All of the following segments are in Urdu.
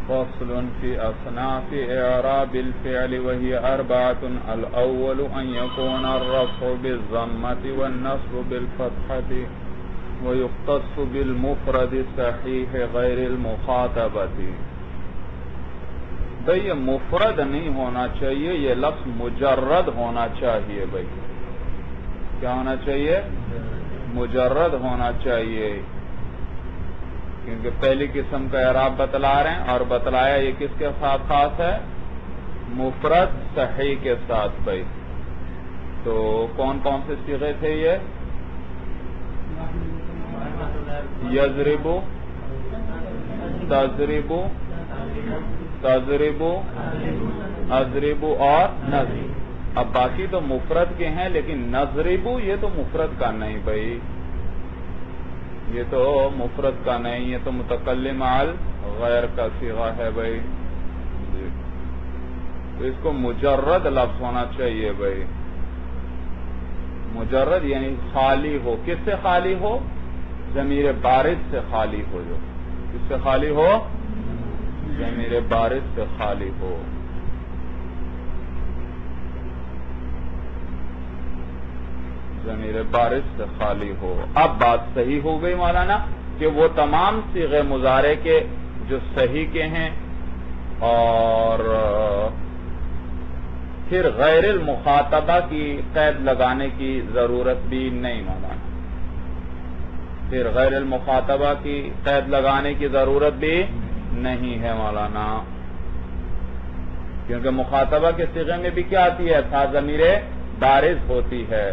فصل في أصناف إعراب الفعل وهي أربعة. الأول أن يكون الرفع بالضمة والنصب بالفتحة ويختص بالمفرد الصحيح غير المخاطبة. بھئی یہ مفرد نہیں ہونا چاہیے، یہ لفظ مجرد ہونا چاہیے. بھئی کیا ہونا چاہیے؟ مجرد ہونا چاہیے، کیونکہ پہلی قسم کا اعراب بتلا رہے ہیں اور بتلایا یہ کس کے ساتھ خاص ہے؟ مفرد صحیح کے ساتھ. بھائی تو کون کون سے صیغے تھے یہ؟ یضربو، تضربو، تضربو، اضربو اور نضرب. اب باقی تو مفرد کے ہیں، لیکن نضربو یہ تو مفرد کا نہیں. بھائی یہ تو مفرد کا نہیں، یہ تو متکلم علی غیر کا صیغہ ہے. بھائی تو اس کو مجرد لفظ ہونا چاہیے. بھائی مجرد یعنی خالی ہو. کس سے خالی ہو؟ ضمیر بارز سے خالی ہو. جو کس سے خالی ہو؟ ضمیر بارز سے خالی ہو. ضمیر بارز سے خالی ہو. اب بات صحیح ہو گئی مولانا کہ وہ تمام صیغے مضارع کے جو صحیح کے ہیں اور پھر غیر المخاطبہ کی قید لگانے کی ضرورت بھی نہیں. مولانا پھر غیر المخاطبہ کی قید لگانے کی ضرورت بھی نہیں ہے مولانا، کیونکہ مخاطبہ کے صیغے میں بھی کیا آتی ہے؟ تھا ضمیر بارز ہوتی ہے.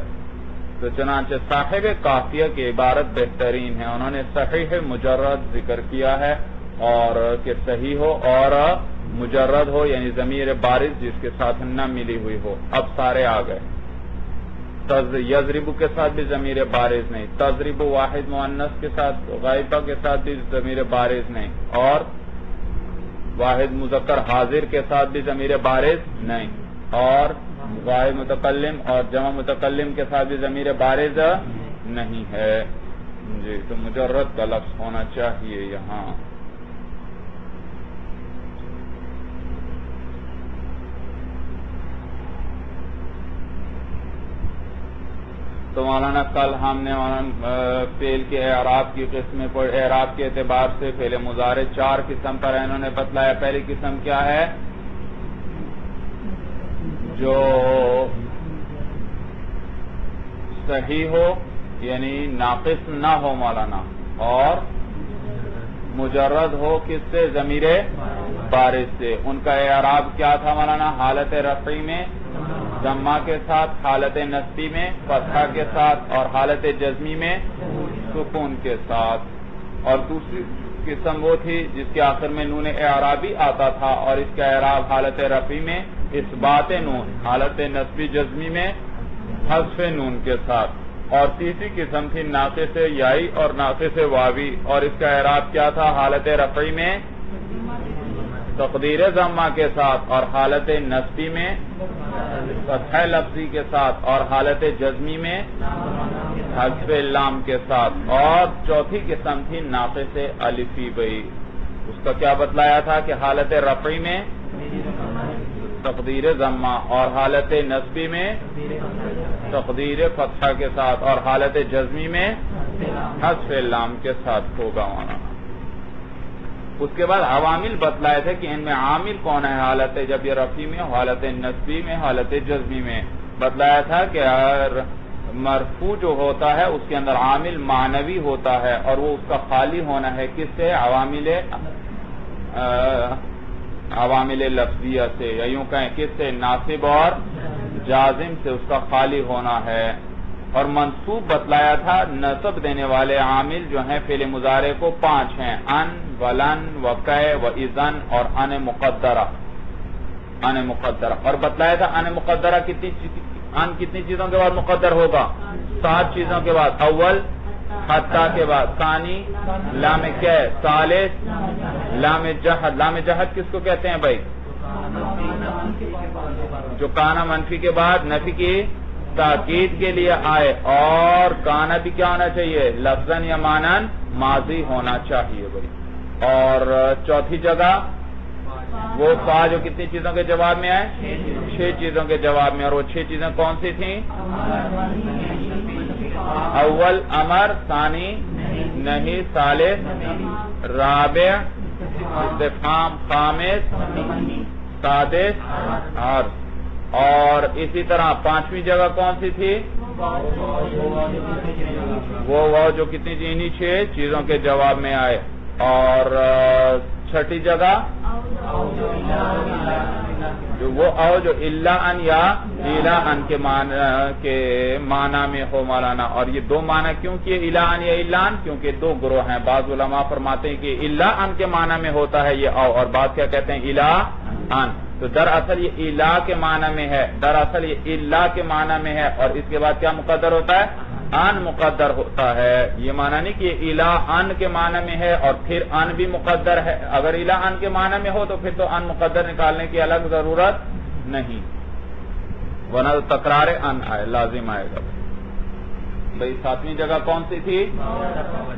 تو چنانچہ صاحب قافیہ کی عبارت بہترین ہے. انہوں نے صحیح مجرد ذکر کیا ہے اور کہ صحیح ہو اور مجرد ہو، یعنی ضمیر بارز جس کے ساتھ نہ ملی ہوئی ہو. اب سارے آ گئے. یضربو کے ساتھ بھی ضمیر بارز نہیں، تضربو واحد مؤنث کے ساتھ غائبہ کے ساتھ بھی ضمیر بارز نہیں، اور واحد مذکر حاضر کے ساتھ بھی ضمیر بارز نہیں، اور واحد متکلم اور جمع متکلم کے ساتھ بھی ضمیر بارز نہیں ہے. جی تو مجرد کا لفظ ہونا چاہیے یہاں. تو مولانا کل ہم نے فعل کے اعراب کی قسمیں پر اعراب کے اعتبار سے فعل مضارع 4 قسم پر انہوں نے بتلایا. پہلی قسم کیا ہے؟ جو صحیح ہو یعنی ناقص نہ ہو مولانا، اور مجرد ہو کس سے؟ ضمیر بارز سے. ان کا اعراب کیا تھا مولانا؟ حالت رفعی میں ضمہ کے ساتھ، حالت نصبی میں فتحہ کے ساتھ، اور حالت جزمی میں سکون کے ساتھ. اور دوسری قسم وہ تھی جس کے آخر میں نون اعرابی آتا تھا اور اس کا اعراب حالت رفعی میں اثبات نون، حالت نصبی جزمی میں حذف نون کے ساتھ. اور تیسری قسم تھی ناقص یائی اور ناقص واوی، اور اس کا اعراب کیا تھا؟ حالت رفعی میں تقدیر ضمہ کے ساتھ، اور حالت نصبی میں فتح لفظی کے ساتھ، اور حالت جزمی میں حذف لام کے ساتھ. اور چوتھی قسم تھی ناقص الفی. بھئی اس کا کیا بتلایا تھا کہ حالت رفعی میں تقدیر ضمہ، اور حالت نصبی میں تقدیر فتحہ کے ساتھ، اور حالت جزمی میں حذف لام کے ساتھ ہوگا. اس کے بعد عوامل بتلائے تھے کہ ان میں عامل کون ہے حالت جب یہ رفعی میں، حالت نصبی میں، حالت جزمی میں. بتلایا تھا کہ مرفوع جو ہوتا ہے اس کے اندر عامل معنوی ہوتا ہے، اور وہ اس کا خالی ہونا ہے کس سے؟ عوامل لفظیہ سے، یا یوں کہیں کس سے؟ ناصب اور جازم سے اس کا خالی ہونا ہے. اور منصوب بتلایا تھا نصب دینے والے عامل جو ہیں فعل مضارع کو 5 ہیں: ان، ولن، وقع، واذن اور ان مقدرہ. ان مقدرہ. اور بتلایا تھا ان مقدرہ کتنی چیزوں کے بعد مقدر ہوگا؟ 7 چیزوں کے بعد. اول حتی کے بعد، ثانی لام کی، ثالث لام جہد. لام جہد کس کو کہتے ہیں بھائی؟ جو کانا منفی کے بعد نفی کی تاکید کے لیے آئے، اور کانا بھی کیا ہونا چاہیے؟ لفظاً یا معناً ماضی ہونا چاہیے بھائی. اور چوتھی جگہ وہ فا جو کتنی چیزوں کے جواب میں آئے؟ 6 چیزوں کے جواب میں. اور وہ 6 چیزیں کون سی تھیں؟ اول امر، ثانی نہیں، ثالث رابع، استفہام خامس، سادس اور اسی طرح 5ویں جگہ کون سی تھی؟ وہ جو کتنی انہی 6 چیزوں کے جواب میں آئے. اور 6ٹھی جگہ جو وہ جو الا ان یا الا ان کے معنی میں ہو مولانا. اور یہ 2 معنی کیوں کیے الا ان یا الا ان؟ کیونکہ 2 گروہ ہیں. بعض علماء فرماتے ہیں کہ الا ان کے معنی میں ہوتا ہے یہ او، اور بعض کیا کہتے ہیں الا ان. تو دراصل یہ الا کے معنی میں ہے، دراصل یہ الا کے معنی میں ہے. اور اس کے بعد کیا مقدر ہوتا ہے؟ ان مقدر ہوتا ہے. یہ معنی نہیں کہ الا ان کے معنی میں ہے اور پھر ان بھی مقدر ہے. اگر الا ان کے معنی میں ہو تو پھر تو ان مقدر نکالنے کی الگ ضرورت نہیں، ورنہ تو تکرار ان آئے لازم آئے گا. بھئی 7ویں جگہ کون سی تھی؟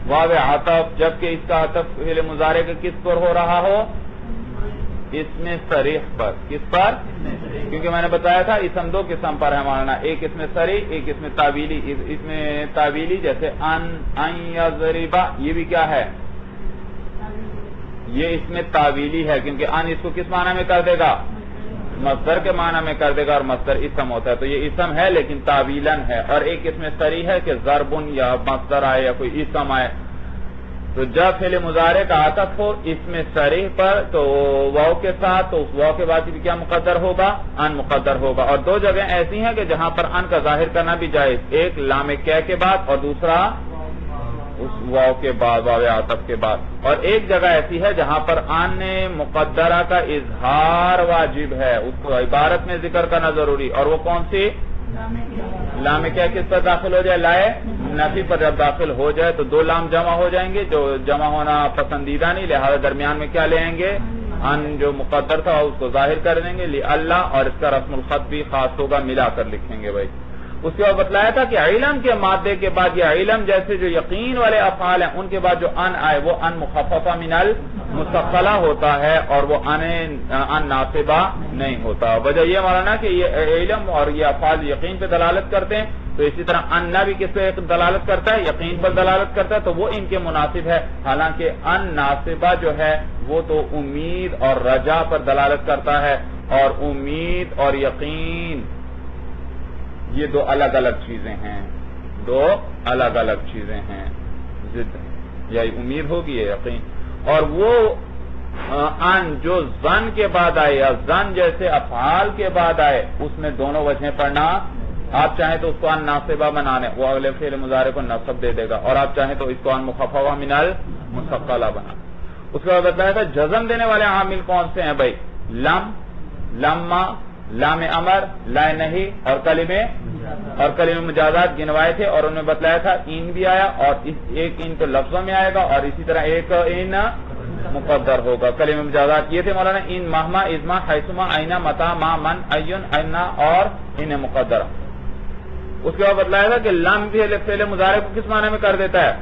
واو عطف، جبکہ اس کا عطف فعل مضارع کے کس پر ہو رہا ہو؟ اسم صریح پر. کس پر؟ کیونکہ میں نے بتایا تھا اسم 2 قسم پر ہے مولانا، ایک اسم صریح، ایک اسم تعویلی. اسم تعویلی جیسے ان یضربا، یہ بھی کیا ہے؟ یہ اسم تعویلی ہے، کیونکہ ان اس کو کس معنی میں کر دے گا؟ مصدر کے معنی میں کر دے گا، اور مصدر اسم ہوتا ہے. تو یہ اسم ہے لیکن تعویلن ہے. اور ایک اسم صریح ہے کہ ضربن یا مصدر آئے یا کوئی اسم آئے. تو جب فعل مضارع کا عطف ہو اسم صریح پر تو واو کے ساتھ، تو اس واو کے بعد بھی کیا مقدر ہوگا؟ ان مقدر ہوگا. اور 2 جگہ ایسی ہیں کہ جہاں پر ان کا ظاہر کرنا بھی جائز، ایک لام کی کے بعد اور دوسرا اس واو کے بعد، واو عطف کے بعد. اور ایک جگہ ایسی ہے جہاں پر ان مقدرہ کا اظہار واجب ہے، اس کو عبارت میں ذکر کرنا ضروری. اور وہ کون سی؟ لام کیا کس پر داخل ہو جائے؟ لائے نفی پر جب داخل ہو جائے تو 2 لام جمع ہو جائیں گے، جو جمع ہونا پسندیدہ نہیں، لہذا درمیان میں کیا لیں گے؟ ان جو مقدر تھا اس کو ظاہر کر دیں گے اللہ، اور اس کا رسم الخط بھی خاص ہوگا، ملا کر لکھیں گے. بھائی اس کے بعد بتلایا تھا کہ علم کے مادے کے بعد یہ علم جیسے جو یقین والے افعال ہیں ان کے بعد جو ان آئے وہ ان مخففہ من المثقلہ ہوتا ہے، اور وہ ان ناصبہ نہیں ہوتا. وجہ یہ مولانا کہ یہ علم اور یہ افعال یقین پہ دلالت کرتے ہیں، تو اسی طرح ان بھی کس پہ دلالت کرتا ہے؟ یقین پر دلالت کرتا ہے، تو وہ ان کے مناسب ہے. حالانکہ ان ناصبہ جو ہے وہ تو امید اور رجا پر دلالت کرتا ہے، اور امید اور یقین یہ 2 الگ الگ چیزیں ہیں، 2 الگ الگ چیزیں ہیں. یا امید ہوگی یا یقین. اور وہ ان جو زن کے بعد آئے یا زن جیسے افعال کے بعد آئے اس میں دونوں وجہیں پڑھنا. آپ چاہیں تو اس کو ان ناصبہ بنا لیں، وہ اگلے فعل مضارع کو نصب دے دے گا، اور آپ چاہیں تو اس کو ان مخففہ من المثقلہ بنا. اس کے بعد بتایا تھا جزم دینے والے عامل کون سے ہیں بھائی؟ لم، لما، لام امر، لا نہیں، اور کلمے مجازات گنوائے تھے. اور انہوں نے بتلایا تھا ان بھی آیا، اور ایک ان تو لفظوں میں آئے گا، اور اسی طرح ایک ان مقدر ہوگا. کلمے مجازات یہ تھے مولانا ان، مہما، ازما، حیثما، اینا، متا، ما، من، ایون، اینا اور ان مقدر. اس کے بعد بتلایا تھا کہ لم بھی فعل مضارع کو کس معنی میں کر دیتا ہے؟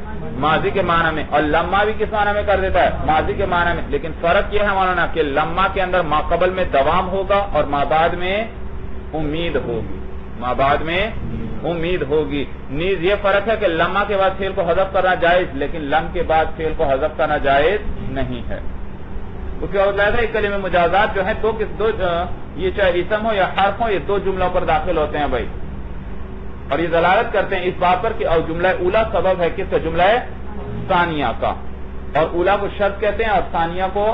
ماضی کے معنی میں. اور لما بھی کس معنی میں کر دیتا ہے؟ ماضی کے معنی میں. لیکن فرق یہ ہے مولانا کہ لما کے اندر ما قبل میں دوام ہوگا اور ما بعد میں امید ہوگی، ما بعد میں امید ہوگی. نیز یہ فرق ہے کہ لما کے بعد فعل کو حذف کرنا جائز، لیکن لم کے بعد فعل کو حذف کرنا جائز نہیں ہے. اس کے بعد بتلایا تھا کلمے مجازات جو ہیں یہ چاہے اسم ہو یا حرف ہو، یہ 2 جملوں پر داخل ہوتے ہیں بھائی، اور یہ دلالت کرتے ہیں اس بات پر کہ جملہ اولا سبب ہے کس کا؟ جملہ ثانیہ کا. اور اولا کو شرط کہتے ہیں اور ثانیہ کو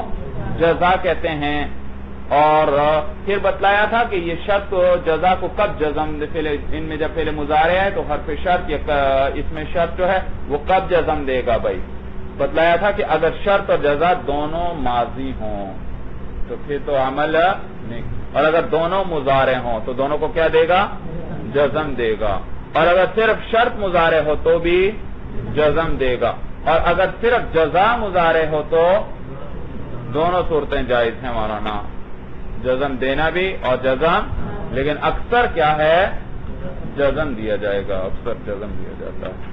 جزا کہتے ہیں. اور پھر بتلایا تھا کہ یہ شرط جزا کو کب جزم، ان میں جب فعل مضارع ہے تو حرف شرط یا اس میں شرط جو ہے وہ کب جزم دے گا بھائی؟ بتلایا تھا کہ اگر شرط اور جزا دونوں ماضی ہوں تو پھر تو عمل نہیں، اور اگر دونوں مضارع ہوں تو دونوں کو کیا دے گا؟ جزم دے گا. اور اگر صرف شرط مضارع ہو تو بھی جزم دے گا. اور اگر صرف جزا مضارع ہو تو دونوں صورتیں جائز ہیں مولانا، جزم دینا بھی اور جزم. لیکن اکثر کیا ہے؟ جزم دیا جائے گا، اکثر جزم دیا جاتا ہے.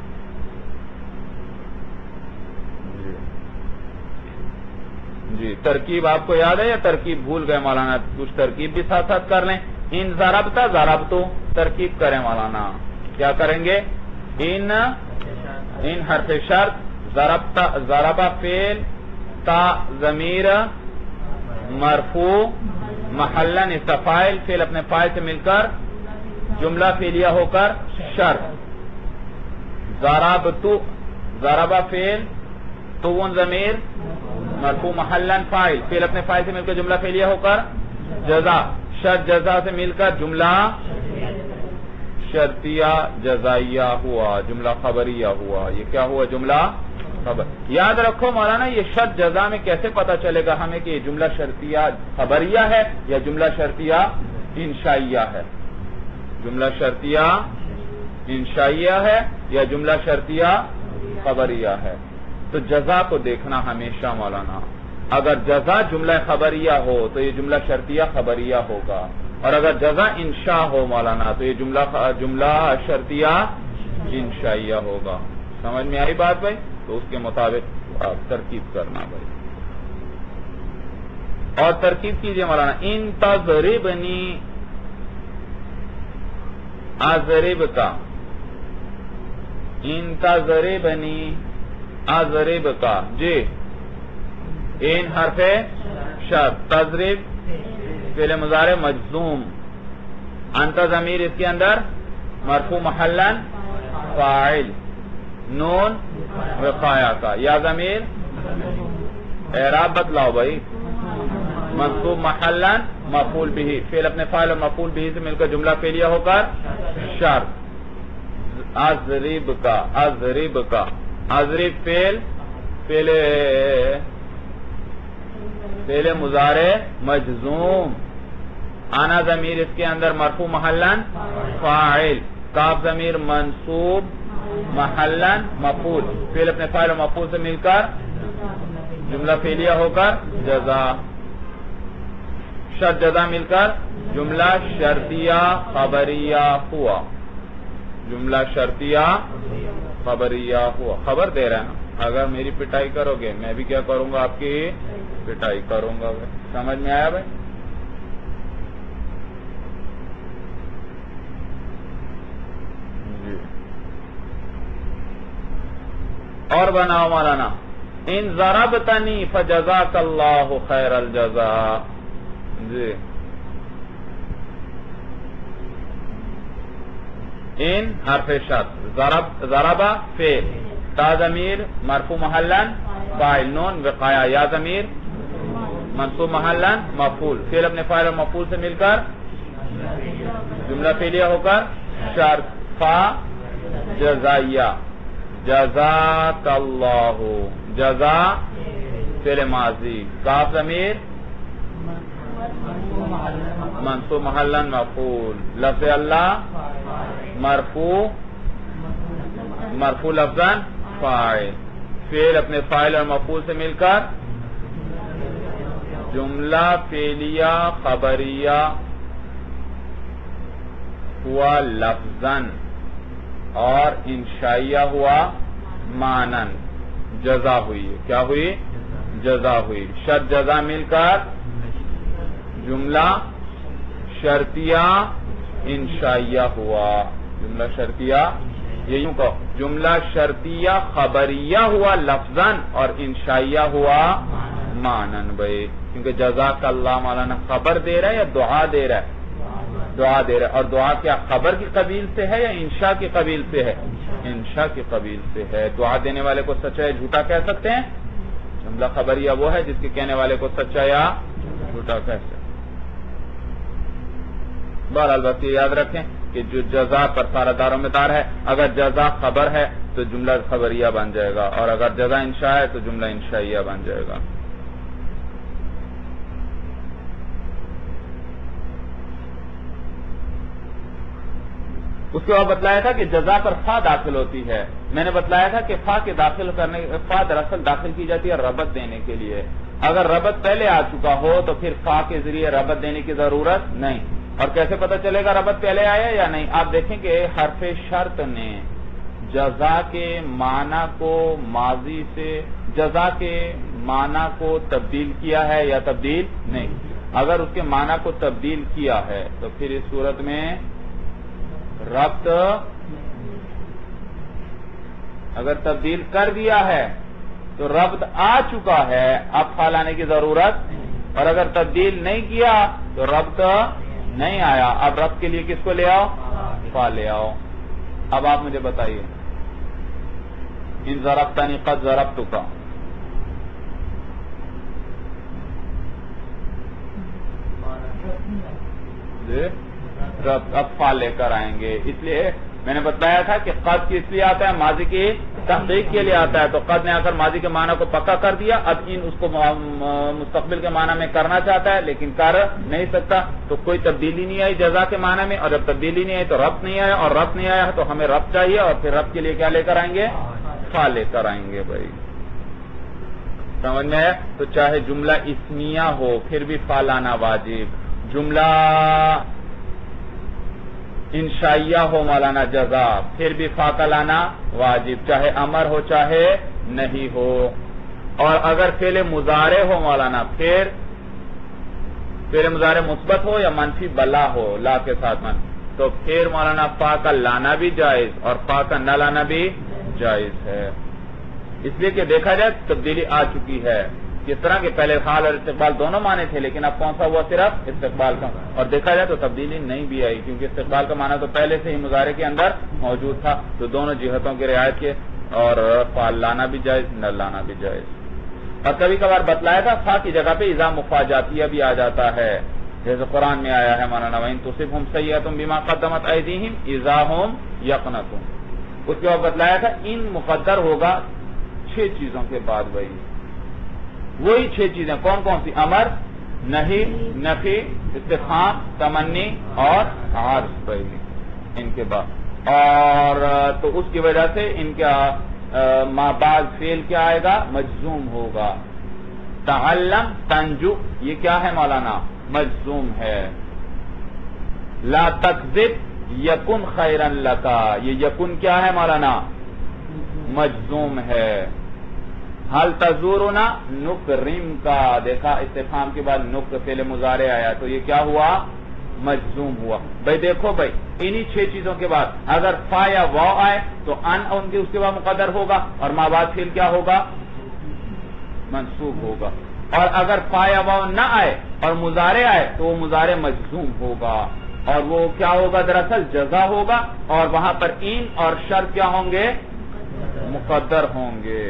جی ترکیب آپ کو یاد ہے یا ترکیب بھول گئے مولانا؟ کچھ ترکیب بھی ساتھ ساتھ کر لیں. ان ضربتا ضربتو ترکیب کریں مولانا. کیا کریں گے؟ ان حرف شرط، ضربہ فعل، تا ضمیر مرفوع، محلن استفاعل، فعل اپنے فاعل سے مل کر جملہ فعلیہ ہو کر شرط. ضربتو ضربہ فعل، تو ضمیر مرفوع محلن فاعل، فعل اپنے فاعل سے مل کر جملہ فعلیہ ہو کر جزا، شرط جزا سے مل کر جملہ شرطیہ جزائیہ ہوا، جملہ خبریہ ہوا. یہ کیا ہوا؟ جملہ خبر. یاد رکھو مولانا یہ شرط جزا میں کیسے پتا چلے گا ہمیں کہ یہ جملہ شرطیہ خبریہ ہے یا جملہ شرطیہ انشائیہ ہے؟ جملہ شرطیہ انشائیہ ہے یا جملہ شرطیہ خبریہ ہے؟ تو جزا کو دیکھنا ہمیشہ مولانا. اگر جزا جملہ خبریہ ہو تو یہ جملہ شرطیہ خبریہ ہوگا، اور اگر جزا انشاء ہو مولانا تو یہ جملہ شرطیہ انشائیہ ہوگا. سمجھ میں آئی بات بھائی؟ تو اس کے مطابق آپ ترکیب کرنا بھائی. اور ترکیب کیجئے مولانا. ان تضربنی اضرب کا، ان تضربنی اضرب کا. جی ان حرف شرط، تضرب فعل مضارع مجزوم، انت ضمیر اس کے اندر مرفوع محلن فاعل، نون وقایا کا، یا ضمیر اعراب بتلاؤ بھائی. منصوب محلن مفعول به، فعل اپنے فاعل اور مفعول به سے مل کر جملہ فعلیہ ہو کر شرط. اضرب کا، اضرب کا، اضرب فعل مضارع مجزوم، انا ضمیر اس کے اندر مرفوع محلن فاعل، کاف ضمیر منصوب محلن مفعول، فعل اپنے فاعل اور مفعول سے مل کر جملہ فعلیہ ہو کر جزا، شرط جزا مل کر جملہ شرطیہ خبریہ ہوا، جملہ شرطیہ خبریہ ہوا. خبر دے رہا ہے. اگر میری پٹائی کرو گے میں بھی کیا کروں گا؟ آپ کی پٹائی کروں گا بھائی. سمجھ میں آیا بھائی؟ جی اور بناؤ مولانا. ان ضربتنی فجزاک اللہ خیر الجزاء. جی ان حرف شرط، ضربہ فعل، تا ضمیر مرفوع محلن فاعل، نون وقایا، یا ضمیر منصوب محلن مفعول، فعل اپنے فاعل اور مفعول سے مل کر جملہ فعلیہ ہو کر شرط، فا جزائیہ، جزاک اللہ، جزا فعل ماضی، کاف ضمیر منصوب محلن مفعول، لفظ اللہ مرفوع لفظاً فاعل، فعل اپنے فاعل اور مفعول سے مل کر جملہ فعلیہ خبریہ ہوا لفظاً اور انشائیہ ہوا مانن. جزا ہوئی. کیا ہوئی؟ جزا ہوئی. شرط جزا مل کر جملہ شرطیہ انشائیہ ہوا، جملہ شرطیہ، یہ یوں کہو جملہ شرطیہ خبریہ ہوا لفظاً اور انشائیہ ہوا مانن بھائی. کیونکہ جزاک اللہ مولانا خبر دے رہا ہے یا دعا دے رہا ہے؟ دعا دے رہا ہے. اور دعا کیا خبر کی قبیل سے ہے یا انشاء کی قبیل سے ہے؟ انشاء کی قبیل سے ہے. دعا دینے والے کو سچا یا جھوٹا کہہ سکتے ہیں؟ جملہ خبریہ وہ ہے جس کے کہنے والے کو سچا یا جھوٹا کہہ سکتے ہیں. بہرحال بس یہ یاد رکھیں کہ جو جزا پر سارا دار و مدار ہے. اگر جزا خبر ہے تو جملہ خبریہ بن جائے گا، اور اگر جزا انشاء ہے تو جملہ انشائیہ بن جائے گا. اس کے بعد بتلایا تھا کہ جزا پر فا داخل ہوتی ہے. میں نے بتلایا تھا کہ فا کے داخل کرنے، فا دراصل داخل کی جاتی ہے ربط دینے کے لیے. اگر ربط پہلے آ چکا ہو تو پھر فا کے ذریعے ربط دینے کی ضرورت نہیں. اور کیسے پتہ چلے گا ربط پہلے آیا یا نہیں؟ آپ دیکھیں کہ حرف شرط نے جزا کے معنی کو ماضی سے، جزا کے معنی کو تبدیل کیا ہے یا تبدیل نہیں. اگر اس کے معنی کو تبدیل کیا ہے تو پھر اس صورت میں ربط، اگر تبدیل کر دیا ہے تو ربط آ چکا ہے، اب فا لانے کی ضرورت، اور اگر تبدیل نہیں کیا تو ربط نہیں آیا. اب ربط کے لیے کس کو لے آؤ؟ فا لے آؤ. اب آپ مجھے بتائیے، ان ضربتنی قد ضربتک، ربط اب فا لے کر آئیں گے. اس لیے میں نے بتایا تھا کہ قد کس لیے آتا ہے؟ ماضی کی تحقیق کے لیے آتا ہے. تو قد نے آ کر ماضی کے معنی کو پکا کر دیا. اب ان اس کو مستقبل کے معنی میں کرنا چاہتا ہے لیکن کر نہیں سکتا، تو کوئی تبدیلی نہیں آئی جزا کے معنی میں، اور جب تبدیلی نہیں آئی تو ربط نہیں آیا، اور ربط نہیں آیا تو ہمیں ربط چاہیے، اور پھر ربط کے لیے کیا لے کر آئیں گے؟ فا لے کر آئیں گے. بھائی سمجھ میں آیا؟ تو چاہے جملہ اسمیہ ہو پھر بھی فا لانا واجب، جملہ انشائیہ ہو مولانا جزا پھر بھی فا کا لانا واجب، چاہے امر ہو چاہے نہیں ہو. اور اگر فعل مضارع ہو مولانا، پھر فعل مضارع مثبت ہو یا منفی بلا ہو لا کے ساتھ من، تو پھر مولانا فا کا لانا بھی جائز اور فا کا نہ لانا بھی جائز ہے. اس لیے کہ دیکھا جائے تبدیلی آ چکی ہے. کس طرح کہ پہلے حال اور استقبال دونوں معنی تھے، لیکن اب کون سا ہوا؟ صرف استقبال کا. اور دیکھا جائے تو تبدیلی نہیں بھی آئی، کیونکہ استقبال کا معنی تو پہلے سے ہی مضارع کے اندر موجود تھا. تو دونوں جہتوں کی رعایت کے، اور فا لانا بھی جائز نہ لانا بھی جائز. اور کبھی کبھار بتلایا تھا فا کی جگہ پہ اذا مفاجاتیہ بھی آ جاتا ہے، جیسے قرآن میں آیا ہے مولانا وَإِن تُصِبْهُمْ سَيِّئَةٌ بِمَا قَدَّمَتْ أَيْدِيهِمْ إِذَا هُمْ يَقْنَطُونَ. اس کے بعد بتلایا تھا ان مقدر ہوگا 6 چیزوں کے بعد. بھائی وہی 6 چیزیں کون کون سی؟ امر، نہی، نفی، استفہام، تمنی اور عرض. بھائی ان کے بعد، اور تو اس کی وجہ سے ان کا ما بعد فعل کیا آئے گا؟ مجزوم ہوگا. تعلم، تنجو، یہ کیا ہے مولانا؟ مجزوم ہے. لا تکذب یکن خیرا لکا، یہ یکن کیا ہے مولانا؟ مجزوم ہے. حل تزورنا نکرم کا، دیکھا استفہام کے بعد نکر فعل مضارع آیا تو یہ کیا ہوا؟ مجزوم ہوا. بھائی دیکھو بھائی انہی 6 چیزوں کے بعد اگر فا یا واو آئے تو ان ان کے اس کے بعد مقدر ہوگا، اور ما بعد فعل کیا ہوگا؟ منصوب ہوگا. اور اگر فا یا واو نہ آئے اور مضارع آئے تو وہ مضارع مجزوم ہوگا، اور وہ کیا ہوگا؟ دراصل جزا ہوگا. اور وہاں پر ان اور شرط کیا ہوں گے؟ مقدر ہوں گے.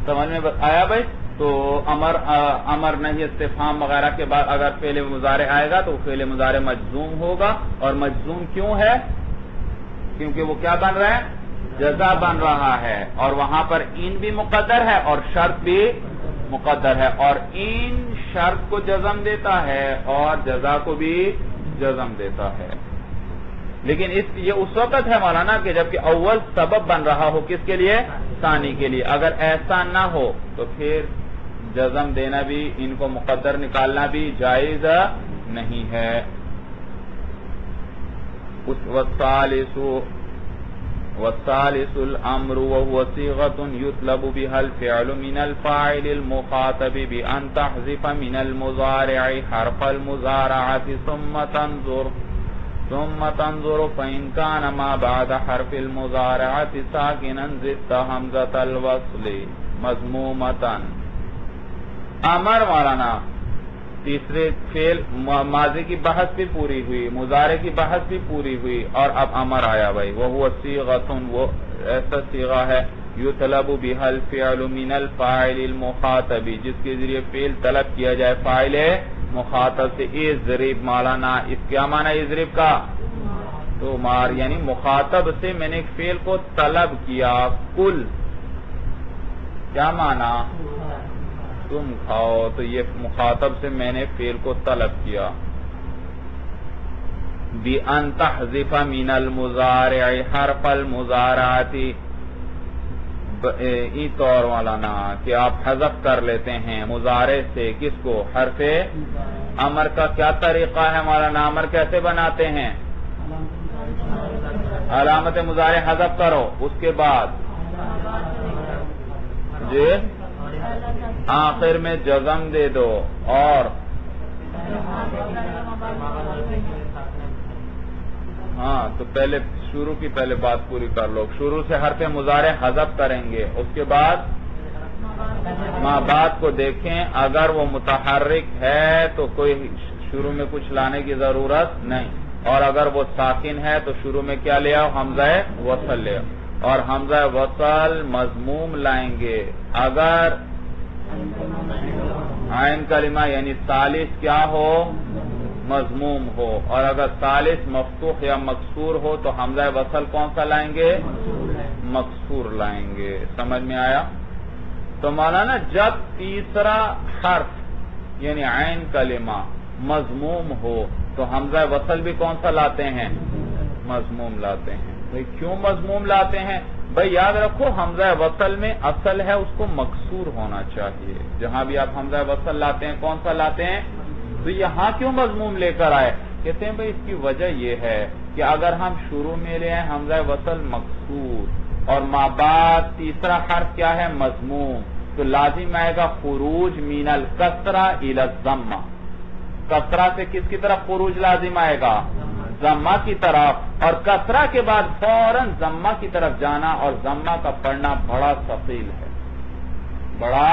سمجھ میں آیا بھائی؟ تو امر نہیں استفہام وغیرہ کے بعد اگر فعل مضارع آئے گا تو فعل مضارع مجزوم ہوگا. اور مجزوم کیوں ہے؟ کیونکہ وہ کیا بن رہا ہے؟ جزا بن رہا ہے. اور وہاں پر ان بھی مقدر ہے اور شرط بھی مقدر ہے، اور ان شرط کو جزم دیتا ہے اور جزا کو بھی جزم دیتا ہے. لیکن یہ اس وقت ہے مولانا کہ جبکہ اول سبب بن رہا ہو کس کے لیے؟ ثانی کے لیے. اگر ایسا نہ ہو تو پھر جزم دینا بھی، ان کو مقدر نکالنا بھی جائز نہیں ہے. والثالث الامر وهو صيغة يطلب بها الفعل من الفاعل المخاطب بأن تحذف من المضارع حرف المضارعة ثم تنظر فإن كان ما بعد حرف المضارعة ساكنا زدت همزة الوصل مضمومة. امر مولانا تیسرے فعل ماضی کی بحث بھی پوری ہوئی، مضارع کی بحث بھی پوری ہوئی، اور اب امر آیا. بھائی وہ صیغۃ، وہ ایسا صیغہ ہے یطلب بها الفعل من الفاعل المخاطب، جس کے ذریعے فعل طلب کیا جائے فاعل مخاطب سے. اضرب مولانا، اس کیا معنی اضرب کا؟ تو مار، یعنی مخاطب سے میں نے ایک فعل کو طلب کیا. کل کیا معنی؟ تم کھاؤ. تو یہ مخاطب سے میں نے فعل کو طلب کیا. بِأَن تَحْذِفَ مِنَ الْمُضَارِعِ حَرْفَ الْمُضَارَعَةِ، ای طور مولانا کہ آپ حذف کر لیتے ہیں مضارع سے کس کو؟ حرف امر کا. کیا طریقہ ہے مولانا؟ امر کیسے بناتے ہیں؟ علامت مضارع حذف کرو، اس کے بعد جی آخر میں جزم دے دو اور ہاں تو پہلے شروع کی پہلے بات پوری کر لو. شروع سے حرف مضارع حذف کریں گے, اس کے بعد ما بعد کو دیکھیں, اگر وہ متحرک ہے تو کوئی شروع میں کچھ لانے کی ضرورت نہیں, اور اگر وہ ساکن ہے تو شروع میں کیا لے آؤ, حمزہ وصل لے آؤ, اور حمزہ وصل مضموم لائیں گے. اگر عین کلمہ یعنی ثالث کیا ہو, مضموم ہو, اور اگر ثالث مفتوح یا مکسور ہو تو حمزہ وصل کون سا لائیں گے, مکسور لائیں گے. سمجھ میں آیا؟ تو مولانا جب تیسرا حرف یعنی عین کلمہ مضموم ہو تو حمزہ وصل بھی کون سا لاتے ہیں, مضموم لاتے ہیں. بھئی کیوں مضموم لاتے ہیں؟ بھئی یاد رکھو حمزہ وصل میں اصل ہے اس کو مکسور ہونا چاہیے. جہاں بھی آپ حمزہ وصل لاتے ہیں کون سا لاتے ہیں؟ تو یہاں کیوں مضموم لے کر آئے؟ کہتے ہیں بھئی اس کی وجہ یہ ہے کہ اگر ہم شروع میں لے آئیں حمزہ وصل مکسور اور ما بعد تیسرا حرف کیا ہے, مضموم, تو لازم آئے گا خروج من الکسرہ الی الضمہ. کسرہ سے کس کی طرف خروج لازم آئے گا, ضمہ کی طرف, اور کسرہ کے بعد فوراً ضمہ کی طرف جانا, اور ضمہ کا پڑھنا بڑا ثقیل ہے, بڑا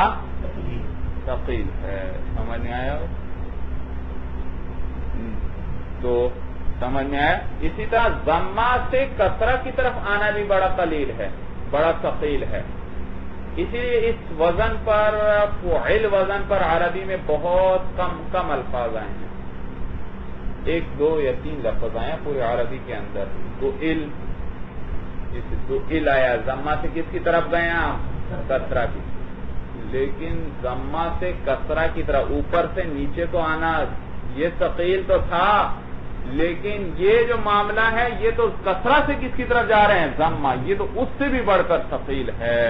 ثقیل ہے. سمجھ میں آیا؟ تو سمجھ میں آیا. اسی طرح ضمہ سے کسرہ کی طرف آنا بھی بڑا قلیل ہے, بڑا ثقیل ہے. اسی لیے اس وزن پر, فعل وزن پر عربی میں بہت کم الفاظ آئے ہیں. 1 2 یا 3 لفظ آئے ہیں پورے عربی کے اندر. دو آیا, ضمہ سے کس کی طرف گئے ہیں, کسرہ کی. لیکن ضمہ سے کسرہ کی طرف اوپر سے نیچے کو آنا یہ ثقیل تو تھا, لیکن یہ جو معاملہ ہے یہ تو کسرہ سے کس کی طرف جا رہے ہیں, ضمہ, یہ تو اس سے بھی بڑھ کر ثقیل ہے,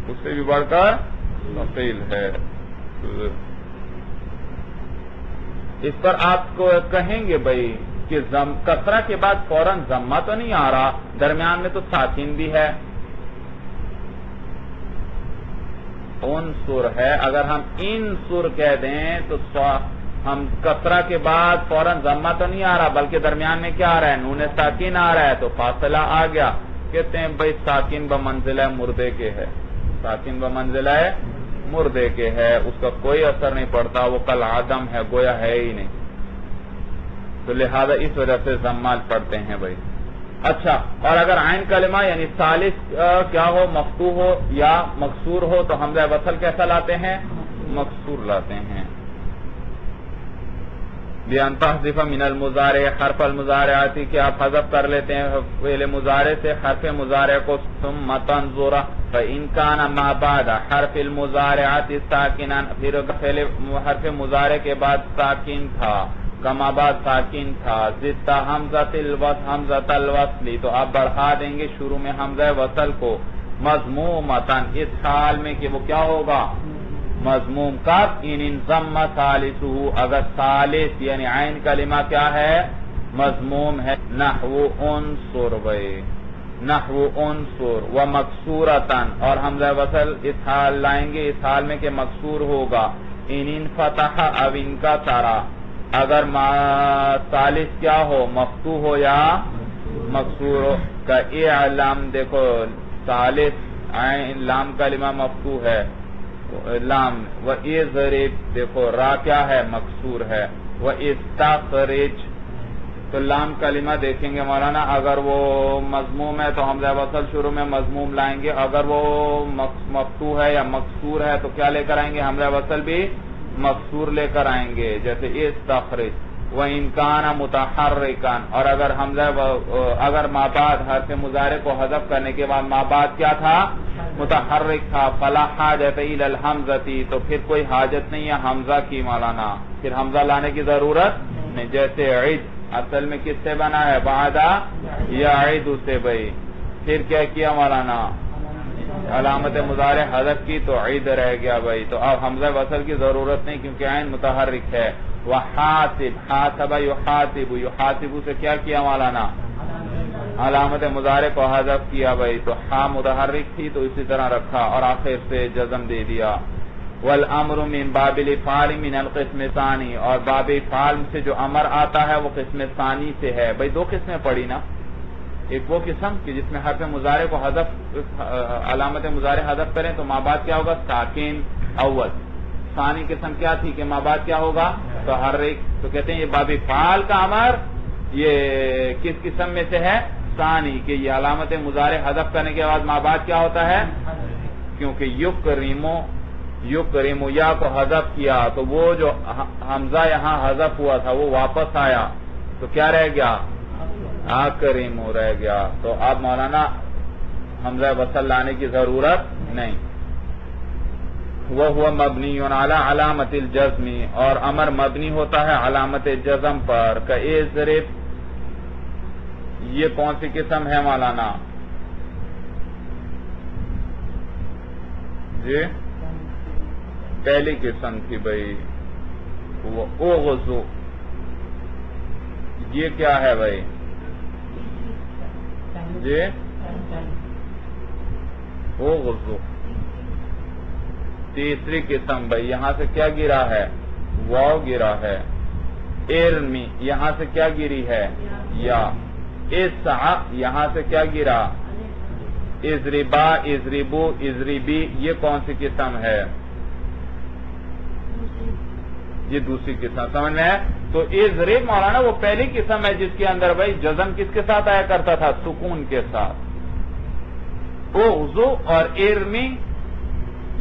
اس سے بھی بڑھ کر ثقیل ہے. اس پر آپ کو کہیں گے بھئی کہ کسرہ کے بعد فوراً ضمہ تو نہیں آ رہا, درمیان میں تو ساکن بھی ہے, انصر ہے. اگر ہم انصر کہہ دیں تو ہم کسرہ کے بعد فوراً ضمہ تو نہیں آ رہا, بلکہ درمیان میں کیا آ رہا ہے, نون ساکن آ رہا ہے, تو فاصلہ آ گیا. کہتے ہیں بھئی ساکن بمنزلہ مردے کے ہے, ساکن بمنزلہ مردے کے ہے, اس کا کوئی اثر نہیں پڑتا, وہ کل عدم ہے, گویا ہے ہی نہیں. تو لہذا اس وجہ سے ضمہ پڑھتے ہیں بھئی. اچھا, اور اگر عین کلمہ یعنی ثالث کیا ہو, مفتوح ہو یا مکسور ہو تو حمزہ وصل کیسا لاتے ہیں, مکسور لاتے ہیں. بیان تحذف من المضارع حرف المضارعاتی کہ آپ حذف کر لیتے ہیں فعل مضارع سے حرف مضارع کو, ثم تنظر فإن كان ما بعد حرف المضارعات ساکنا, پھر حرف مضارع کے بعد ساکن تھا, کما بعد ساکن تھا, زدت حمزۃ الوصل, تو آپ بڑھا دیں گے شروع میں حمزہ وصل کو, مضمومتاً, اس حال میں کہ وہ کیا ہوگا, مضموم. کب, ان ضم ثالثہ, اگر ثالث یعنی عین کلمہ کیا ہے, مضموم ہے. نحو انصر, نحو انصر, ومکسورتاً, اور حمزہ وصل اس حال لائیں گے, اس حال میں کہ مکسور ہوگا. ان فتح اب ان کا سارا, اگر ثالث کیا ہو, مفتوح ہو یا مکسور ہو. کا اعلام, دیکھو ثالث عین لام کلمہ مفتوح ہے, لام, وَإِذْرِبْ, دیکھو را کیا ہے, مکسور ہے. وَإِسْتَخْرِجْ, تو لام کلمہ دیکھیں گے مولانا, اگر وہ مضموم ہے تو حمزہ وصل شروع میں مضموم لائیں گے, اگر وہ مفتوح ہے یا مکسور ہے تو کیا لے کر آئیں گے, حمزہ وصل بھی مکسور لے کر آئیں گے. جیسے استخرج, وَإِنْ كَانَ مُتَحَرِّكًا, اور اگر حمزہ اگر ما بعد حرف مضارع کو حذف کرنے کے بعد ما بعد کیا تھا, متحرک تھا, فلا حاجت الی الحمزۃ, تو پھر کوئی حاجت نہیں ہے حمزہ کی مولانا, پھر حمزہ لانے کی ضرورت نہیں. جیسے عید اصل میں کس سے بنا ہے, بعدا یا عید سے, بھئی پھر کیا کیا مولانا, علامت مضارع حذف کی تو عید رہ گیا بھئی, تو اب حمزہ وصل کی ضرورت نہیں کیونکہ عین متحرک ہے. وحاسب, حاسب یحاسب, یحاسب سے کیا کیا مولانا, علامت مضارع کو حذف کیا بھائی تو ہا متحرک تھی تو اسی طرح رکھا اور آخر سے جزم دے دیا. والامر من باب الافعال من القسم الثانی، اور باب افعال سے جو امر آتا ہے وہ قسم ثانی سے ہے. بھائی دو قسمیں پڑھی نا، ایک وہ قسم کہ جس میں حرف مضارع کو حذف علامت مضارع حذف کریں تو ما بعد کیا ہوگا ساکن اول. ثانی قسم کیا تھی کہ ما بعد کیا ہوگا متحرک. تو کہتے ہیں یہ باب افعال کا امر یہ کس قسم میں سے ہے؟ ثانی، کہ یہ علامت مضارع حذف کرنے کے بعد ما بعد کیا ہوتا ہے؟ کیونکہ یکرمو یا کو حذف کیا تو وہ جو حمزہ یہاں حذف ہوا تھا وہ واپس آیا تو کیا رہ گیا؟ اکرمو رہ گیا. تو اب مولانا حمزہ وصل لانے کی ضرورت نہیں. وہ مبنی علی علامت الجزم، اور امر مبنی ہوتا ہے علامت جزم پر. کاضرب، یہ کون سی قسم ہے مولانا؟ جی پہلی قسم تھی بھائی. وہ اوغزو، یہ کیا ہے بھائی؟ جی اوغزو تیسری قسم بھائی. یہاں سے کیا گرا ہے؟ واو گرا ہے. ارمی، یہاں سے کیا گری ہے؟ یا. اسع، یہاں سے کیا گرا؟ اضربا، اضربو، اضربی، یہ کون سی قسم ہے؟ یہ دوسری قسم. سمجھ میں ہے؟ تو اضرب مولانا وہ پہلی قسم ہے جس کے اندر بھائی جزم کس کے ساتھ آیا کرتا تھا؟ سکون کے ساتھ. اغزو اور ارمی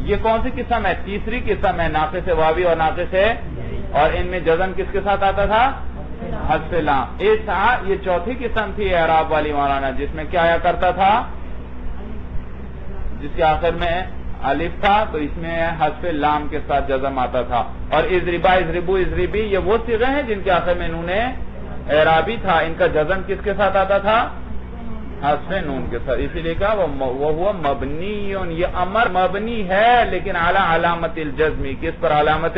یہ کون سی قسم ہے؟ تیسری قسم ہے، ناقص واوی اور ناقص ہے، اور ان میں جزم کس کے ساتھ آتا تھا؟ حذف لام. اسع یہ چوتھی قسم تھی اعراب والی مولانا، جس میں کیا آیا کرتا تھا؟ جس کے آخر میں الف تھا تو اس میں حذف لام کے ساتھ جزم آتا تھا. اور اضربا، اضربو، اضربی یہ وہ صیغے ہیں جن کے آخر میں انہوں نے اعرابی تھا، ان کا جزم کس کے ساتھ آتا تھا؟ حذف نون کے ساتھ. اسی لیے کہا وہ ہوا مبنی، یہ امر مبنی ہے لیکن اعلی علامت الجزم، کس پر؟ علامت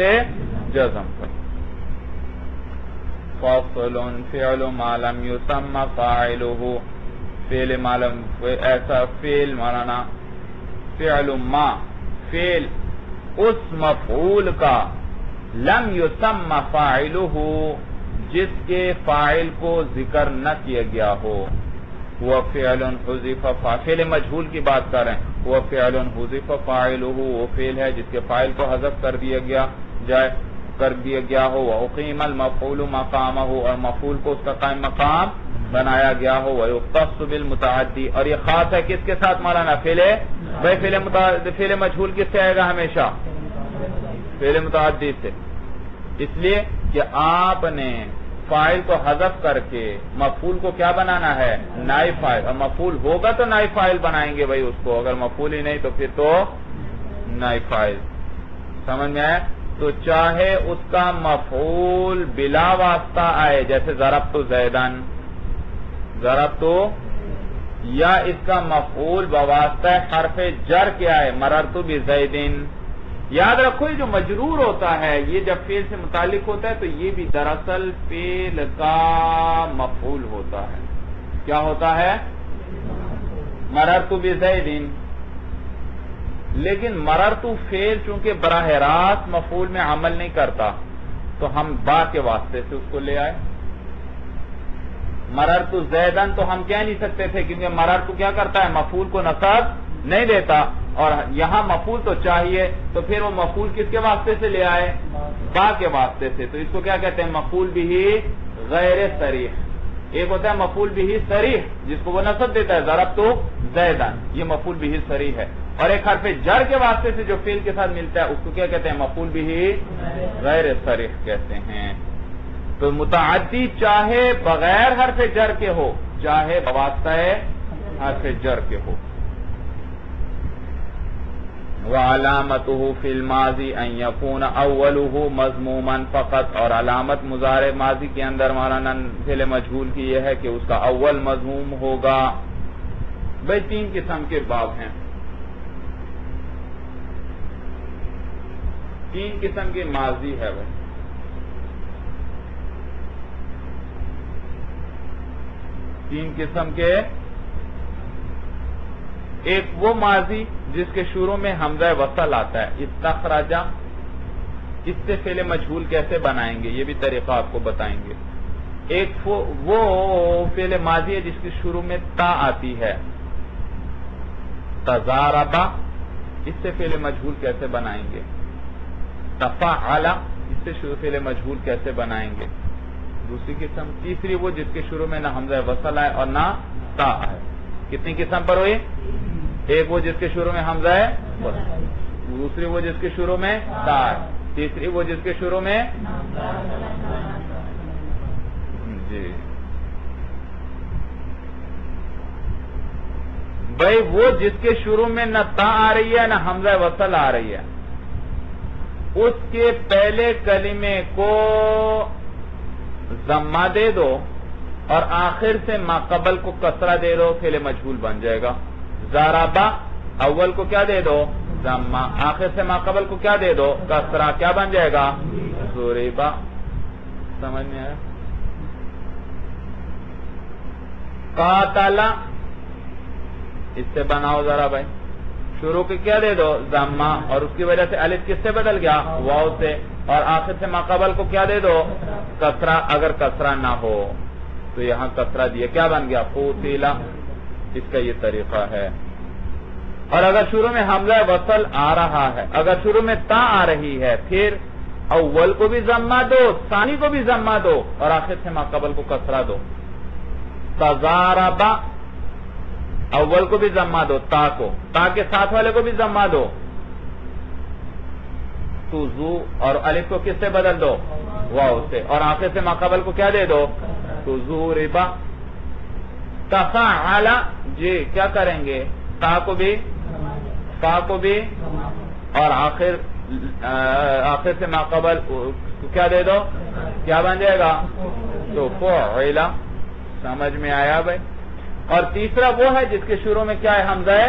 جزم پر. فصل فعل ما لم يسمى فاعله، فعل ما لم، ایسا فعل مولانا فعل ما، فعل اس مفعول کا لم يسمى فاعله جس کے فاعل کو ذکر نہ کیا گیا ہو. وہ فعل حذف، فاعل مجہول کی بات کر رہے ہیں. وہ فعل حذف فاعله، وہ فعل ہے جس کے فاعل کو حذف کر دیا گیا ہو. وأقيم المفعول مقامه، اور مفعول کو اس کا قائم مقام بنایا گیا ہو. ويختص بالمتعدی، اور یہ خاص ہے کس کے ساتھ مولانا؟ فعل مجہول کس سے آئے گا ہمیشہ؟ فعل متعدی سے. اس لیے کہ آپ نے فاعل کو حذف کر کے مفعول کو کیا بنانا ہے؟ نائب فاعل. اور مفعول ہوگا تو نائب فاعل بنائیں گے بھائی اس کو، اگر مفعول ہی نہیں تو پھر تو نائب فاعل. سمجھ میں آئے؟ تو چاہے اس کا مفعول بلا واسطہ آئے جیسے ضربت زیدن، ضربت، یا اس کا مفعول بواسطہ حرف جر کے آئے مررت بزیدن. یاد رکھو یہ جو مجرور ہوتا ہے یہ جب فعل سے متعلق ہوتا ہے تو یہ بھی دراصل فعل کا مفعول ہوتا ہے. کیا ہوتا ہے؟ مررت بزیدن. لیکن مررت فعل چونکہ براہ راست مفعول میں عمل نہیں کرتا تو ہم با کے واسطے سے اس کو لے آئے. مررت زیدن تو ہم کہہ نہیں سکتے تھے کیونکہ مررت کیا کرتا ہے؟ مفعول کو نصب نہیں دیتا، اور یہاں مفعول تو چاہیے تو پھر وہ مفعول کس کے واسطے سے لے آئے؟ با کے واسطے سے. تو اس کو کیا کہتے ہیں؟ مفعول بھی غیر صریح. ایک ہوتا ہے مفعول بھی صریح جس کو وہ نصب دیتا ہے ضربت زیدن، یہ مفعول بھی صریح ہے. اور ایک حرف جر کے واسطے سے جو فعل کے ساتھ ملتا ہے اس کو کیا کہتے ہیں؟ مفعول بھی غیر صریح کہتے ہیں. تو متعدی چاہے بغیر حرف جر کے ہو چاہے بواسطہ حرف جر کے ہو. وعلامته فی الماضی ان یکون اوله مضموما فقط، اور علامت مضارع ماضی کے اندر مولانا فعل مجہول کی یہ ہے کہ اس کا اول مضموم ہوگا. بھائی تین قسم کے باب ہیں، تین قسم کے ماضی ہے بھائی. تین قسم کے، ایک وہ ماضی جس کے شروع میں حمزہ وصل آتا ہے، استخرجا، اس سے فعل مجہول کیسے بنائیں گے یہ بھی طریقہ آپ کو بتائیں گے۔ ایک وہ فعل ماضی ہے جس کے شروع میں تا آتی ہے، تزاربا، اس سے فعل مجہول کیسے بنائیں گے۔ تفعلا، اس سے فعل مجہول کیسے بنائیں گے، دوسری قسم۔ تیسری وہ جس کے شروع میں نہ حمزہ وصل آئے اور نہ تا آئے۔ کتنی قسم پر ہوئی؟ ایک وہ جس کے شروع میں حمزہ ہے، دوسری وہ جس کے شروع میں تا ہے، تیسری وہ جس کے شروع میں جی بھائی وہ جس کے شروع میں نہ تا آ رہی ہے نہ حمزہ وصل آ رہی ہے، اس کے پہلے کلمے کو ضمہ دے دو اور آخر سے ما قبل کو کسرہ دے دو، فعل مجہول بن جائے گا۔ ضربا، اول کو کیا دے دو؟ ضمہ، آخر سے ما قبل کو کیا دے دو؟ کسرہ، کیا بن جائے گا؟ ضربا۔ سمجھ میں آیا؟ قاتل، اس سے بناؤ ذرا بھائی، شروع کے کیا دے دو؟ ضمہ، اور اس کی وجہ سے الف کس سے بدل گیا؟ واو سے، اور آخر سے ما قبل کو کیا دے دو؟ کسرہ، اگر کسرہ نہ ہو تو یہاں کسرہ دیا، کیا بن گیا؟ قتل۔ اس کا یہ طریقہ ہے۔ اور اگر شروع میں حمزہ وصل آ رہا ہے، اگر شروع میں تا آ رہی ہے، پھر اول کو بھی ضمہ دو، ثانی کو بھی ضمہ دو، اور آخر سے ما قبل کو کسرہ دو۔ تزاربا، اول کو بھی ضمہ دو، تا کو، تا کے ساتھ والے کو بھی ضمہ دو، تزو، اور الف کو کس سے بدل دو؟ واو سے، اور آخر سے ما قبل کو کیا دے دو؟ تزوربا۔ تفعل، جی کیا کریں گے؟ تا کو بھی، فا کو بھی، اور آخر سے ما قبل کو کیا دے دو؟ کیا بن جائے گا؟ تو فعل۔ سمجھ میں آیا بھائی؟ اور تیسرا وہ ہے جس کے شروع میں کیا ہے؟ حمزہ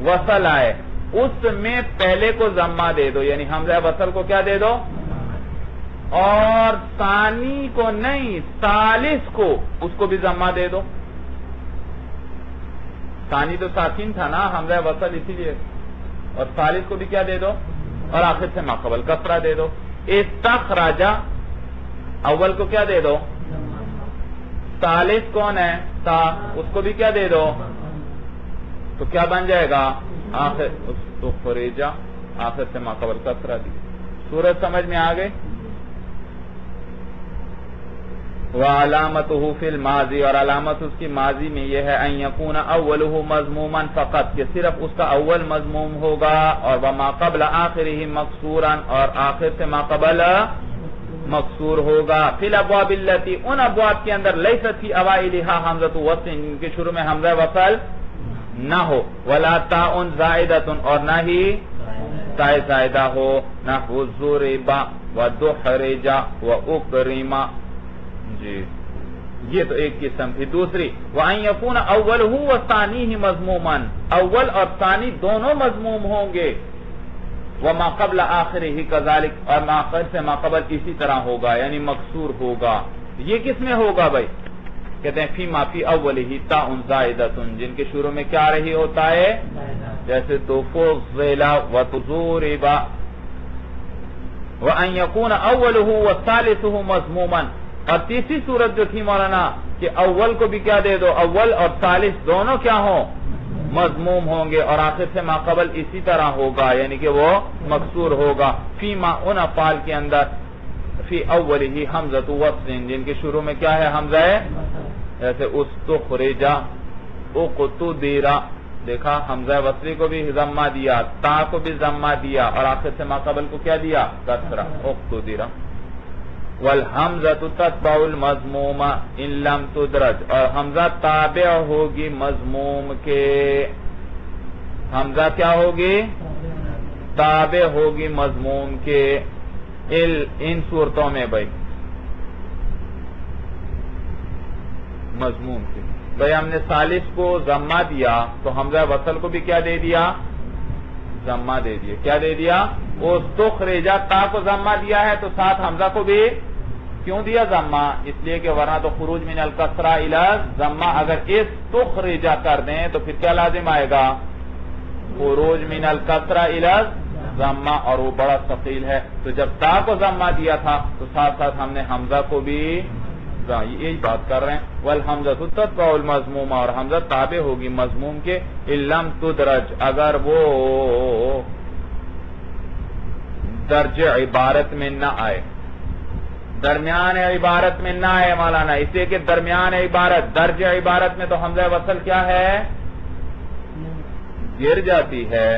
وصل آئے، اس میں پہلے کو ضمہ دے دو، یعنی حمزہ وصل کو کیا دے دو؟ اور ثانی کو نہیں، ثالث کو، اس کو بھی ضمہ دے دو۔ ثانی تو ساکن تھا نا، حمزہ وصل اسی لیے، اور ثالث کو بھی کیا دے دو؟ اور آخر سے ما قبل کسرہ دے دو۔ استخرجا، اول کو کیا دے دو؟ ثالث کون ہے؟ تا، اس کو بھی کیا دے دو؟ تو کیا بن جائے گا؟ آخر استخرجا، آخر سے ما قبل کسرہ دی۔ سورج سمجھ میں آ گئی؟ وعلامتہ فی الماضی، اور علامت اس کی ماضی میں یہ ہے ان یکون اولہ مضموما فقط، کہ صرف اس کا اول مضموم ہوگا، اور وما قبل آخرہ مکسورا، اور آخر سے ما قبل مکسور ہوگا۔ فی الابواب التی، ان ابواب کے اندر لیست فی اوائلہا حمزۃ وصل، ان کے شروع میں حمزہ وصل نہ ہو، ولا تاء زائدۃ، اور نہ ہی تاء زائدہ ہو، نحو ضرب ودحرج واکرم۔ جی یہ تو ایک قسم تھی۔ دوسری وَأَن يَكُونَ أَوَّلُهُ وَثَانِيهِ مَضْمُومًا، اول اور ثانی دونوں مضموم ہوں گے، وَمَا قَبْلَ آخِرِهِ كَذَلِكَ، اور آخر سے ما قبل اسی طرح ہوگا، یعنی مکسور ہوگا۔ یہ کس میں ہوگا بھائی؟ کہتے ہیں فی ما فی اولہ تاء زائدۃ، جن کے شروع میں کیا رہی ہوتا ہے؟ جیسے تفضل وتضرب۔ وَأَن يَكُونَ أَوَّلُهُ وَثَالِثُهُ مَضْمُومًا، اور تیسری صورت جو تھی مولانا کہ اول کو بھی کیا دے دو؟ اول اور ثالث دونوں کیا ہوں؟ مضموم ہوں گے، اور آخر سے ما قبل اسی طرح ہوگا، یعنی کہ وہ مکسور ہوگا۔ فی ما، ان افعال کے اندر، فی اولہ حمزۃ وصل، جن کے شروع میں کیا ہے؟ حمزہ ہے، جیسے استخرجا، اقتدر، دیکھا حمزہ وصلی کو بھی ضمہ دیا، تا کو بھی ضمہ دیا، اور آخر سے ما قبل کو کیا دیا؟ کسرہ، اقتدر۔ والحمزۃ تتبع المضموم ان لم تدرج، اور حمزہ تابع ہوگی مضموم کے، حمزہ کیا ہوگی؟ تابع ہوگی مضموم کے، ان صورتوں میں بھائی، مضموم کے بھائی ہم نے ثالث کو ضمہ دیا تو حمزہ وصل کو بھی کیا دے دیا؟ ضمہ دے دیا۔ کیا دے دیا؟ استخرجا، تا کو ضمہ دیا ہے تو ساتھ حمزہ کو بھی کیوں دیا ضمہ؟ اس لیے کہ ورنہ تو خروج من الکسرہ الی ضمہ اگر استخرجا کر دیں تو پھر کیا لازم آئے گا؟ خروج من الکسرہ الی ضمہ، اور وہ بڑا ثقیل ہے، تو جب تا کو ضمہ دیا تھا تو ساتھ ساتھ ہم نے حمزہ کو بھی، یہی بات کر رہے ہیں، والحمزہ تتبع المضموم، اور حمزہ تابع ہوگی مضموم کے، ان لم تدرج اگر وہ درج عبارت میں نہ آئے، درمیان عبارت میں نہ آئے مولانا، اس لیے کہ درمیان عبارت، درج عبارت میں تو حمزہ وصل کیا ہے؟ گر جاتی ہے،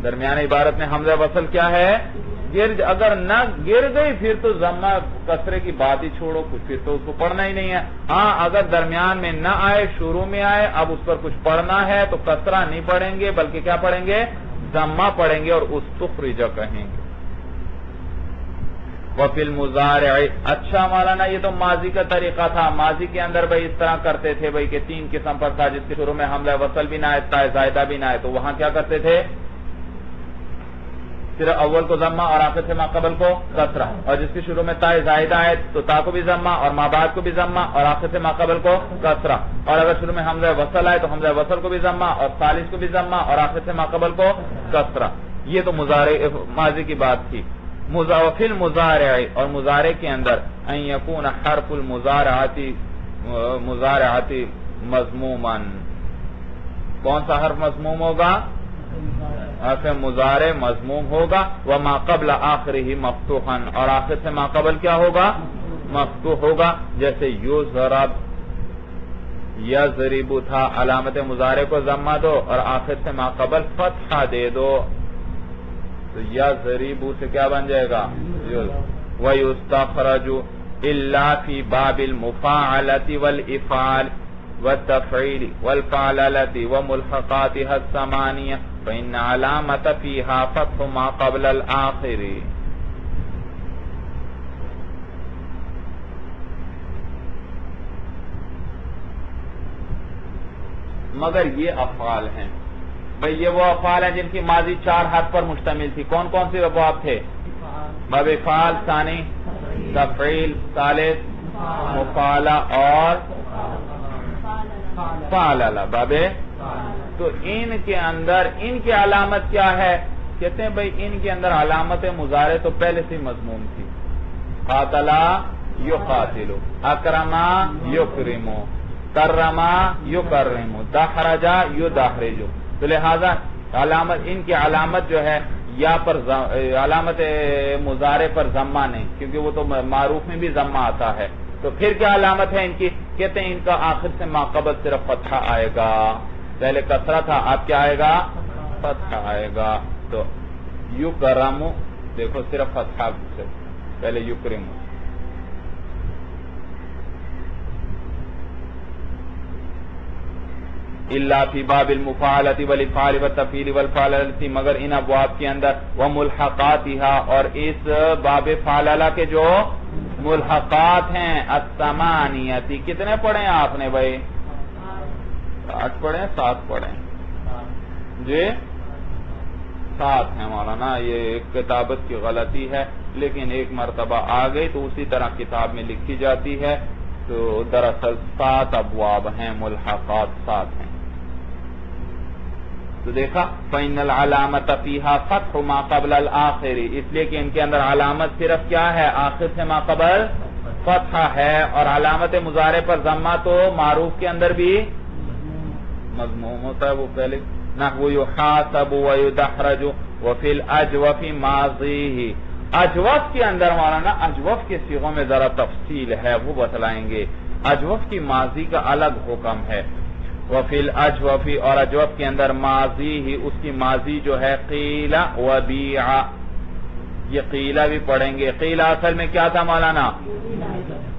درمیان عبارت میں حمزہ وصل کیا ہے؟ اگر نہ گر گئی پھر تو ضمہ کسرے کی بات ہی چھوڑو، پھر تو اس کو پڑھنا ہی نہیں ہے۔ ہاں اگر درمیان میں نہ آئے، شروع میں آئے، اب اس پر کچھ پڑھنا ہے تو کسرہ نہیں پڑھیں گے بلکہ کیا پڑھیں گے؟ ضمہ پڑھیں گے اور استخرج کہیں گے۔ وفی المضارع، اچھا مولانا یہ تو ماضی کا طریقہ تھا، ماضی کے اندر بھائی اس طرح کرتے تھے بھائی کہ تین قسم پر تھا، جس کے شروع میں حمزہ وصل بھی نہ آئے، تا زائدہ بھی نہ آئے، تو وہاں کیا کرتے تھے؟ صرف اول کو ضمہ اور آخر سے ما قبل کو کسرہ، اور جس کے شروع میں تا زائدہ آئے تو تا کو بھی ضمہ اور ما بعد کو بھی ضمہ اور آخر سے ما قبل کو کسرہ، اور اگر شروع میں حمزہ وصل آئے تو حمزہ وصل کو بھی ضمہ اور ثالث کو بھی ضمہ اور آخر سے ما قبل کو کسرہ۔ یہ تو ماضی کی بات تھی۔ وفی المضارع، اور مضارع کے اندر ان یکون حرف المضارعات مضموما، کون سا حرف مضموم ہوگا؟ حرف مضارع مضموم ہوگا، وما قبل آخرہ مفتوحا، اور آخر سے ما قبل کیا ہوگا؟ مفتوح ہوگا، جیسے یضرب، یضرب تھا، علامت مضارع کو ضمہ دو اور آخر سے ما قبل فتحہ دے دو، تو یضرب سے کیا بن جائے گا؟ وَيُسْتَخْرَجُ إِلَّا فِي بَابِ الْمُفَاعَلَةِ وَالْإِفْعَالِ وَالتَّفْعِيلِ وَالْفَعْلَلَةِ وَمُلْحَقَاتِهَا الثَّمَانِيَةِ فَإِنَّ عَلَامَةَ فِيهَا فَتْحُ مَا قَبْلَ الْآخِرِ۔ مگر یہ افعال ہیں بھئی، یہ وہ افعال ہیں جن کی ماضی 4 حرف پر مشتمل تھی، کون کون سے ابواب تھے؟ باب افعال، ثانی تفعیل، ثالث مفعلہ اور فعللہ، باب۔ تو ان کے اندر ان کی علامت کیا ہے؟ کہتے ہیں بھئی ان کے اندر علامت مضارع تو پہلے سے مضموم تھی، قاتلا یقاتلو، اکرما یکرمو، کرما یکرمو، دحرجا یدحرجو، تو لہذا علامت ان کی علامت جو ہے یا پر علامت مضارع پر ضمہ نہیں، کیونکہ وہ تو معروف میں بھی ضمہ آتا ہے، تو پھر کیا علامت ہے ان کی؟ کہتے ہیں ان کا آخر سے ما قبل صرف فتحہ آئے گا، پہلے کسرہ تھا اب کیا آئے گا؟ فتحہ آئے گا، تو یکرمو دیکھو صرف فتحہ سے پہلے یکرمو، الا فی باب المفاعلۃ والافعال والتفعیل والفعللۃ، مگر ان ابواب کے اندر، وملحقاتها، اور اس باب فعللہ کے جو ملحقات ہیں، الثمانیۃ، کتنے پڑھیں آپ نے بھائی؟ 8 پڑھیں 7 پڑھیں جی؟ 7 ہیں مولانا، یہ ایک کتابت کی غلطی ہے، لیکن ایک مرتبہ آ گئی تو اسی طرح کتاب میں لکھی جاتی ہے، تو دراصل 7 ابواب ہیں، ملحقات 7 ہیں۔ تو دیکھا فَإِنَّ الْعَلَامَةَ فِيهَا فَتْحُ مَا قَبْلَ الْآخِرِ، اس لیے کہ ان کے اندر علامت صرف کیا ہے؟ آخر سے ما قبل فتحہ ہے، اور علامت مضارع پر ضمہ تو معروف کے اندر بھی مضموم ہوتا ہے، وہ پہلے نحو یحاسب ویدحرج وفی الاجوف ماضیہ، اجوف کے اندر مولانا اجوف کے صیغوں میں ذرا تفصیل ہے، وہ بتلائیں گے، اجوف کی ماضی کا الگ حکم ہے، وفی الاجوف، اور اجوف کے اندر ماضی ہی، اس کی ماضی جو ہے قیل وبیع، یہ قیلہ بھی پڑھیں گے، قیلہ اصل میں کیا تھا مولانا؟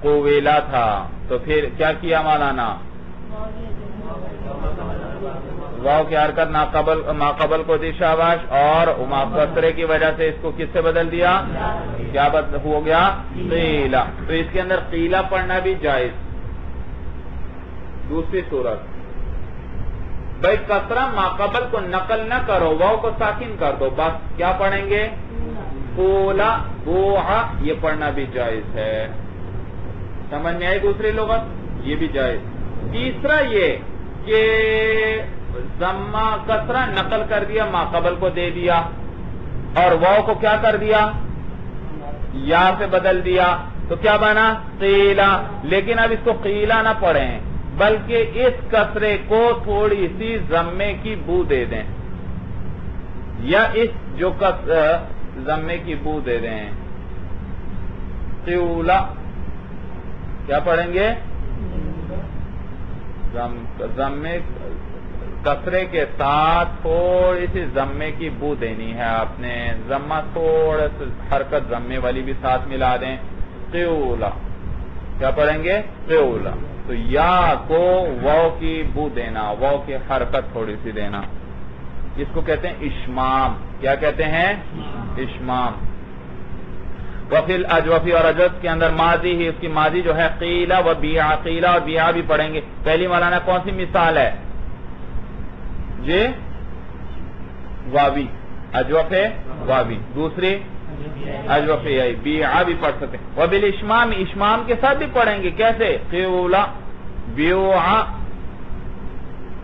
قویلہ تھا، تو پھر کیا کیا مولانا؟ واو کی حرکت ما قبل کو دی شاباش، اور کسرے کی وجہ سے اس کو کس سے بدل دیا؟ کیا ہو گیا؟ قیلہ، تو اس کے اندر قیلہ پڑھنا بھی جائز۔ دوسری صورت بھائی کسرہ ما قبل کو نقل نہ کرو، واو کو ساکن کر دو، بس کیا پڑھیں گے؟ قولا بوعا، یہ پڑھنا بھی جائز ہے، سمجھ میں آئی دوسری لغت؟ یہ بھی جائز. تیسرا یہ کہ ضمہ کسرہ نقل کر دیا، ما قبل کو دے دیا، اور واو کو کیا کر دیا؟ یا سے بدل دیا، تو کیا بنا؟ قیلا. لیکن اب اس کو قیلا نہ پڑھیں بلکہ اس کسرے کو تھوڑی سی ضمے کی بو دے دیں، یا اس جو ضمے کی بو دے دیں. قیولا کیا پڑھیں گے؟ ضمے کسرے کے ساتھ تھوڑی سی ضمے کی بو دینی ہے آپ نے. ضمہ تھوڑا سی حرکت ضمے والی بھی ساتھ ملا دیں. قیولا کیا پڑھیں گے؟ قیولا. تو یا کو واو کی بو دینا، واو کی حرکت تھوڑی سی دینا، اس کو کہتے ہیں اشمام. کیا کہتے ہیں؟ اشمام. وفی الاجوفی، اور اجوف کے اندر ماضی ہی، اس کی ماضی جو ہے قیلا و بیع. قیلا اور بیع بھی پڑھیں گے. پہلی مولانا کون سی مثال ہے جی؟ واوی، اجوف واوی. دوسری اجوف بیع بھی پڑھ سکتے ہیں. وبالاشمام، اشمام کے ساتھ بھی پڑھیں گے. کیسے؟ قیولا بیع.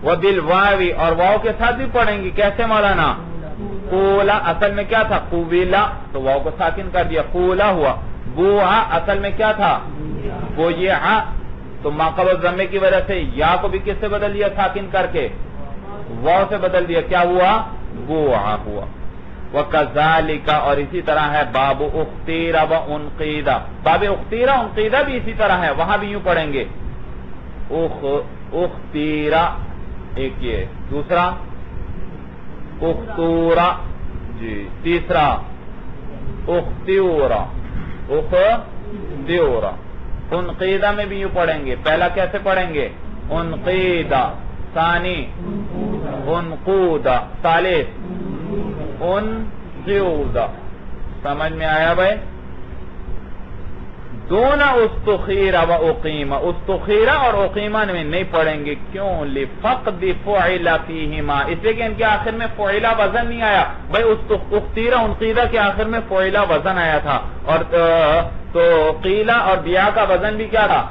وبالواوی، اور واو کے ساتھ بھی پڑھیں گے. کیسے مولانا؟ قولا، اصل میں کیا تھا؟ قویلا، تو واو کو ساکن کر دیا، قولا ہوا. بوعا، اصل میں کیا تھا؟ بویعا، تو ما قبل ضمے کی وجہ سے یا کو بھی کس سے بدل دیا؟ ساکن کر کے واو سے بدل دیا. کیا ہوا؟ بوعا ہوا. وَكَذَلِكَ، اور اسی طرح ہے باب اختیر و انقیدہ. باب اختیر انقیدہ بھی اسی طرح ہے، وہاں بھی یوں پڑھیں گے اختیرہ. ایک یہ، دوسرا اختورا جی، تیسرا اختیورا. اختیورا. انقیدہ میں بھی یوں پڑھیں گے. پہلا کیسے پڑھیں گے؟ انقیدہ. ثانی انقودہ. ثالث انقیودہ. سمجھ میں آیا بھائی؟ دونوں استخیرہ و اقیمہ. استخیرہ اور اقیمہ میں نہیں پڑھیں گے. کیوں؟ لفقد فعل فیہما، اس لیے کہ ان کے آخر میں فعلہ وزن نہیں آیا. بھائی اختیرہ انقیدہ کے آخر میں فعلہ وزن آیا تھا، اور تو قیلہ اور بیع کا وزن بھی کیا تھا؟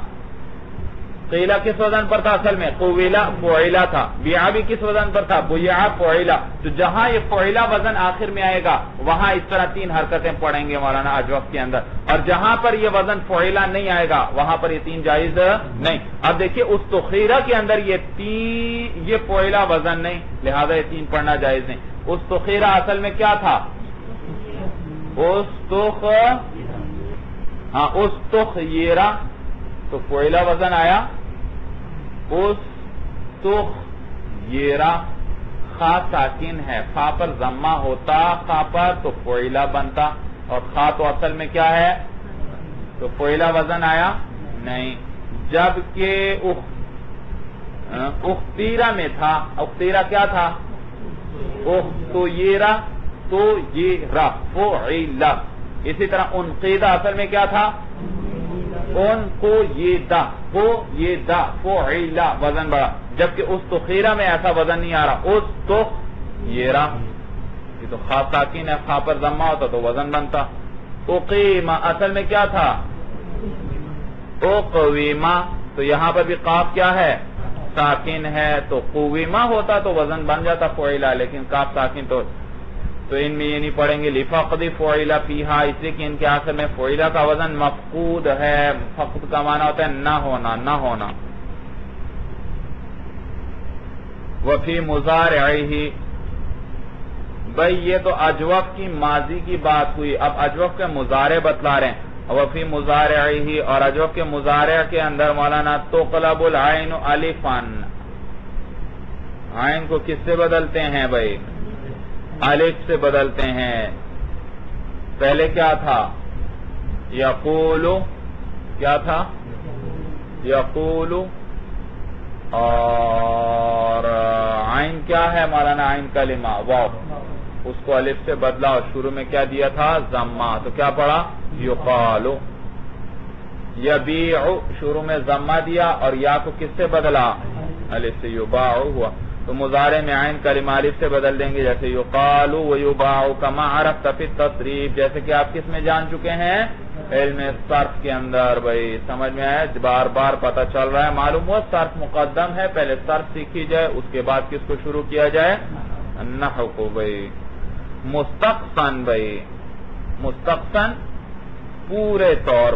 قیلہ کس وزن پر تھا اصل میں؟ قویلہ فعلہ تھا. بیع بھی کس وزن پر تھا؟ بیع فعلہ. تو جہاں یہ فعلہ وزن آخر میں آئے گا وہاں اس طرح 3 حرکتیں پڑھیں گے مولانا اجوف کے اندر، اور جہاں پر یہ وزن فعلہ نہیں آئے گا وہاں پر یہ 3 جائز نہیں. اب دیکھیے استخیرہ کے اندر یہ فعلہ وزن نہیں، لہذا یہ 3 پڑھنا جائز نہیں. استخیرہ اصل میں کیا تھا؟ استخیرہ، تو فعلہ وزن آیا. استخیرہ، خا ساکن ہے، خا پر ضمہ ہوتا، خا پر تو فعلہ بنتا، اور خا تو اصل میں کیا ہے؟ تو فعلہ وزن آیا نہیں. جبکہ اختیرہ میں تھا، اختیرہ کیا تھا؟ اختیرہ تو یہ را فعلہ. اسی طرح انقیدہ اصل میں کیا تھا؟ ان کو یہ دا فعلہ، وزن بڑا. جبکہ استخیرہ میں ایسا وزن نہیں آ رہا. استخیرہ، یہ تو خاص ساکن ہے، خا پر ضمہ ہوتا تو وزن بنتا. اقیمہ اصل میں کیا تھا؟ اقویمہ، تو یہاں پر بھی قاف کیا ہے؟ ساکن ہے، تو قویمہ ہوتا تو وزن بن جاتا فعلہ، لیکن قاف ساکن تو ان میں یہ نہیں پڑھیں گے. لفقد فعل فیہا، اس لیے کہ ان کے آخر میں فعلہ کا وزن مفقود ہے. فقد کا معنی ہوتا ہے نہ ہونا. وفی مضارعہ، بھئی یہ تو اجوف کی ماضی کی بات ہوئی، اب اجوف کے مضارع بتلا رہے ہیں. وفی مضارعہ، اور اجوف کے مضارع کے اندر مولانا تقلب العین الفا، عین کو کس سے بدلتے ہیں بھئی؟ الف سے بدلتے ہیں. پہلے کیا تھا؟ یقولو، کیا تھا؟ یقولو. اور عین کیا ہے مولانا؟ عین کلمہ واو، اس کو الف سے بدلا اور شروع میں کیا دیا تھا؟ ضمہ. تو کیا پڑھا؟ یقالو. یبیع، شروع میں ضمہ دیا اور یا کو کس سے بدلا؟ الف سے. یباع ہوا. تو مضارع میں عین کلمہ الف سے بدل دیں گے، جیسے یقالو و یباع کما عرفت فی التصریف، جیسے کہ آپ کس میں جان چکے ہیں؟ علم صرف کے اندر بھائی سمجھ میں آیا، بار بار پتہ چل رہا ہے، معلوم ہوا صرف مقدم ہے، پہلے صرف سیکھی جائے اس کے بعد کس کو شروع کیا جائے؟ نحو کو بھائی۔ مستقصن بھائی، مستقصن پورے طور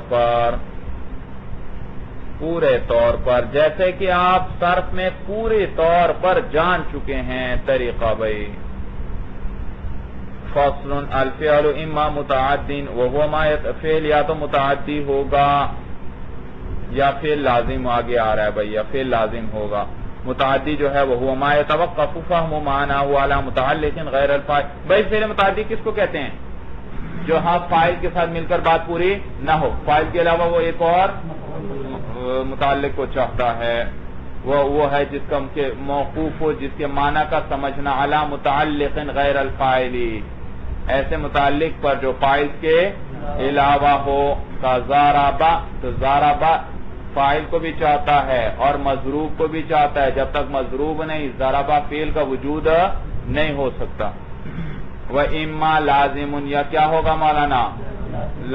پر جیسے کہ آپ صرف میں پورے طور پر جان چکے ہیں طریقہ بھائی۔ فصل الفعل اما متعد وهو ما فعل یا تو متعدی ہوگا یا فعل لازم، آگے آ رہا ہے بھائی، یا فعل لازم ہوگا۔ متعدی جو ہے وهو ما يتوقف فهم معناه على متعلق غیر الفاعل۔ بھائی فعل متعدی کس کو کہتے ہیں؟ جو ہاں فاعل کے ساتھ مل کر بات پوری نہ ہو، فاعل کے علاوہ وہ ایک اور متعلق کو چاہتا ہے، وہ ہے جس کا موقوف ہو، جس کے معنی کا سمجھنا علی متعلق غیر الفاعلی، ایسے متعلق پر جو فاعل کے علاوہ ہو۔ کا ضربہ، تو ضربہ فاعل کو بھی چاہتا ہے اور مضروب کو بھی چاہتا ہے، جب تک مضروب نہیں ضربہ فعل کا وجود نہیں ہو سکتا۔ وَإِمَّا لازم، یا کیا ہوگا مولانا؟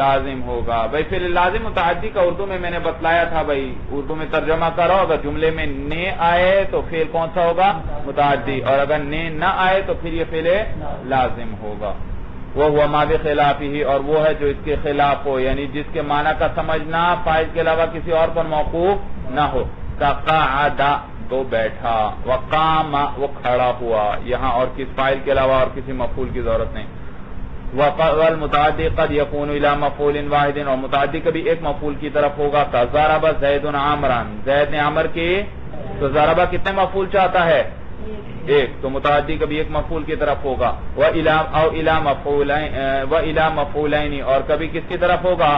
لازم ہوگا بھائی۔ پھر لازم متعدی کا اردو میں نے بتلایا تھا بھائی، اردو میں ترجمہ کرو، اگر جملے میں نے آئے تو فعل کون سا ہوگا؟ متعدی، اور اگر نے نہ آئے تو پھر یہ فعل لازم ہوگا۔ وہ ہوا ما بخلافہ، اور وہ ہے جو اس کے خلاف ہو، یعنی جس کے معنی کا سمجھنا فاعل کے علاوہ کسی اور پر موقوف نہ ہو۔ قعد تو بیٹھا، وقام وہ کھڑا ہوا، یہاں اور کس فاعل کے علاوہ اور کسی مفعول کی ضرورت نہیں۔ والمتعدی قد يكون الى مفعول واحد، اور متعدی کبھی ایک مفعول کی طرف ہوگا۔ ضرب زید عمرا، زید نے عمر کی، تو ضرب کتنے مفعول چاہتا ہے؟ ایک، تو متعدی کبھی ایک مفعول کی طرف ہوگا۔ وَإِلَى مَفْعُولَيْنِ، اور کبھی کس کی طرف ہوگا؟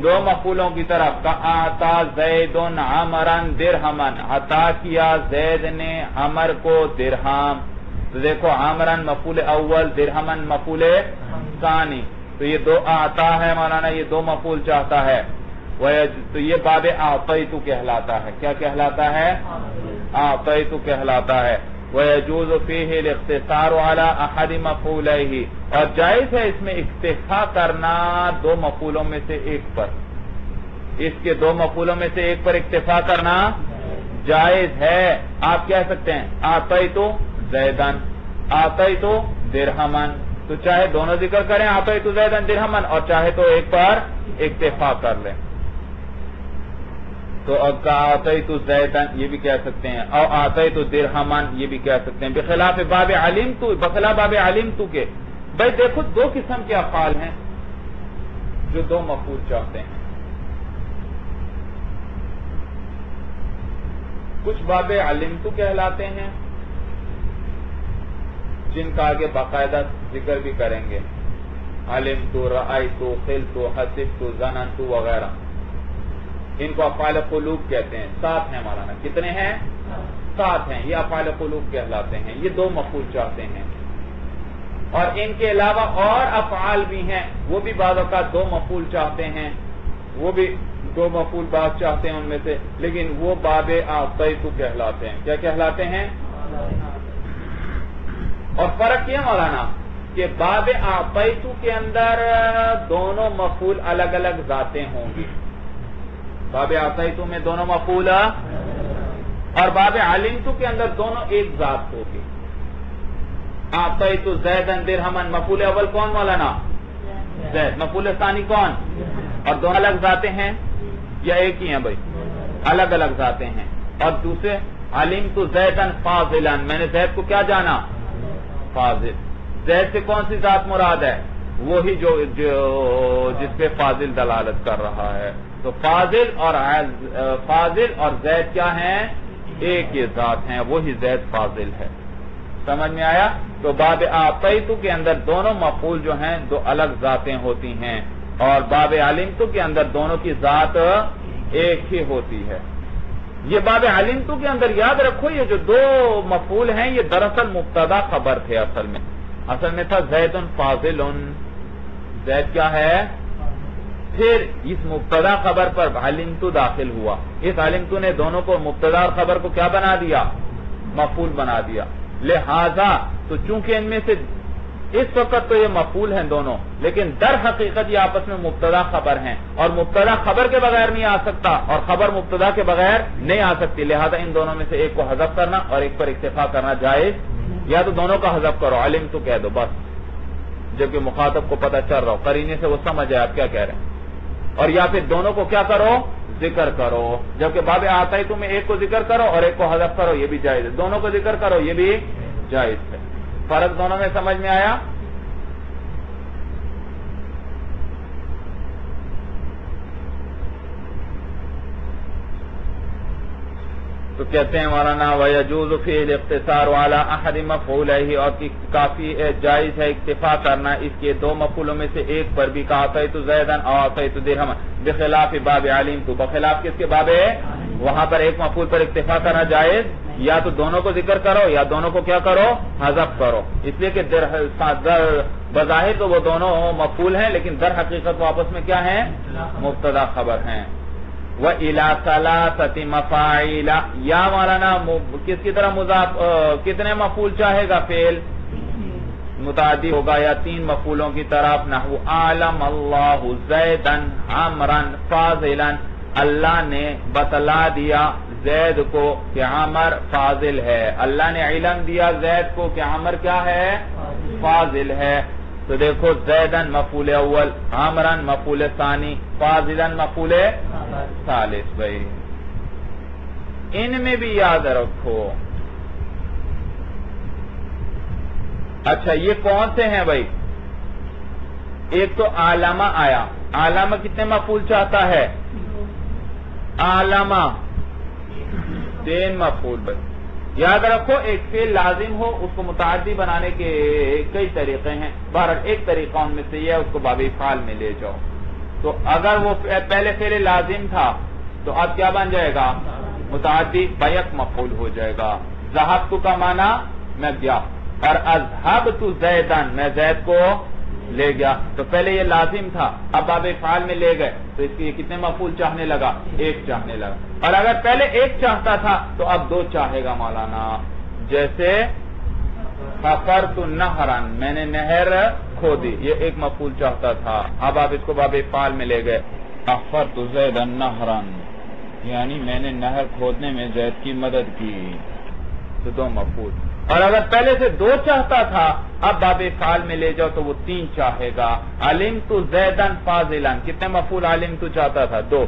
دو مفعولوں کی طرف۔ کَأَعْطَى زَيْدٌ عَمْرًا دِرْہَمًا، عطا کیا زید نے عمر کو درہم۔ تو دیکھو عمرًا مفعول اول، درہمًا مفعول ثانی، تو یہ دو عطا ہے مولانا، یہ دو مفعول چاہتا ہے، تو یہ باب اعطیت کہلاتا ہے۔ کیا کہلاتا ہے؟ اعطیت کہلاتا ہے۔ وَيَجُوزُ فِيهِ الْاخْتِصَارُ عَلَى أَحَدِ مَفْعُولَيْهِ، اور جائز ہے اس میں اکتفا کرنا دو مفعولوں میں سے ایک پر، اس کے دو مفعولوں میں سے ایک پر اکتفا کرنا جائز ہے۔ آپ کہہ سکتے ہیں اعطیت زیدن، اعطیت درہمن، تو چاہے دونوں ذکر کریں اعطیت زیدن درہمن، اور چاہے تو ایک پر اکتفا کر لیں، تو اعطیت زیدن یہ بھی کہہ سکتے ہیں، اور اعطیت درہمن یہ بھی کہہ سکتے ہیں۔ بخلاف باب علمت، بخلاف باب علمت کے بھائی دیکھو دو قسم کے افعال ہیں جو دو مفعول چاہتے ہیں۔ کچھ باب علمت کہلاتے ہیں جن کا آگے باقاعدہ ذکر بھی کریں گے، علمت، رأیت، خلت، حسبت، ظننت وغیرہ، ان کو افعال قلوب کہتے ہیں۔ 7 ہیں مولانا، کتنے ہیں؟ 7 ہیں، یہ افعال قلوب کہلاتے ہیں، یہ دو مفعول چاہتے ہیں۔ اور ان کے علاوہ اور افعال بھی ہیں، وہ بھی بعض اوقات دو مفعول چاہتے ہیں، وہ بھی دو مفعول بعض چاہتے ہیں ان میں سے، لیکن وہ باب اعطیت کہلاتے ہیں۔ کیا کہلاتے ہیں؟ اور فرق یہ مولانا کہ باب اعطیت کے اندر دونوں مفعول الگ الگ ذاتیں ہوں گی، باب اعطیت میں دونوں مفعول، اور باب علمت کے اندر دونوں ایک ذات ہوگی۔ اعطیت زیدن درہمن، مفعول اول کون مولانا؟ زید، مفعول ثانی کون؟ اور دونوں الگ ذاتیں ہیں یا ایک ہی ہیں بھائی؟ الگ الگ ذاتیں ہیں۔ اور دوسرے علمت زیدن فاضلا، میں نے زید کو کیا جانا؟ فاضل۔ زید سے کون سی ذات مراد ہے؟ وہی جو جس پہ فاضل دلالت کر رہا ہے۔ تو فاضل اور زید کیا ہیں؟ ایک یہ ذات ہیں، وہی زید فاضل ہے۔ سمجھ میں آیا؟ تو باب اعطیت کے اندر دونوں مفعول جو ہیں دو الگ ذاتیں ہوتی ہیں، اور باب علمت کے اندر دونوں کی ذات ایک ہی ہوتی ہے۔ یہ باب علمت کے اندر یاد رکھو، یہ جو دو مفعول ہیں یہ دراصل مبتدا خبر تھے، اصل میں تھا زید فاضل، زید کیا ہے؟ پھر اس مبتدا خبر پر علمت داخل ہوا، اس علمت نے دونوں کو مبتدا اور خبر کو کیا بنا دیا؟ مفعول بنا دیا۔ لہذا تو چونکہ ان میں سے اس وقت تو یہ مفعول ہیں دونوں، لیکن در حقیقت یہ آپس میں مبتدا خبر ہیں، اور مبتدا خبر کے بغیر نہیں آ سکتا اور خبر مبتدا کے بغیر نہیں آ سکتی، لہذا ان دونوں میں سے ایک کو حذف کرنا اور ایک پر اکتفا کرنا جائز، یا تو دونوں کا حذف کرو، علم تو کہہ دو بس، جبکہ مخاطب کو پتہ چل رہا ہو، قرینے سے وہ سمجھ جائے آپ کیا کہہ رہے ہیں، اور یا پھر دونوں کو کیا کرو، ذکر کرو، جبکہ باب آتا ہے تمہیں ایک کو ذکر کرو اور ایک کو حذف کرو، یہ بھی جائز ہے، دونوں کو ذکر کرو یہ بھی جائز ہے۔ فرق دونوں میں سمجھ میں آیا؟ تو کہتے ہیں مولانا وَيَجُوزُ فِيهِ الْاقْتِصَارُ عَلَى أَحَدِ مَفْعُولَيْهِ، اور کافی جائز ہے اکتفا کرنا اس کے دو مفعولوں میں سے ایک پر بھی، کَأَعْطَيْتُ زَيْدًا أَوْ أَعْطَيْتُ دِرْهَمًا، بخلاف باب عَلِمْتُ، بخلاف کس کے باب ہے، وہاں پر ایک مفعول پر اکتفا کرنا جائز، یا تو دونوں کو ذکر کرو یا دونوں کو کیا کرو، حذف کرو، اس لیے کہ بظاہر تو وہ دونوں مفعول ہیں لیکن در حقیقت وہ آپس میں کیا ہیں، مبتدا خبر ہیں۔ وَإِلَى ثَلَاثَةِ مَفَاعِلَ، یا مولانا کس کی طرح مضاف کتنے مفعول چاہے گا، فعل متعدی ہوگا یا تین مفعولوں کی طرف، نحو عَلَمَ اللَّهُ زَيْدًا عَمْرًا فَاضِلًا، اللہ نے بتلا دیا زید کو کہ عمر فاضل ہے، اللہ نے علم دیا زید کو کہ عمر کیا ہے، فاضل ہے، تو دیکھو زیدن مفعول اول، عمرن مفعول ثانی، فاضلن مفعول ثالث، بھائی ان میں بھی یاد رکھو۔ اچھا یہ کون سے ہیں بھائی، ایک تو علامہ آیا، علامہ کتنے مفعول چاہتا ہے، علامہ تین مفعول، بھائی یاد رکھو ایک فعل لازم ہو اس کو متعدی بنانے کے کئی طریقے ہیں، بہرحال ایک طریقہ ان میں سے یہ ہے اس کو باب افعال میں لے جاؤ، تو اگر وہ پہلے فعل لازم تھا تو اب کیا بن جائے گا، متعدی بیک مفعول ہو جائے گا، ذہبت کا معنی میں گیا، اور اذهبت زیدن میں زید کو لے گیا، تو پہلے یہ لازم تھا اب باب افعال میں لے گئے تو اس کے کتنے مفعول چاہنے لگا، ایک چاہنے لگا، اور اگر پہلے ایک چاہتا تھا تو اب دو چاہے گا مولانا، جیسے حفرت نہرا میں نے نہر کھودی، یہ ایک مفعول چاہتا تھا، اب آپ اس کو باب افعال میں لے گئے، حفرت زیدا نہرا یعنی میں نے نہر کھودنے میں زید کی مدد کی، تو دو مفعول، اور اگر پہلے سے دو چاہتا تھا اب باب افعال میں لے جاؤ تو وہ تین چاہے گا، علمت زیدن فاضلا کتنے مفعول علمت چاہتا تھا، دو،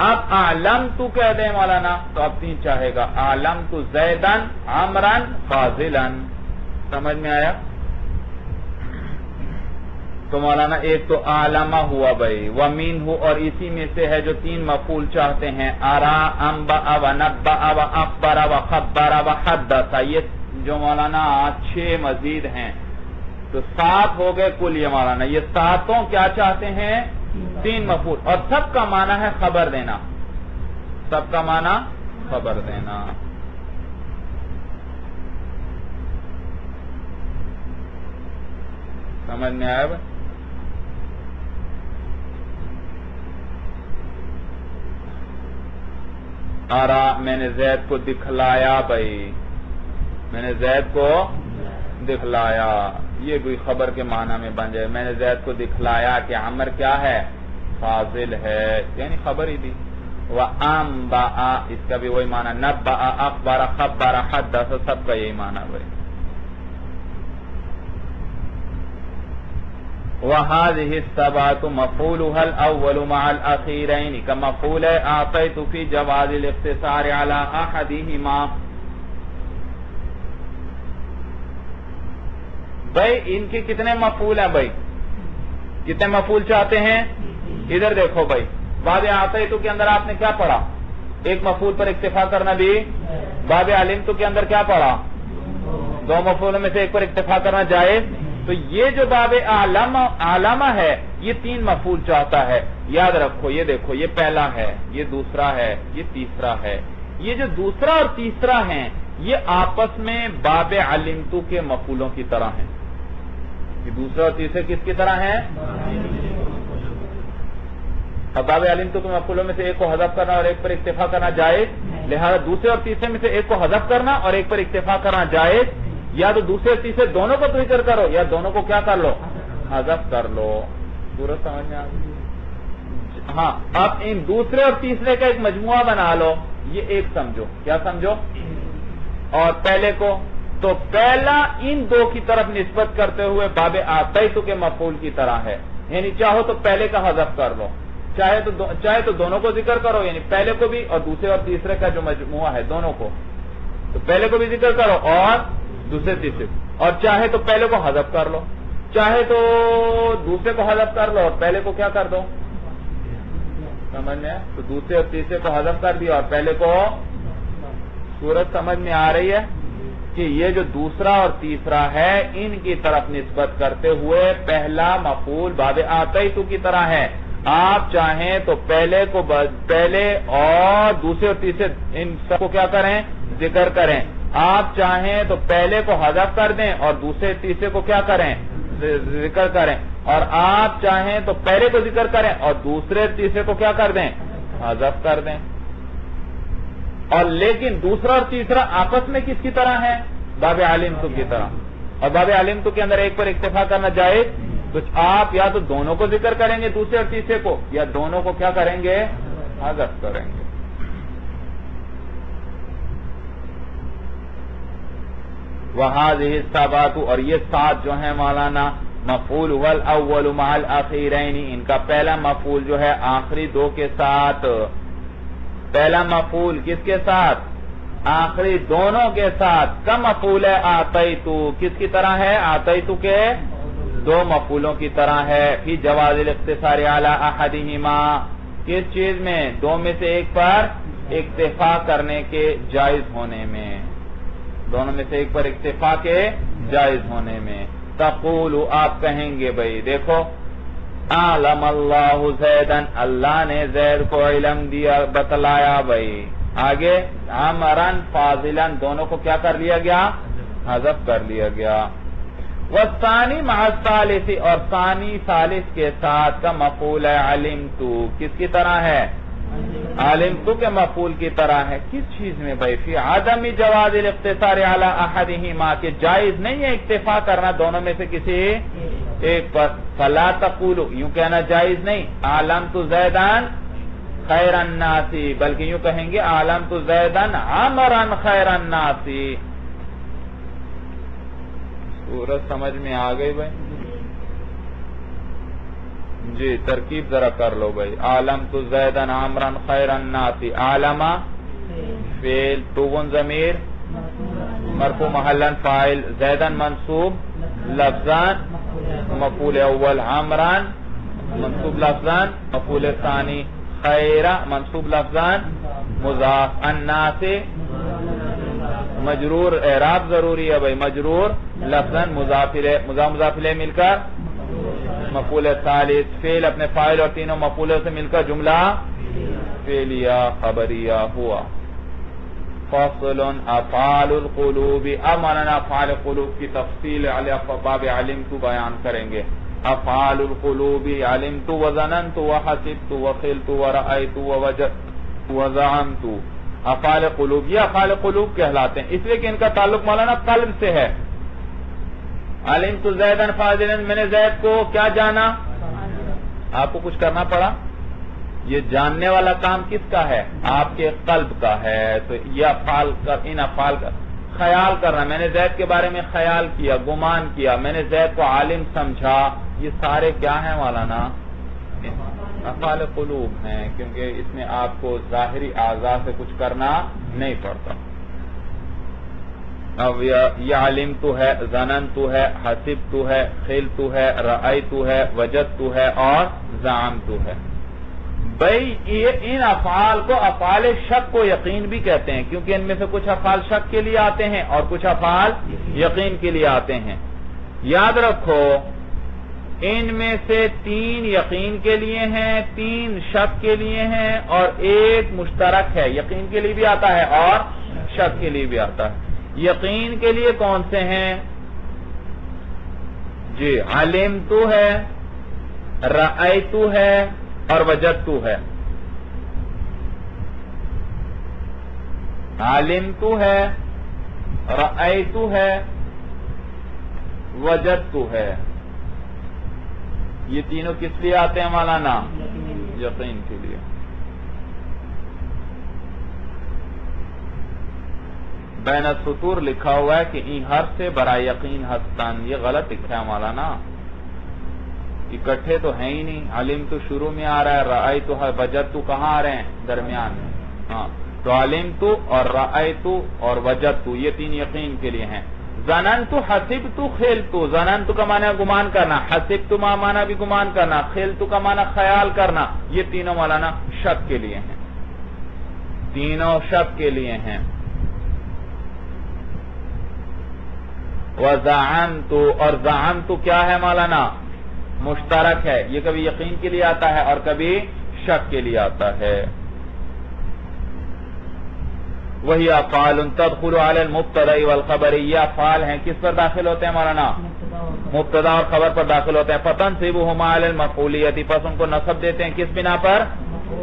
اب اعلمت کہہ دیں مولانا تو اب تین چاہے گا، اعلمت زیدن عمرا فاضلا، سمجھ میں آیا؟ تو مولانا ایک تو علامہ ہوا بھائی، ومنہ اور اسی میں سے ہے جو تین مفعول چاہتے ہیں، ارا انبأ ونبأ واخبر وخبر وحدث، یہ جو مولانا 6 مزید ہیں تو 7 ہو گئے کل، یہ مولانا یہ ساتوں کیا چاہتے ہیں، تین مفعول، اور سب کا معنی ہے خبر دینا، سب کا معنی خبر دینا، سمجھ میں آیا بھائی؟ آرا میں نے زید کو دکھلایا بھائی، میں نے زید کو دکھلایا، یہ بھی خبر کے معنی میں بن جائے، میں نے زید کو دکھلایا کہ عمر کیا ہے، فاضل ہے، یعنی خبر ہی دی، وَأَنبَأَ اس کا بھی وہی معنی، نبأ اخبر خبر حدث سب کا یہی معنی بھائی۔ وَهَذِهِ السَّبْعَةُ مَفْعُولُهَا الْأَوَّلُ مَعَ الْأَخِيرَيْنِ كَمَفْعُولِ أَعْطَيْتُ فِي جَوَازِ الِاقْتِصَارِ عَلَى أَحَدِهِمَا، بھائی ان کے کتنے مفعول ہیں بھائی، کتنے مفعول چاہتے ہیں، ادھر دیکھو بھائی، باب اعطیت کے اندر آپ نے کیا پڑھا، ایک مفعول پر اکتفا کرنا بھی، باب علمت کے اندر کیا پڑھا، دو مفعولوں میں سے ایک پر اکتفا کرنا جائز، تو یہ جو باب علامہ ہے یہ تین مفعول چاہتا ہے، یاد رکھو، یہ دیکھو یہ پہلا ہے، یہ دوسرا ہے، یہ تیسرا ہے، یہ جو دوسرا اور تیسرا ہیں یہ آپس میں باب علمت کے مفعولوں کی طرح ہیں، یہ دوسرا اور تیسرے کس کی طرح ہیں، اب باب علمت کے مفعولوں میں سے ایک کو حذف کرنا اور ایک پر اکتفا کرنا جائز، لہذا دوسرے اور تیسرے میں سے ایک کو حذف کرنا اور ایک پر اکتفا کرنا جائز، یا تو دوسرے اور تیسرے دونوں کو ذکر کرو یا دونوں کو کیا کر لو، حذف کر لو. صورت سمجھ میں آ گئی؟ ہاں اب ان دوسرے اور تیسرے کا ایک مجموعہ بنا لو، یہ ایک سمجھو. کیا سمجھو؟ اور پہلے کو تو پہلا ان دو کی طرف نسبت کرتے ہوئے باب آتیت کے مفعول کی طرح ہے، یعنی چاہو تو پہلے کا حذف کر لو، چاہے تو دونوں کو ذکر کرو، یعنی پہلے کو بھی اور دوسرے اور تیسرے کا جو مجموعہ ہے دونوں کو، تو پہلے کو بھی ذکر کرو اور دوسرے تیسرے، اور چاہے تو پہلے کو حذف کر لو، چاہے تو دوسرے کو حذف کر لو اور پہلے کو کیا کر دو. سمجھ میں؟ تو دوسرے اور تیسرے کو حذف کر دیا اور پہلے کو. صورت سمجھ میں آ رہی ہے کہ یہ جو دوسرا اور تیسرا ہے ان کی طرف نسبت کرتے ہوئے پہلا مفعول باب آتیت کی طرح ہے. آپ چاہیں تو پہلے کو پہلے اور دوسرے اور تیسرے ان سب کو کیا کریں، ذکر کریں. آپ چاہیں تو پہلے کو حذف کر دیں اور دوسرے تیسرے کو کیا کریں، ذکر کریں. اور آپ چاہیں تو پہلے کو ذکر کریں اور دوسرے تیسرے کو کیا کر دیں، حذف کر دیں. اور لیکن دوسرا اور تیسرا آپس میں کس کی طرح ہے، باب علمت کی طرح. اور باب علمت کے اندر ایک پر اکتفا کرنا جائز، تو آپ یا تو دونوں کو ذکر کریں گے دوسرے اور تیسرے کو، یا دونوں کو کیا کریں گے، حذف کریں گے. وَهَذِهِ السَّبَاتُ اور یہ سات جو ہیں مولانا مفعول والاول مع الاخیرین، ان کا پہلا مفعول جو ہے آخری دو کے ساتھ. پہلا مفعول کس کے ساتھ، آخری دونوں کے ساتھ. کا مفعول ہے آتیتو، کس کی طرح ہے، آتیتو کے دو مفعولوں کی طرح ہے. فی جواز الاقتصار علی احدہما، کس چیز میں، دو میں سے ایک پر اکتفا کرنے کے جائز ہونے میں، دونوں میں سے ایک پر اکتفا کے جائز ہونے میں. تقول آپ کہیں گے بھئی دیکھو، عالم اللہ زیدن، اللہ نے زید کو علم دیا بتلایا بھئی. آگے عمرن فاضلن، دونوں کو کیا کر لیا گیا، حذف کر لیا گیا. والثانی مع الثالث، اور ثانی ثالث کے ساتھ کا مفعول ہے علمتو، کس کی طرح ہے، علمتو کے مفعول کی طرح ہے. کس چیز میں بھائی، فی عدم جواز الاقتصار علی احدہما، کہ جائز نہیں ہے اکتفا کرنا دونوں میں سے کسی ایک پر. فلا تقولوا، یوں کہنا جائز نہیں، علمت زیدن خیر الناس، بلکہ یوں کہیں گے علمت زیدن عمرن خیر الناس. صورت سمجھ میں آ گئی بھائی؟ جی ترکیب ذرا کر لو بھائی. علمت زیدن عمرن خیر الناس، علم فعل، تو ضمیر مرفوع محلا فاعل، زیدن منصوب لفظان مفعول اول، عمران منصوب لفظان مفعول ثانی، خیر منصوب لفظان مضاف، الناس مجرور، اعراب ضروری ہے بھائی، مجرور لفظان مضاف الیہ مل کر مفعول ثالث، فعل اپنے فاعل اور تینوں مفعولوں سے مل کر جملہ فعلیہ خبریہ ہوا. فصل افعال القلوب، اب مولانا افعال قلوب کی تفصیل باب علمت بیان کریں گے. افعال القلوب علمت وظننت وحسبت وخلت ورأيت ووجدت وزعمت. افعال قلوب یہ افعال قلوب کہلاتے ہیں، اس لیے کہ ان کا تعلق مولانا قلب سے ہے. علمت زیدن فاضلا، میں نے زید کو کیا جانا، آپ کو کچھ کرنا پڑا، یہ جاننے والا کام کس کا ہے، آپ کے قلب کا ہے. تو یہ افعال کا، ان افعال کا خیال کرنا، میں نے زید کے بارے میں خیال کیا، گمان کیا، میں نے زید کو عالم سمجھا، یہ سارے کیا ہیں مولانا، افعال قلوب ہیں، کیونکہ اس میں آپ کو ظاہری اعضاء سے کچھ کرنا نہیں پڑتا. اب یہ علمت ہے، ظننت ہے، حسبت ہے، خلت ہے، رأیت ہے، وجدت ہے اور زعمت ہے. بھئی ان افعال کو افعال شک و یقین بھی کہتے ہیں، کیونکہ ان میں سے کچھ افعال شک کے لیے آتے ہیں اور کچھ افعال یقین کے لیے آتے ہیں. یاد رکھو ان میں سے 3 یقین کے لیے ہیں، 3 شک کے لیے ہیں اور ایک مشترک ہے، یقین کے لیے بھی آتا ہے اور شک کے لیے بھی آتا ہے. یقین کے لیے کون سے ہیں، جی علمت ہے، رأیت ہے اور وجدت ہے. علمت ہے، رأیت ہے وجدت ہے. یہ تینوں کس لیے آتے ہیں مولانا؟ یقین کے لیے. بین السطور لکھا ہوا ہے کہ این حرف سے برائے یقین ہستن، یہ غلط لکھا ہے مولانا. اکٹھے تو ہیں ہی نہیں. علم تو شروع میں آ رہا ہے، رأیت وجدت کہاں آ رہے ہیں؟ درمیان میں. ہاں تو علمت اور رأیت اور وجدت یہ تین یقین کے لیے ہیں. ظننت حسبت خلت، ظننت کا معنی گمان کرنا، حسبت ما معنی بھی گمان کرنا، خلت کا معنی خیال کرنا. یہ تینوں مولانا شک کے لیے ہیں، تینوں شک کے لیے ہیں. وزعمت اور زعمت کیا ہے مولانا؟ مشترک ہے. یہ کبھی یقین کے لیے آتا ہے اور کبھی شک کے لیے آتا ہے. وہی افعال تدخل علی المبتدا والخبر، یہ افعال ہیں کس پر داخل ہوتے ہیں مولانا؟ مبتدا اور خبر پر داخل ہوتے ہیں. فتنصبهما علی المفعولیت، پس ان کو نصب دیتے ہیں کس بنا پر؟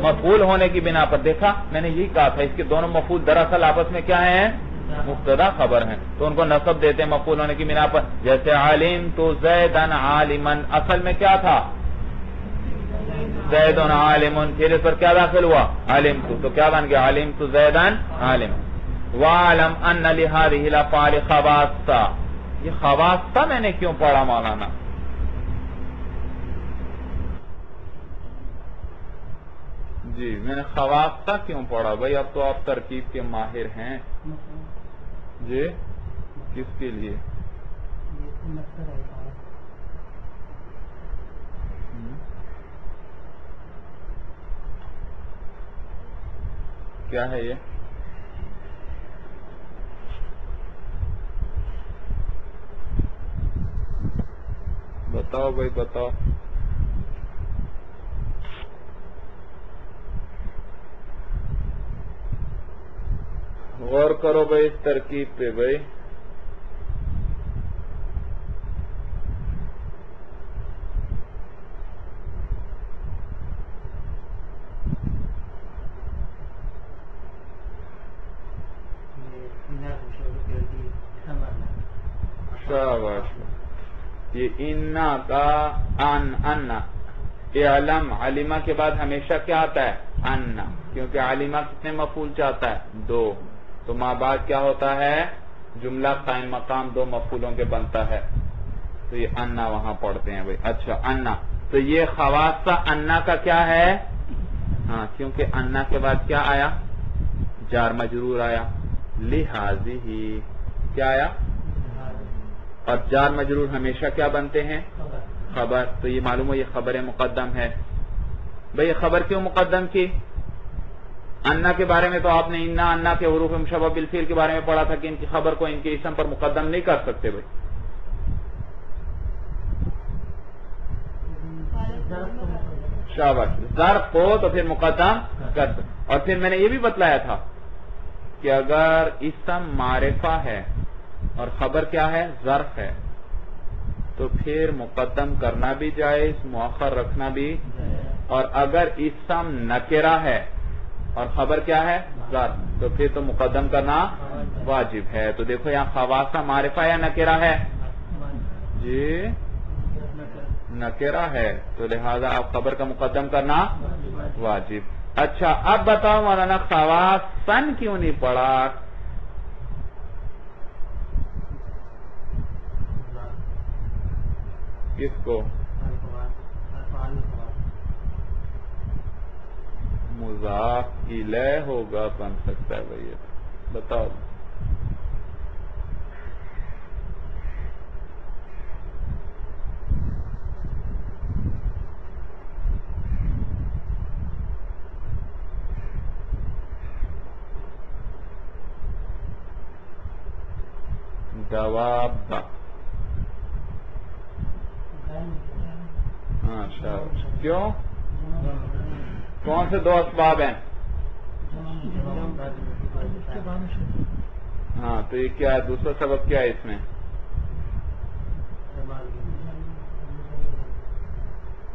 مفعول ہونے کی بنا پر. دیکھا میں نے یہی کہا تھا اس کے دونوں مفعول دراصل آپس میں کیا ہیں؟ مبتدا خبر ہیں، تو ان کو نصب دیتے ہیں مفعول ہونے کی بنا پر. جیسے علمت زیدا عالما، اصل میں کیا تھا؟ زید عالم، پھر اس پر کیا داخل ہوا؟ علمت، تو کیا بن گیا؟ علمت زیدا عالم. وعلم ان لهذه الافعال خواصہ، یہ خواصہ میں نے کیوں پڑھا مولانا؟ جی میں نے خواصہ کیوں پڑھا بھائی؟ اب تو آپ ترکیب کے ماہر ہیں. جی کس کے لیے؟ کیا ہے یہ؟ بتاؤ بھائی بتاؤ. غور کرو بھائی اس ترکیب پہ بھائی. شاباش. یہ انا کا انا، اعلم علمہ کے بعد ہمیشہ کیا آتا ہے؟ انا، کیونکہ علمہ کتنے مفعول چاہتا ہے؟ دو. تو ماں بعد کیا ہوتا ہے؟ جملہ قائم مقام دو مفعولوں کے بنتا ہے. تو یہ انا وہاں پڑھتے ہیں بھائی. اچھا انا، تو یہ خواصہ انا کا کیا ہے؟ ہاں کیونکہ انا کے بعد کیا آیا؟ جار مجرور آیا. لہذی ہی کیا آیا؟ اور جار مجرور ہمیشہ کیا بنتے ہیں؟ خبر. تو یہ معلوم ہو یہ خبر مقدم ہے. بھئی یہ خبر کیوں مقدم کی؟ انا کے بارے میں تو آپ نے انا کے حروف مشبہ بالفعل کے بارے میں پڑھا تھا کہ ان کی خبر کو ان کے اسم پر مقدم نہیں کر سکتے بھئی. شاباش. ظرف کو تو پھر مقدم کر سکتے. اور پھر میں نے یہ بھی بتلایا تھا کہ اگر اسم معرفہ ہے اور خبر کیا ہے؟ ظرف ہے، تو پھر مقدم کرنا بھی جائز، مؤخر رکھنا بھی. اور اگر اسم نکرہ ہے اور خبر کیا ہے؟ ظرف، تو پھر تو مقدم کرنا واجب ہے. تو دیکھو یہاں خواصہ معرفہ یا نکرہ ہے؟ جی نکرہ ہے، تو لہذا آپ خبر کا مقدم کرنا واجب. اچھا اب بتاؤ مولانا خواصن کیوں نہیں پڑھا؟ کس کو؟ مضاف الیہ ہوگا بن سکتا ہے بھائی. بتاؤ. دواب. ہاں شاباش. کیوں؟ کون سے دو اسباب ہیں؟ ہاں تو یہ کیا ہے؟ دوسرا سبب کیا ہے اس میں؟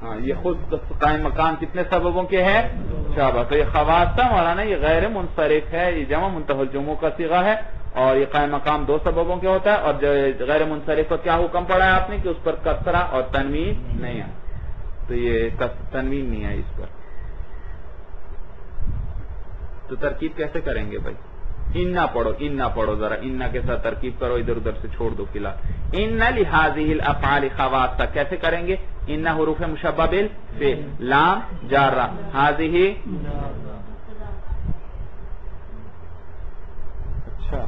ہاں یہ خود قائم مقام کتنے سببوں کے ہے؟ شاباش. تو یہ خواصہ مولانا یہ غیر منصرف ہے، یہ جمع منتہی الجموع کا صیغہ ہے اور یہ قائم مقام دو سببوں کے ہوتا ہے، اور جو غیر منصرف کو کیا حکم پڑا ہے آپ نے کہ اس پر کسرہ اور تنوین نہیں ہے، تو یہ تنوین نہیں ہے اس پر. تو ترکیب کیسے کریں گے بھائی؟ انا پڑھو ذرا، انا کے ساتھ ترکیب کرو، ادھر ادھر سے چھوڑ دو فی الحال. ان لہذه الافعال خواص، کیسے کریں گے؟ ان حروف مشبہ بالفعل، لام جارہ، هذه اچھا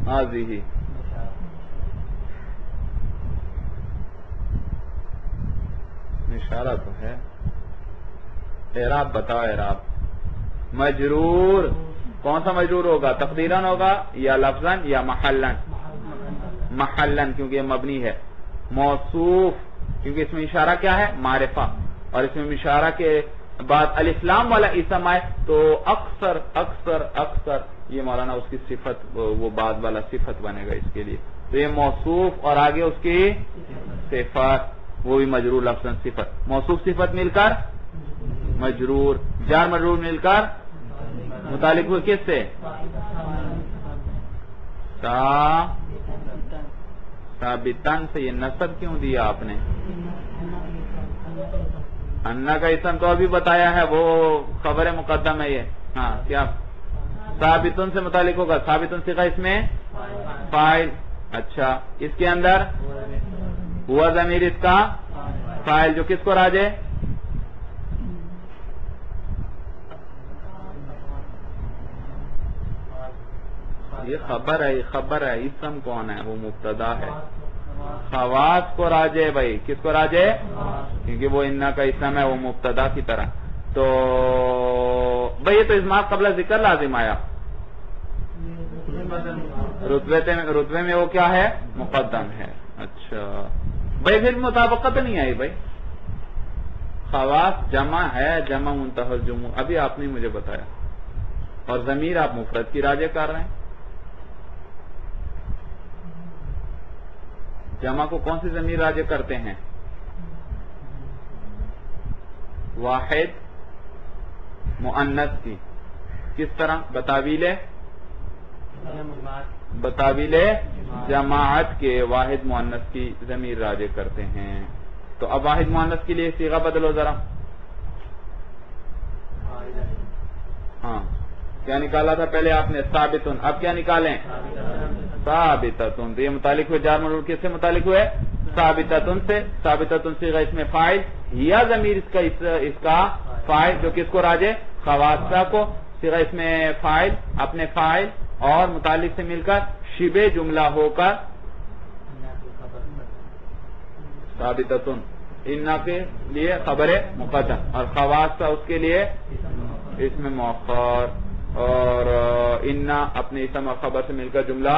هذه اشارہ تو ہے. اعراب بتاؤ، اعراب. مجرور کون سا مجرور ہوگا؟ تقدیراً ہوگا یا لفظاً یا محلاً؟ محلاً، کیونکہ یہ مبنی ہے. موصوف کیونکہ اس میں اشارہ کیا ہے؟ معرفہ، اور اس میں اشارہ کے بعد الف لام والا اسم آئے تو اکثر اکثر اکثر یہ مولانا اس کی صفت، وہ بعد والا صفت بنے گا اس کے لیے. تو یہ موصوف اور آگے اس کی صفت، وہ بھی مجرور لفظاً صفت. موصوف صفت مل کر مجرور، جار مجرور مل کر متعلق ہوئے کس سے؟ ثابتن سے. یہ نصب کیوں دیا آپ نے؟ انا کا اسم تو ابھی بتایا ہے، وہ خبر مقدم ہے یہ. ہاں کیا ثابتن سے متعلق ہوگا؟ ثابتن صیغہ اس میں فاعل. اچھا، اس کے اندر ہوا ضمیر اس کا فاعل، جو کس کو راجع؟ یہ خبر ہے، اسم کون ہے؟ وہ مبتدا ہے. خواص کو راجع بھائی، کس کو راجع؟ کیونکہ وہ انا کا اسم ہے، وہ مبتدا کی طرح. تو بھائی یہ تو اضمار قبل ذکر لازم آیا. رتبے میں وہ کیا ہے؟ مقدم ہے. اچھا بھائی، پھر مطابقت نہیں آئی بھائی. خواص جمع ہے، جمع منتہی الجموع، ابھی آپ نے مجھے بتایا، اور ضمیر آپ مفرد کی راجع کر رہے ہیں. جمع کو کون سی ضمیر راجع کرتے ہیں؟ واحد مؤنث کی. کس طرح؟ بتاویل جماعت کے واحد مؤنث کی ضمیر راجع کرتے ہیں. تو اب واحد مؤنث کے لیے صیغہ بدلو ذرا. ہاں کیا نکالا تھا پہلے آپ نے؟ ثابتن. اب کیا نکالیں؟ ثابتتن. تو یہ متعلق ہوئے جار مجرور کس سے متعلق ہوئے؟ ثابتتن سے. ثابتتن صیغہ اس میں فاعل، یا ضمیر اس کا فاعل، جو کس کو راجع؟ خواصہ کو. صیغہ اس میں فاعل، اپنے فاعل اور متعلق سے مل کر شبہ جملہ ہو کر ثابتتن انا کے لیے خبر مقدم، اور خواصہ اس کے لیے اسم مؤخر، اور انا اپنے اسم اور خبر سے مل کر جملہ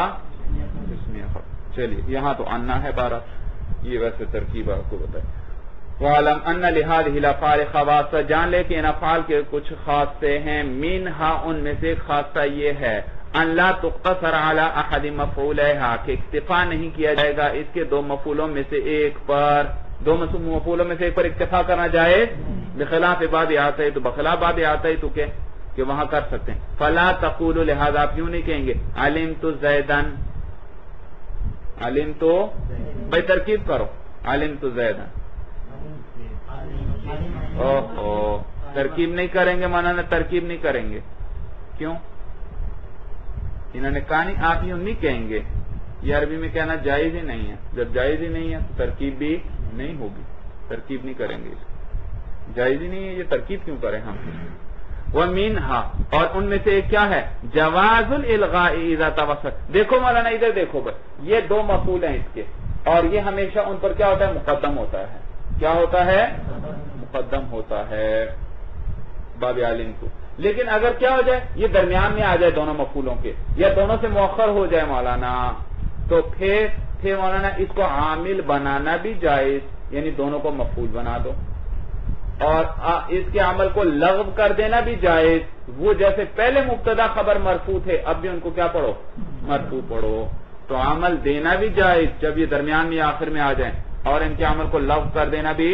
اسم خبر. چلیے یہاں تو انا ہے 12. یہ ویسے ترکیب آپ کو بتائے. وَعَلَمْ أَنَّ لِهَذِهِ الْأَفْعَالِ خَوَاصَ، جان لے کہ ان افعال کے کچھ خاصے ہیں. منها، ان میں سے خاصہ یہ ہے، ان لا تقتصر على احد مفعولها، کہ اکتفا نہیں کیا جائے گا اس کے دو مفعولوں میں سے ایک پر. دو مفعولوں میں سے ایک پر اکتفا کرنا جائز، بخلاف باب اعطیت، بخلاف باب اعطیت کہ وہاں کر سکتے ہیں. فلا تقول، لہذا آپ یوں نہیں کہیں گے علمت زیدن. علمت، بھائی ترکیب کرو، علمت زیدن. ترکیب نہیں کریں گے، مولانا ترکیب نہیں کریں گے. کیوں؟ انہوں نے کہا نہیں، آپ یوں نہیں کہیں گے. یہ عربی میں کہنا جائز ہی نہیں ہے. جب جائز ہی نہیں ہے تو ترکیب بھی نہیں ہوگی. ترکیب نہیں کریں گے، جائز ہی نہیں ہے، یہ ترکیب کیوں کریں ہم؟ وَمِنْهَا، اور ان میں سے ایک کیا ہے؟ جواز الالغاء اذا توسط. دیکھو مولانا ادھر دیکھو بس، یہ دو مفعول ہیں اس کے، اور یہ ہمیشہ ان پر کیا ہوتا ہے؟ مقدم ہوتا ہے. کیا ہوتا ہے؟ مقدم ہوتا ہے باب علمت. لیکن اگر کیا ہو جائے؟ یہ درمیان میں آ جائے دونوں مفعولوں کے، یا دونوں سے مؤخر ہو جائے مولانا، تو پھر مولانا اس کو عامل بنانا بھی جائز، یعنی دونوں کو مفعول بنا دو، اور اس کے عمل کو لغو کر دینا بھی جائز. وہ جیسے پہلے مبتدا خبر مرفوع تھے، اب بھی ان کو کیا پڑھو؟ مرفوع پڑھو. تو عمل دینا بھی جائز جب یہ درمیان میں آخر میں آ جائیں، اور ان کے عمل کو لغو کر دینا بھی.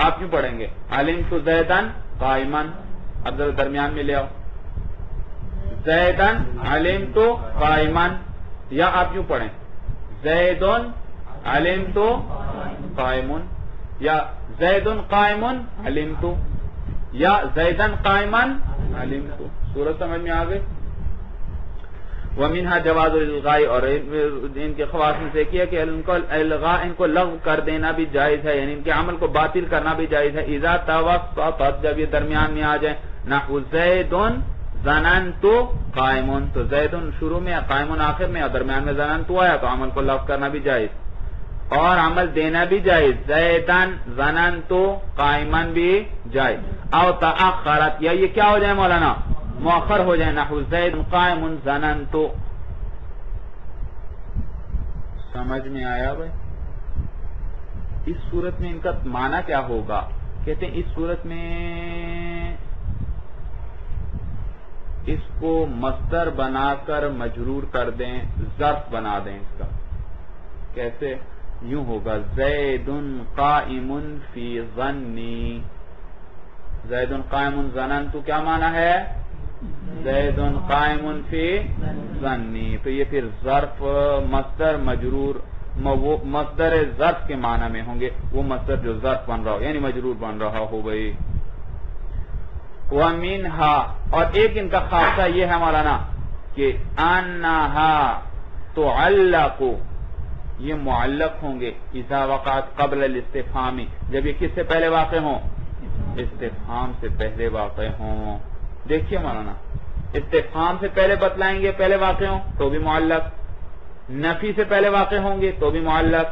آپ کیوں پڑھیں گے علمت زیدن قائمن؟ اب ذرا درمیان میں لے آؤ. زیدن علمت قائمن, یا آپ یوں پڑھیں زیدن علمت قائمن, یا زیدن قائمن علمت, یا زیدن قائمن علمت. سورت سمجھ میں آ گئی. ومنها جواز الالغاء, اور ان کے خواص میں سے کیا کہ ان کو الغاء, ان کو لغو کر دینا بھی جائز ہے, یعنی ان کے عمل کو باطل کرنا بھی جائز ہے. اذا توسطت, جب یہ درمیان میں آ جائے. نحو زیدن ظننت قائمن, تو زیدن شروع میں, قائمن آخر میں, اور درمیان میں ظننت آیا تو عمل کو لغو کرنا بھی جائز اور عمل دینا بھی جائز. زیدن ظننت قائمن بھی جائز. او تأخرت, یا یہ کیا ہو جائے مولانا, مؤخر ہو جائے. نحو زید قائم ظننت. سمجھ میں آیا بھائی؟ اس صورت میں ان کا معنی کیا ہوگا؟ کہتے ہیں اس صورت میں اس کو مصدر بنا کر مجرور کر دیں, ظرف بنا دیں اس کا. کیسے؟ یوں ہوگا زید قائم فی ظنی. زید قائم ظننت کیا معنی ہے؟ زید قائم فی ظنی. تو یہ پھر ظرف مصدر مجرور, مصدر ظرف کے معنی میں ہوں گے, وہ مصدر جو ظرف بن رہا ہو یعنی مجرور بن رہا ہو گئی. ومنہا, اور ایک ان کا خاصہ یہ ہے مولانا کہ انہا تعلق, یہ معلق ہوں گے اذا وقعت قبل الاستفہامی, جب یہ کس سے پہلے واقع ہوں؟ استفہام سے پہلے واقع ہوں. دیکھیے مولانا, استفہام سے پہلے بتلائیں گے پہلے واقع ہوں تو بھی معلق, نفی سے پہلے واقع ہوں گے تو بھی معلق,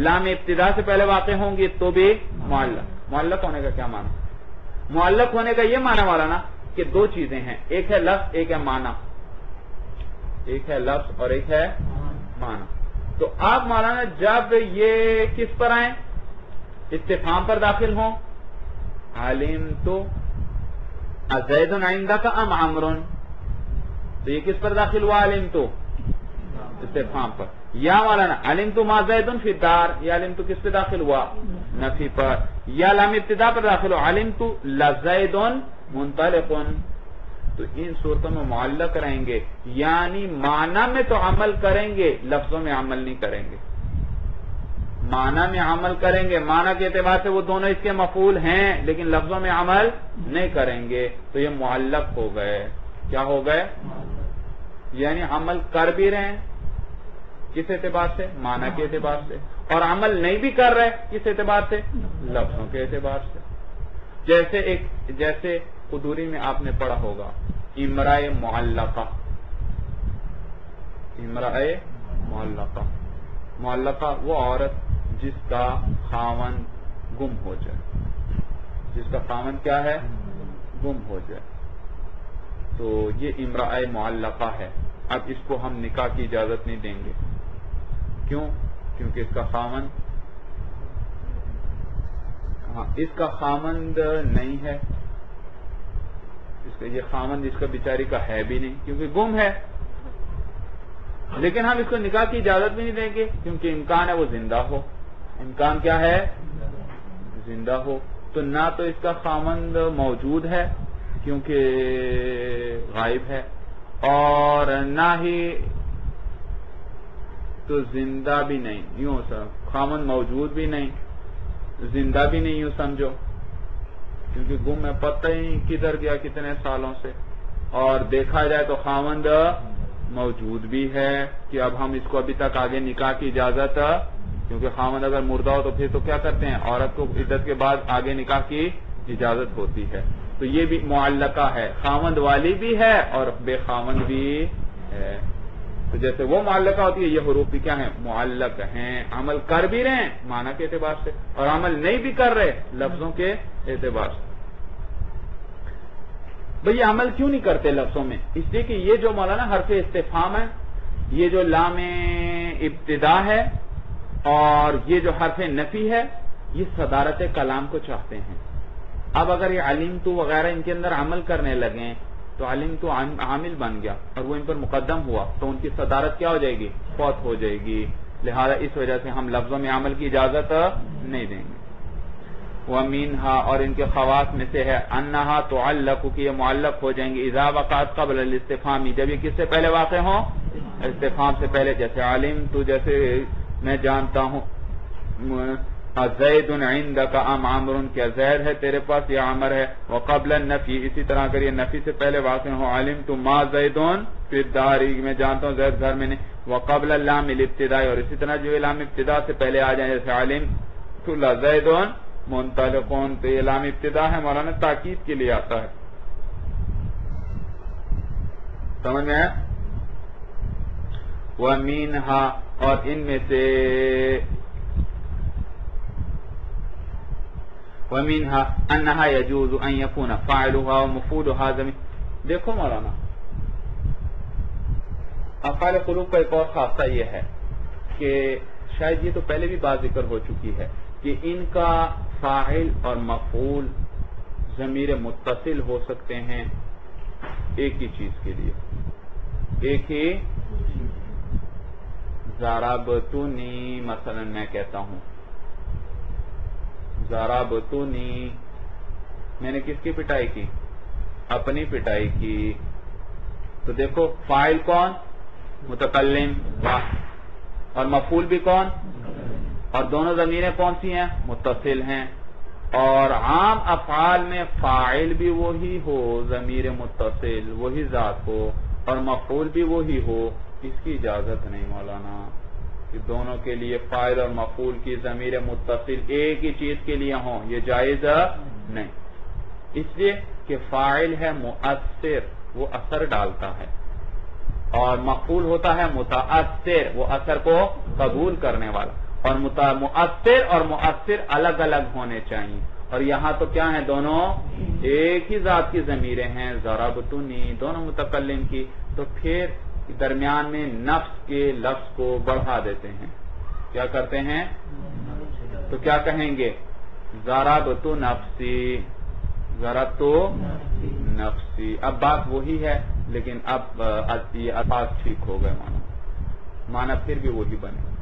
لام ابتدا سے پہلے واقع ہوں گے تو بھی معلق. معلق ہونے کا کیا معنی؟ معلق ہونے کا یہ معنی مولانا کہ دو چیزیں ہیں, ایک ہے لفظ, ایک ہے معنی. ایک ہے لفظ اور ایک ہے معنی. تو آپ مولانا جب یہ کس پر آئیں؟ استفہام پر داخل ہوں. علمت زید عندک ام عمرو, تو یہ کس پر داخل ہوا؟ علمت استفہام پر. یا مولانا علمت ما زید فی الدار, یا علمت کس پہ داخل ہوا؟ نفی پر. یا لام ابتدا پر داخل ہوا علمت لزید منطلق, تو ان صورتوں میں معلق رہیں گے, یعنی معنی میں تو عمل کریں گے, لفظوں میں عمل نہیں کریں گے. معنی میں عمل کریں گے, معنی کے اعتبار سے وہ دونوں اس کے مفعول ہیں, لیکن لفظوں میں عمل نہیں کریں گے, تو یہ معلق ہو گئے. کیا ہو گئے؟ یعنی عمل کر بھی رہے ہیں, کس اعتبار سے؟ معنی کے اعتبار سے, اور عمل نہیں بھی کر رہے, کس اعتبار سے؟ لفظوں کے اعتبار سے. جیسے قدوری میں آپ نے پڑھا ہوگا امرأہ معلقہ. امرأہ معلقہ, معلقہ وہ عورت جس کا خاوند گم ہو جائے, جس کا خاوند کیا ہے؟ گم ہو جائے. تو یہ امرأہ معلقہ ہے. اب اس کو ہم نکاح کی اجازت نہیں دیں گے. کیوں؟ کیونکہ اس کا خاوند, اس کا خاوند نہیں ہے, اس کا یہ خاوند اس کا بیچاری کا ہے بھی نہیں کیونکہ گم ہے. لیکن ہم اس کو نکاح کی اجازت بھی نہیں دیں گے کیونکہ امکان ہے وہ زندہ ہو. امکان کیا ہے؟ زندہ ہو. تو نہ تو اس کا خاوند موجود ہے کیونکہ غائب ہے, اور نہ ہی تو زندہ بھی نہیں. یوں خاوند موجود بھی نہیں, زندہ بھی نہیں, یوں سمجھو, کیونکہ گم ہے, پتہ ہی کدھر گیا کتنے سالوں سے. اور دیکھا جائے تو خاوند موجود بھی ہے کہ اب ہم اس کو ابھی تک آگے نکاح کی اجازت, کیونکہ خاوند اگر مردہ ہو تو پھر تو کیا کرتے ہیں, عورت کو عدت کے بعد آگے نکاح کی اجازت ہوتی ہے. تو یہ بھی معلقہ ہے, خاوند والی بھی ہے اور بے خاوند بھی ہے. تو جیسے وہ معلقہ ہوتی ہے, یہ حروف بھی کیا ہیں؟ معلق ہیں. عمل کر بھی رہے ہیں معنی کے اعتبار سے, اور عمل نہیں بھی کر رہے لفظوں کے اعتبار سے. بھئی عمل کیوں نہیں کرتے لفظوں میں؟ اس لیے کہ یہ جو مولانا حرف استفہام ہے, یہ جو لام ابتدا ہے, اور یہ جو حرف نفی ہے, یہ صدارت کلام کو چاہتے ہیں. اب اگر یہ علمت وغیرہ ان کے اندر عمل کرنے لگیں تو علمت عامل بن گیا اور وہ ان پر مقدم ہوا, تو ان کی صدارت کیا ہو جائے گی؟ فوت ہو جائے گی. لہذا اس وجہ سے ہم لفظوں میں عمل کی اجازت نہیں دیں گے. وَمِنْهَا اور ان کے خواص میں سے ہے انہا تعلق کہ یہ معلق ہو جائیں گے اذا وقعت قبل الاستفهام جب یہ کس سے پہلے واقع ہوں استفہام سے پہلے جیسے علم تو جیسے میں جانتا ہوں زید عندک ام عمر کیا زید ہے تیرے پاس یا عمر ہے وقبل النفی اسی طرح اگر یہ نفی سے پہلے واقع ہو علمت ما زید فی الدار میں جانتا ہوں زید گھر میں نہیں وقبل اللام الابتداء اور اسی طرح جو لام ابتدا سے پہلے آ جائیں جیسے علمت زید منطلقون تو یہ لام ابتدا ہے مولانا تاکید کے لیے آتا ہے سمجھ میں ہے وَمِنْهَا اور ان میں سے وَمِنْهَا أَنَّهَا يَجُوزُ أَن يَكُونَ فَاعِلُهَا وَمَفْعُولُهَا ضَمِيرٌ دیکھو مولانا افعال قلوب کا ایک اور خاصہ یہ ہے کہ شاید یہ تو پہلے بھی بات ذکر ہو چکی ہے کہ ان کا فاعل اور مفعول ضمیر متصل ہو سکتے ہیں ایک ہی چیز کے لیے ایک ہی ضربتنی مثلا میں کہتا ہوں ضربتنی میں نے کس کی پٹائی کی اپنی پٹائی کی تو دیکھو فاعل کون متکلم اور مفعول بھی کون اور دونوں ضمیریں کون سی ہیں متصل ہیں اور عام افعال میں فاعل بھی وہی ہو ضمیر متصل وہی ذات ہو اور مفعول بھی وہی ہو اس کی اجازت نہیں مولانا کہ دونوں کے لیے فاعل اور مفعول کی ضمیر متصل ایک ہی چیز کے لیے ہوں یہ جائز نہیں اس لیے کہ فاعل ہے مؤثر وہ اثر ڈالتا ہے اور مفعول ہوتا ہے متاثر وہ اثر کو قبول کرنے والا اور مؤثر اور مؤثر الگ الگ ہونے چاہیے اور یہاں تو کیا ہیں دونوں ایک ہی ذات کی ضمیریں ہیں ضربتنی دونوں متکلم کی تو پھر درمیان میں نفس کے لفظ کو بڑھا دیتے ہیں کیا کرتے ہیں تو کیا کہیں گے ضربت نفسی ضربت نفسی اب بات وہی ہے لیکن اب یہ الفاظ ٹھیک ہو گئے معنی پھر بھی وہی بنے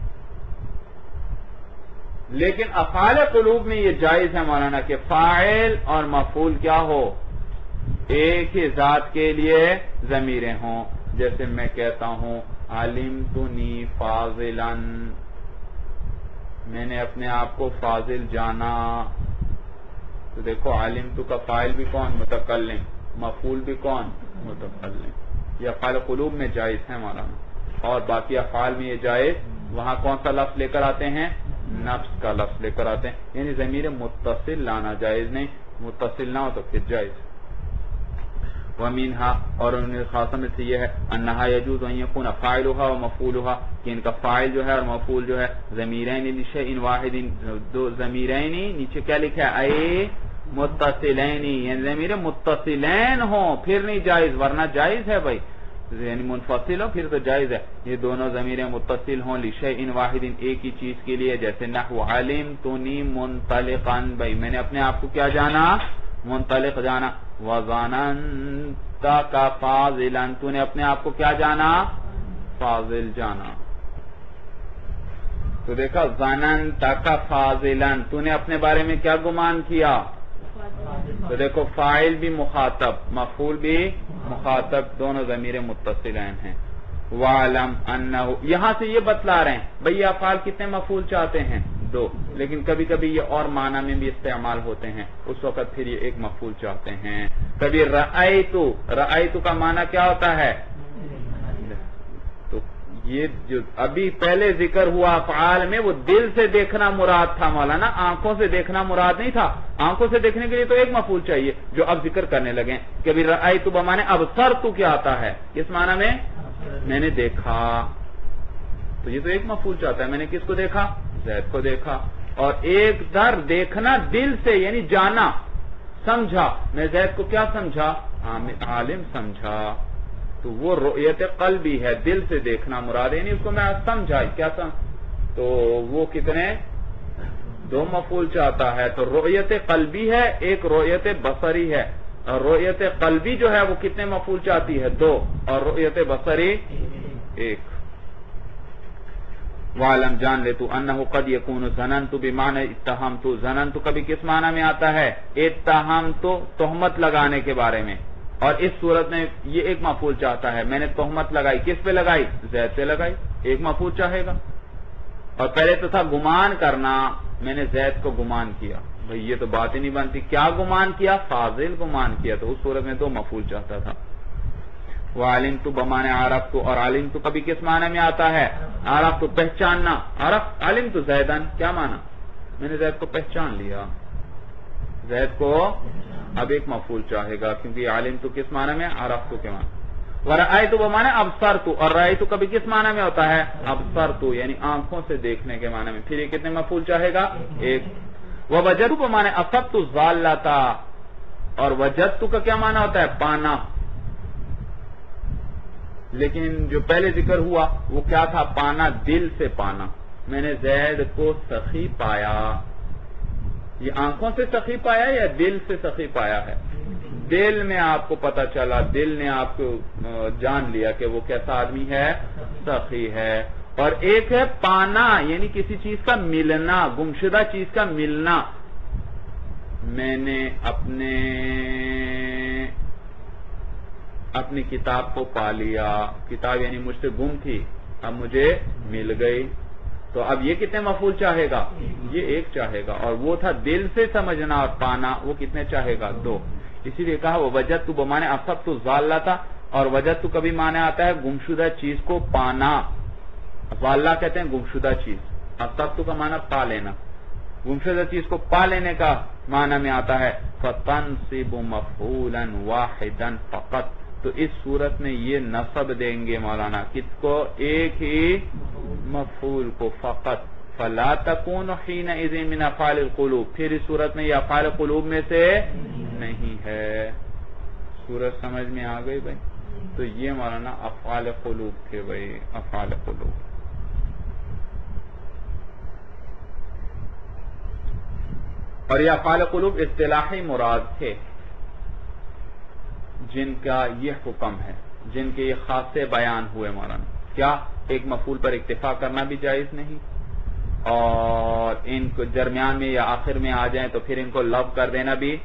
لیکن افعال قلوب میں یہ جائز ہے مولانا کہ فاعل اور مفعول کیا ہو ایک ہی ذات کے لیے ضمیریں ہوں جیسے میں کہتا ہوں علمتنی فاضلا میں نے اپنے آپ کو فاضل جانا تو دیکھو علمت کا فاعل بھی کون متکلم مفعول بھی کون متکلم یہ افعال قلوب میں جائز ہے مولانا اور باقی افعال میں یہ جائز وہاں کون سا لفظ لے کر آتے ہیں نفس کا لفظ لے کر آتے ہیں یعنی ضمیر متصل لانا جائز نہیں متصل نہ ہو تو پھر جائز وَمِنْهَا اور ان خاصہ میں سے یہ ہے انہا یجوز ان یکون فاعلها ومفعولها کہ ان کا فاعل جو ہے اور مفعول جو ہے ضمیرین لشیء واحد دو ضمیرین نیچے کیا لکھا ہے اے متصلین یعنی ضمیر متصلین ہوں پھر نہیں جائز ورنہ جائز ہے بھائی یعنی منفصل ہو پھر تو جائز ہے یہ دونوں ضمیریں متصل ہوں لشیء واحد ایک ہی چیز کے لیے جیسے نحو علمتنی منطلقا بھائی میں نے اپنے آپ کو کیا جانا منطلق جانا وَظَنَنْتَ کا فاضلا تو نے اپنے آپ کو کیا جانا فاضل جانا تو دیکھا ظَنَنْتَ کا فاضلا تو نے اپنے بارے میں کیا گمان کیا تو دیکھو فاعل بھی مخاطب مفعول بھی مخاطب دونوں ضمیر متصلین ہیں وَعْلَمْ أَنَّهُ یہاں سے یہ بتلا رہے ہیں بھئی یہ افعال کتنے مفعول چاہتے ہیں دو لیکن کبھی کبھی یہ اور معنی میں بھی استعمال ہوتے ہیں اس وقت پھر یہ ایک مفعول چاہتے ہیں کبھی رأیتو کا معنی کیا ہوتا ہے تو یہ جو ابھی پہلے ذکر ہوا افعال میں وہ دل سے دیکھنا مراد تھا مولانا آنکھوں سے دیکھنا مراد نہیں تھا آنکھوں سے دیکھنے کے لیے تو ایک مفعول چاہیے جو اب ذکر کرنے لگے کبھی رأیتو بمعنی ابصرتو کیا آتا ہے اس معنی میں نے دیکھا تو یہ تو ایک مفعول چاہتا ہے میں نے کس کو دیکھا زید کو دیکھا اور ایک در دیکھنا دل سے یعنی جانا سمجھا میں زید کو کیا سمجھا عالم سمجھا تو وہ رؤیت قلبی ہے دل سے دیکھنا مراد یعنی اس کو میں سمجھا کیا تو وہ کتنے دو مفعول چاہتا ہے تو رؤیت قلبی ہے ایک رؤیت بصری ہے اور رؤیت قلبی جو ہے وہ کتنے مفعول چاہتی ہے دو اور رؤیت بصری ایک وعلم جان لے تو انہ قد یکون ظننت بمعنی اتہمت، ظننت کبھی کس معنی میں آتا ہے؟ اتہمت، تہمت لگانے کے بارے میں، اور اس صورت میں یہ ایک مفعول چاہتا ہے، میں نے تہمت لگائی، کس پہ لگائی؟ زید پہ لگائی، ایک مفعول چاہے گا، اور پہلے تو تھا گمان کرنا، میں نے زید کو گمان کیا، بھئی یہ تو بات ہی نہیں بنتی، کیا گمان کیا؟ فاضل گمان کیا، تو اس صورت میں دو مفعول چاہتا تھا۔ وعلمت بمعنی عرفت، اور علمت کبھی کس معنی میں آتا ہے؟ عرفت، پہچاننا، علمت زیدن، کیا معنی؟ میں نے زید کو پہچان لیا، زید کو اب ایک مفعول چاہے گا، کیونکہ علمت کس معنی میں؟ عرفت کے معنی۔ ورأیت بمعنی ابصرت، اور رأیت کبھی کس معنی میں ہوتا ہے؟ ابصرت، یعنی آنکھوں سے دیکھنے کے معنی میں، پھر یہ کتنے مفعول چاہے گا؟ ایک۔ ووجدت بمعنی اصبت الضالۃ، اور وجدت کا کیا معنی ہوتا ہے؟ پانا، لیکن جو پہلے ذکر ہوا وہ کیا تھا؟ پانا، دل سے پانا، میں نے زید کو سخی پایا، یہ آنکھوں سے سخی پایا یا دل سے سخی پایا ہے؟ دل میں آپ کو پتا چلا، دل نے آپ کو جان لیا کہ وہ کیسا آدمی ہے؟ سخی ہے۔ اور ایک ہے پانا، یعنی کسی چیز کا ملنا، گمشدہ چیز کا ملنا، میں نے اپنی کتاب کو پا لیا، کتاب یعنی مجھ سے گم تھی، اب مجھے مل گئی، تو اب یہ کتنے مفعول چاہے گا؟ یہ ایک چاہے گا، اور وہ تھا دل سے سمجھنا اور پانا، وہ کتنے چاہے گا؟ دو۔ اسی لیے کہا وہ وجدت بمعنی اصبت الضالۃ، اور وجدت کبھی معنی آتا ہے گمشدہ چیز کو پانا، ضالہ کہتے ہیں گمشدہ چیز، اصبت کا معنی پا لینا، گمشدہ چیز کو پا لینے کا معنی میں آتا ہے فتنصب مفعولا واحدا فقط، تو اس صورت میں یہ نصب دیں گے مولانا کس کو؟ ایک ہی مفعول کو، فقط، فلا تکون حینئذ من افعال القلوب، پھر اس صورت میں یہ افعال قلوب میں سے نہیں ہے۔ صورت سمجھ میں آ گئی بھائی؟ تو یہ مولانا افعال قلوب تھے بھائی، افعال قلوب۔ اور یہ افعال قلوب اصطلاحی مراد تھے جن کا یہ حکم ہے، جن کے یہ خاصے بیان ہوئے مولانا، کیا؟ ایک مفعول پر اکتفا کرنا بھی جائز نہیں، اور ان کو درمیان میں یا آخر میں آ جائیں تو پھر ان کو لو کر دینا بھی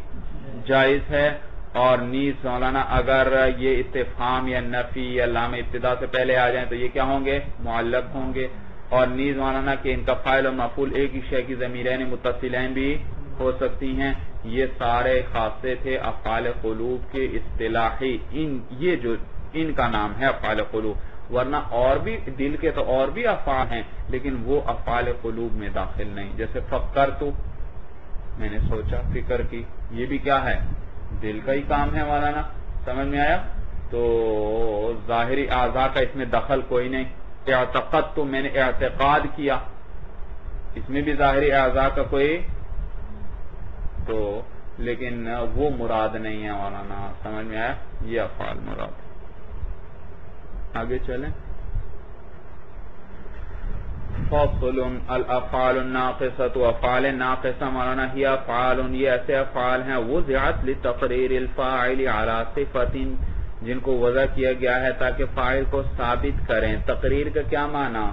جائز ہے، اور نیز مولانا اگر یہ استفہام یا نفی یا لام ابتدا سے پہلے آ جائیں تو یہ کیا ہوں گے؟ معلق ہوں گے، اور نیز مولانا کہ ان کا فاعل اور مفعول ایک ہی شے کی ضمیرین متصلین بھی ہو سکتی ہیں، یہ سارے خاصے تھے افعال قلوب کے اصطلاحی، یہ جو ان کا نام ہے افعال قلوب، ورنہ اور بھی دل کے تو اور بھی افعال ہیں لیکن وہ افعال قلوب میں داخل نہیں، جیسے فکرتو، میں نے سوچا، فکر کی، یہ بھی کیا ہے؟ دل کا ہی کام ہے مولانا، سمجھ میں آیا؟ تو ظاہری اعضاء کا اس میں دخل کوئی نہیں۔ اعتقدتو، میں نے اعتقاد کیا، اس میں بھی ظاہری اعضاء کا کوئی تو، لیکن وہ مراد نہیں ہے مولانا، سمجھ میں آیا؟ یہ افعال مراد۔ آگے چلیں۔ فصل الافعال الناقصۃ، افعال ناقصہ مولانا ہی افعال، یہ ایسے افعال ہیں وضعت لتقریر الفاعل علی صفۃ، جن کو وضع کیا گیا ہے تاکہ فاعل کو ثابت کریں۔ تقریر کا کیا معنی؟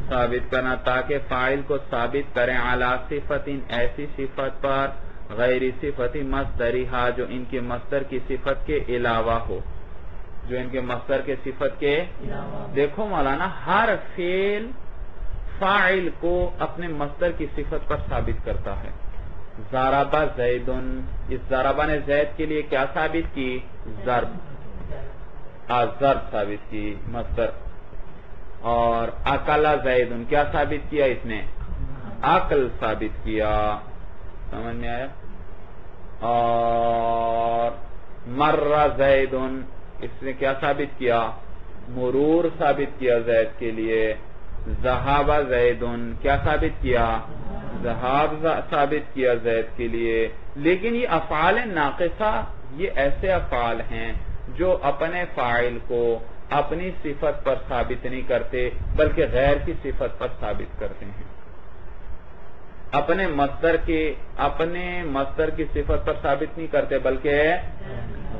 ثابت کرنا، تاکہ فاعل کو ثابت کریں علی صفۃ، ایسی صفت پر، غیر صفت مصدریہا، جو ان کے مصدر کی صفت کے علاوہ ہو، جو ان کے مصدر کے صفت کے دیکھو مولانا ہر فعل فاعل کو اپنے مصدر کی صفت پر ثابت کرتا ہے۔ ضربہ زیدن، اس ضربہ نے زید کے لیے کیا ثابت کی؟ ضرب، ضرب ثابت کی مصدر، اور اکل زیدن کیا ثابت کیا اس نے؟ عقل ثابت کیا، سمجھ میں آیا؟ اور مر زیدن، اس نے کیا ثابت کیا؟ مرور ثابت کیا زید کے لیے۔ ذہاب زیدن، کیا ثابت کیا؟ ذہاب ثابت کیا زید کے لیے۔ لیکن یہ افعال ناقصہ یہ ایسے افعال ہیں جو اپنے فاعل کو اپنی صفت پر ثابت نہیں کرتے بلکہ غیر کی صفت پر ثابت کرتے ہیں، اپنے مصدر کی صفت پر ثابت نہیں کرتے بلکہ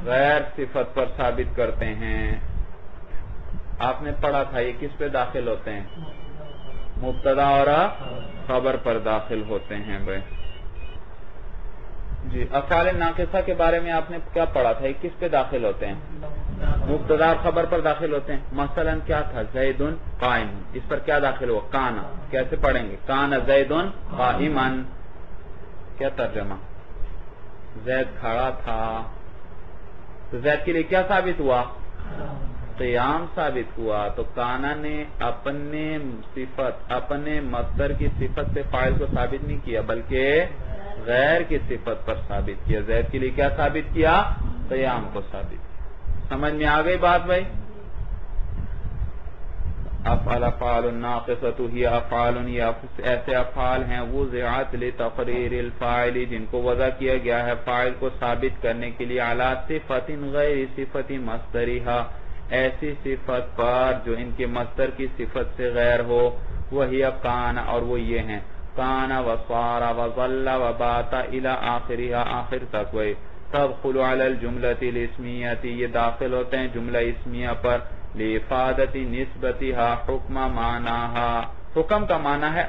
غیر صفت پر ثابت کرتے ہیں۔ آپ نے پڑھا تھا یہ کس پہ داخل ہوتے ہیں؟ مبتدا اور خبر پر داخل ہوتے ہیں بھائی. جی افعال ناقصہ کے بارے میں آپ نے کیا پڑھا تھا؟ کس پہ داخل ہوتے ہیں؟ مبتدا اور خبر پر داخل ہوتے ہیں. مثلا کیا تھا؟ زید قائم، اس پر کیا داخل ہوا؟ کانا. کیسے پڑھیں گے؟ کانا زید قائما. کیا ترجمہ؟ زید کھڑا تھا. تو زید کے لیے کیا ثابت ہوا؟ قیام ثابت ہوا. تو کانا نے اپنے صفت، اپنے مصدر کی صفت سے فاعل کو ثابت نہیں کیا بلکہ غیر کی صفت پر ثابت کیا. زید کے لیے کیا ثابت کیا؟ قیام کو ثابت. سمجھ میں آ گئی بات بھائی؟ افعال الناقصۃ ہی افعال، یہ ایسے افعال ہیں وضعت لتقریر الفاعل، جن کو وضع کیا گیا ہے فاعل کو ثابت کرنے کے لیے علی صفت غیر صفت مصدرها، ایسی صفت پر جو ان کے مصدر کی صفت سے غیر ہو. وہی کان، اور وہ یہ ہیں کان وصار وظل وبات الى آخرها، آخر تک. وہی تدخل علی الجملۃ الاسمیہ، یہ داخل ہوتے ہیں جملہ اسمیہ پر. لافادۃ نسبتها حکم معناها، حکم کا معنی ہے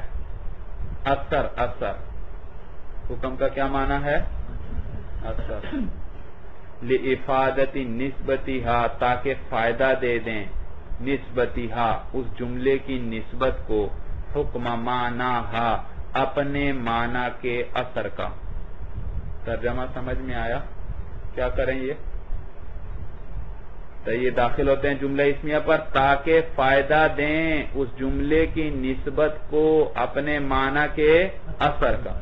اثر. اثر حکم کا کیا معنی ہے؟ اثر. لافادۃ نسبتها، تاکہ فائدہ دے دیں نسبتها، اس جملے کی نسبت کو. حکم معناها، اپنے معنی کے اثر کا. ترجمہ سمجھ میں آیا؟ کیا کریں یہ؟ تو یہ داخل ہوتے ہیں جملہ اسمیہ پر تاکہ فائدہ دیں اس جملے کی نسبت کو اپنے معنی کے اثر کا.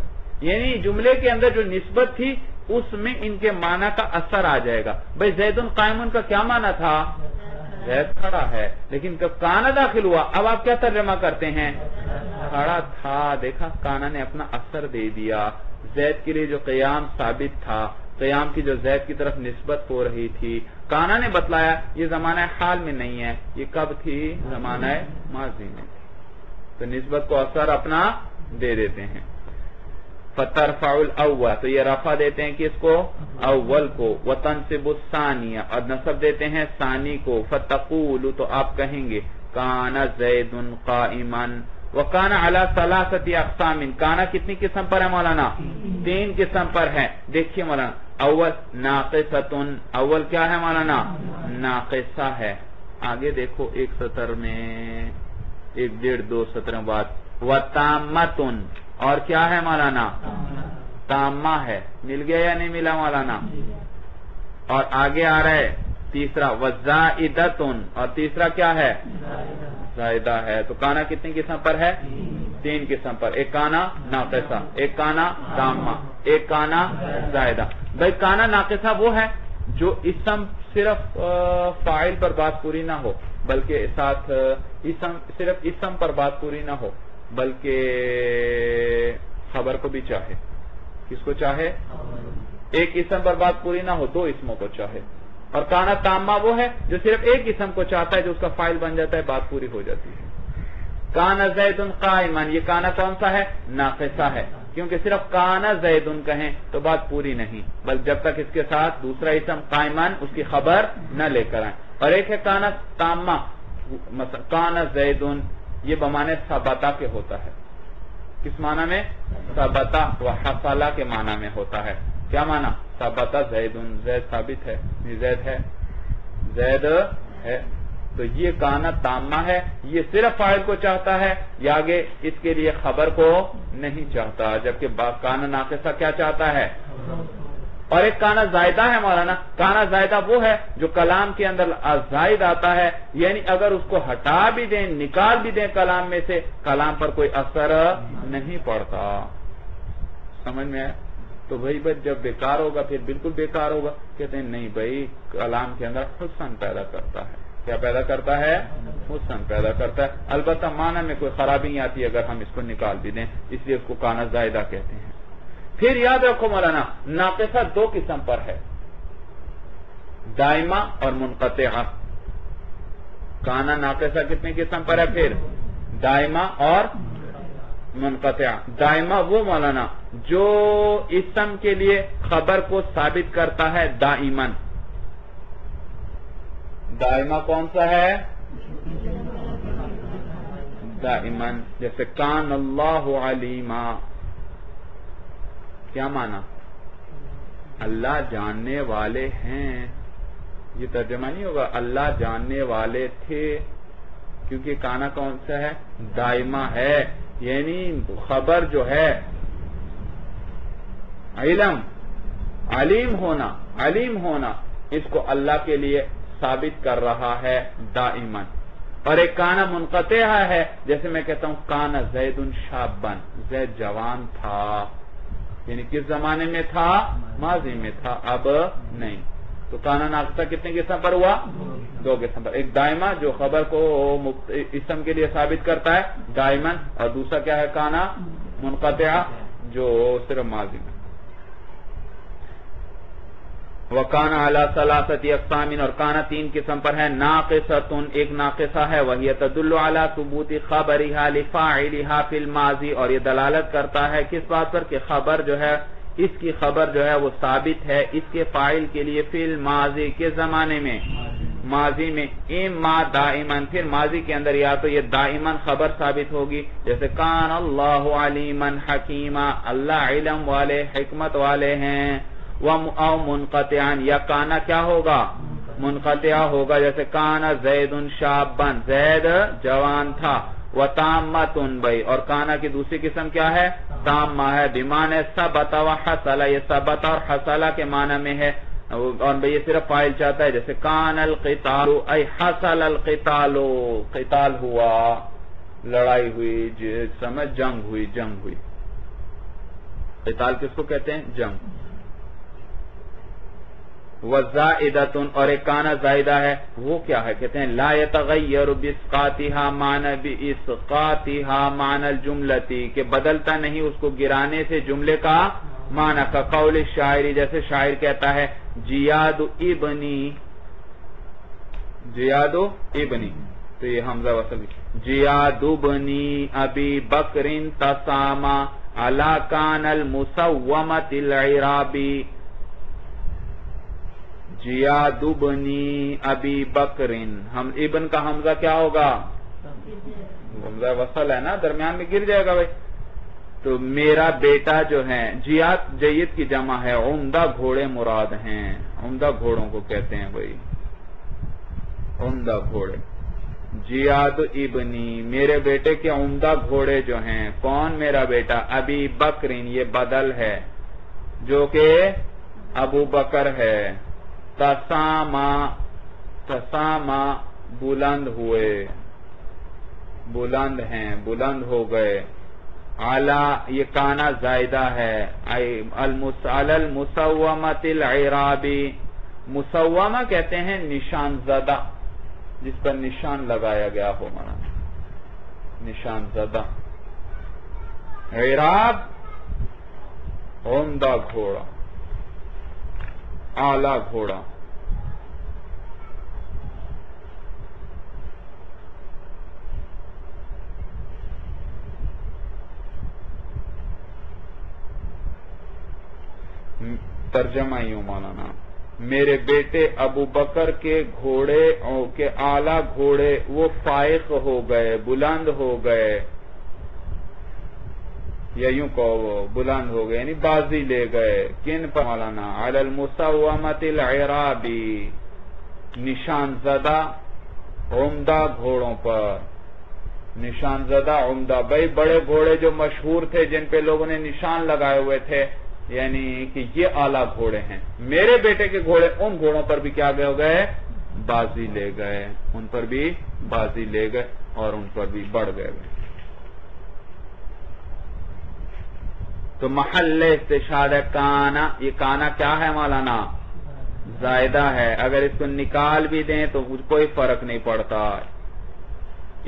یعنی جملے کے اندر جو نسبت تھی اس میں ان کے معنی کا اثر آ جائے گا. بھئی زید قائم کا کیا معنی تھا؟ زید کھڑا ہے. لیکن جب کانا داخل ہوا اب آپ کیا ترجمہ کرتے ہیں؟ کھڑا تھا. دیکھا کانا نے اپنا اثر دے دیا. زید کے لیے جو قیام ثابت تھا، قیام کی جو زید کی طرف نسبت ہو رہی تھی، کانا نے بتلایا یہ زمانہ حال میں نہیں ہے، یہ کب تھی؟ زمانہ ماضی میں. تو نسبت کو اثر اپنا دے دیتے ہیں. فترفع الاول، تو یہ رفع دیتے ہیں کس کو؟ اول کو. وتنصب الثانیہ، اور نصب دیتے ہیں ثانی کو. فتقول، تو آپ کہیں گے کان زید قائما. وکانا علی ثلاثۃ اقسام، کانا کتنی قسم پر ہے مولانا؟ 3 قسم پر ہے. دیکھیے مولانا، اول ناقصۃ، اول کیا ہے مولانا؟ ناقصہ ہے. آگے دیکھو ایک سطر میں، 1.5-2 سطروں بعد وتامۃ، اور کیا ہے مولانا؟ تامہ ہے. مل گیا یا نہیں ملا مولانا؟ اور آگے آ رہا ہے تیسرا وزائدۃ، اور تیسرا کیا ہے؟ زائدہ ہے. تو کانا کتنی قسم پر ہے؟ 3 قسم پر. ایک کانا ناقصہ، ایک کانا تامہ، ایک کانا زائدہ. بھائی کانا ناقصہ وہ ہے جو اسم صرف فاعل پر بات پوری نہ ہو بلکہ ساتھ صرف اسم پر بات پوری نہ ہو بلکہ خبر کو بھی چاہے. کس کو چاہے؟ ایک اسم پر بات پوری نہ ہو، 2 اسموں کو چاہے. اور کانا تامہ وہ ہے جو صرف ایک اسم کو چاہتا ہے، جو اس کا فاعل بن جاتا ہے، بات پوری ہو جاتی ہے. کانا زید قائما، یہ کانا کون سا ہے؟ ناقصہ ہے. کیونکہ صرف کانا زید کہیں تو بات پوری نہیں، بلکہ جب تک اس کے ساتھ دوسرا اسم قائما اس کی خبر نہ لے کر آئیں. اور ایک ہے کانا تامہ، مثلا کانا زید، یہ بمانے ثبتا کے ہوتا ہے. کس معنی میں؟ ثبتا و حصل کے معنی میں ہوتا ہے. کیا معنی؟ ثبتا زید، زید ثابت ہے، زید ہے، زید ہے. تو یہ کانا تامہ ہے، یہ صرف فاعل کو چاہتا ہے، یہ آگے اس کے لیے خبر کو نہیں چاہتا. جبکہ کانا ناقصہ کیا چاہتا ہے؟ اور ایک کانا زائدہ ہے مولانا. کانا زائدہ وہ ہے جو کلام کے اندر زائد آتا ہے، یعنی اگر اس کو ہٹا بھی دیں، نکال بھی دیں کلام میں سے، کلام پر کوئی اثر نہیں پڑتا. سمجھ میں آیا؟ تو بھائی جب بیکار ہوگا پھر بالکل بیکار ہوگا. کہتے ہیں نہیں بھائی، کلام کے اندر حسن پیدا کرتا ہے. کیا پیدا کرتا ہے؟ حسن پیدا کرتا ہے. البتہ معنی میں کوئی خرابی نہیں آتی اگر ہم اس کو نکال بھی دیں، اس لیے اس کو کانا زائدہ کہتے ہیں. پھر یاد رکھو مولانا، ناقصہ 2 قسم پر ہے، دائمہ اور منقطعہ. کانا ناقصہ کتنی قسم پر ہے؟ پھر دائمہ اور منقطعہ. دائمہ وہ مولانا جو اسم کے لیے خبر کو ثابت کرتا ہے دائماً. دائمہ کون سا ہے؟ دائمن. جیسے کان اللہ علیما، کیا مانا؟ اللہ جاننے والے ہیں. یہ ترجمہ نہیں ہوگا اللہ جاننے والے تھے، کیونکہ کانا کون سا ہے؟ دائمہ ہے. یعنی خبر جو ہے علم، علیم ہونا اس کو اللہ کے لیے ثابت کر رہا ہے دائماً. اور ایک کانا منقطع ہے، جیسے میں کہتا ہوں کانا زید شابن، زید جوان تھا، یعنی کس زمانے میں تھا؟ ماضی میں تھا، اب نہیں. تو کانا ناقصہ کتنے قسم پر ہوا؟ 2 قسم پر. ایک دائمہ جو خبر کو اسم کے لیے ثابت کرتا ہے دائماً، اور دوسرا کیا ہے؟ کانا منقطع جو صرف ماضی میں. وَكَانَ عَلَى ثَلَاثَةِ أَقْسَامٍ، اور کانا 3 قسم پر ہے. ناقصۃ، ایک ناقصہ ہے، وَهِيَ تَدُلُّ عَلَى ثُبُوتِ خَبَرِهَا لِفَاعِلِهَا فِي الْمَاضِي، اور یہ دلالت کرتا ہے کس بات پر کہ خبر جو ہے، اس کی خبر جو ہے وہ ثابت ہے اس کے فاعل کے لیے فی الماضی کے زمانے میں، ماضی میں. اما دائماً، پھر ماضی کے اندر یا تو یہ دائماً خبر ثابت ہوگی، جیسے کان اللہ علیما حکیما، اللہ علم والے حکمت والے ہیں. او منقطعا، یا کانا کیا ہوگا؟ منقطع ہوگا، جیسے کانا زید شابن، زید جوان تھا. وتامۃ بھائی، اور کانا کی دوسری قسم کیا ہے؟ تامہ ہے، بمعنی ثبت و حصل، یہ ثبت اور حصل کے معنی میں ہے. اور بھئی یہ صرف فاعل چاہتا ہے، جیسے کان القتال ای حصل القتال، قتال ہوا، لڑائی ہوئی، سمجھ، جنگ ہوئی. قتال کس کو کہتے ہیں؟ جنگ. وزائدۃ، اور ایک کانا زائدہ ہے، وہ کیا ہے؟ کہتے ہیں لا يتغیر باسقاطها معنی الجملتی، کہ بدلتا نہیں اس کو گرانے سے جملے کا معنی. کا قول الشاعری، جیسے شاعر کہتا ہے جیاد ابنی، تو یہ حمزہ وصل، جیاد ابنی ابی بکر تساما علی کان المسومۃ العرابی. جیاد ابنی ابی بکرن، ہم ابن کا حمزہ کیا ہوگا؟ حمزہ وصل ہے نا، درمیان میں گر جائے گا بھائی. تو میرا بیٹا جو ہے، جیاد جید کی جمع ہے، عمدہ گھوڑے مراد ہیں، عمدہ گھوڑوں کو کہتے ہیں بھائی، عمدہ گھوڑے. جیاد ابنی، میرے بیٹے کے عمدہ گھوڑے جو ہیں. کون میرا بیٹا؟ ابی بکرن، یہ بدل ہے جو کہ ابو بکر ہے. تساما بلند ہوئے، بلند ہیں، بلند ہو گئے. اعلی، یہ کانا زائدہ ہے. المسومۃ العرابی، مسومہ کہتے ہیں نشان زدہ، جس پر نشان لگایا گیا ہو، مانا نشان زدہ. عراب عمدہ گھوڑا، اعلی گھوڑا. ترجمہ یوں مولانا، میرے بیٹے ابو بکر کے گھوڑے کے اعلی گھوڑے وہ فائق ہو گئے، بلند ہو گئے، یا یوں کہو بلند ہو گئے، یعنی بازی لے گئے. کن پر مولانا؟ علی المسومۃ العرابی، نشان زدہ عمدہ گھوڑوں پر. نشان زدہ عمدہ، بھائی بڑے گھوڑے جو مشہور تھے، جن پہ لوگوں نے نشان لگائے ہوئے تھے، یعنی کہ یہ اعلیٰ گھوڑے ہیں. میرے بیٹے کے گھوڑے ان گھوڑوں پر بھی کیا ہو گئے؟ بازی لے گئے، ان پر بھی بازی لے گئے اور ان پر بھی بڑھ گئے. تو محل استشہاد ہے کانا. یہ کانا کیا ہے مولانا؟ زائدہ ہے. اگر اس کو نکال بھی دیں تو کوئی فرق نہیں پڑتا،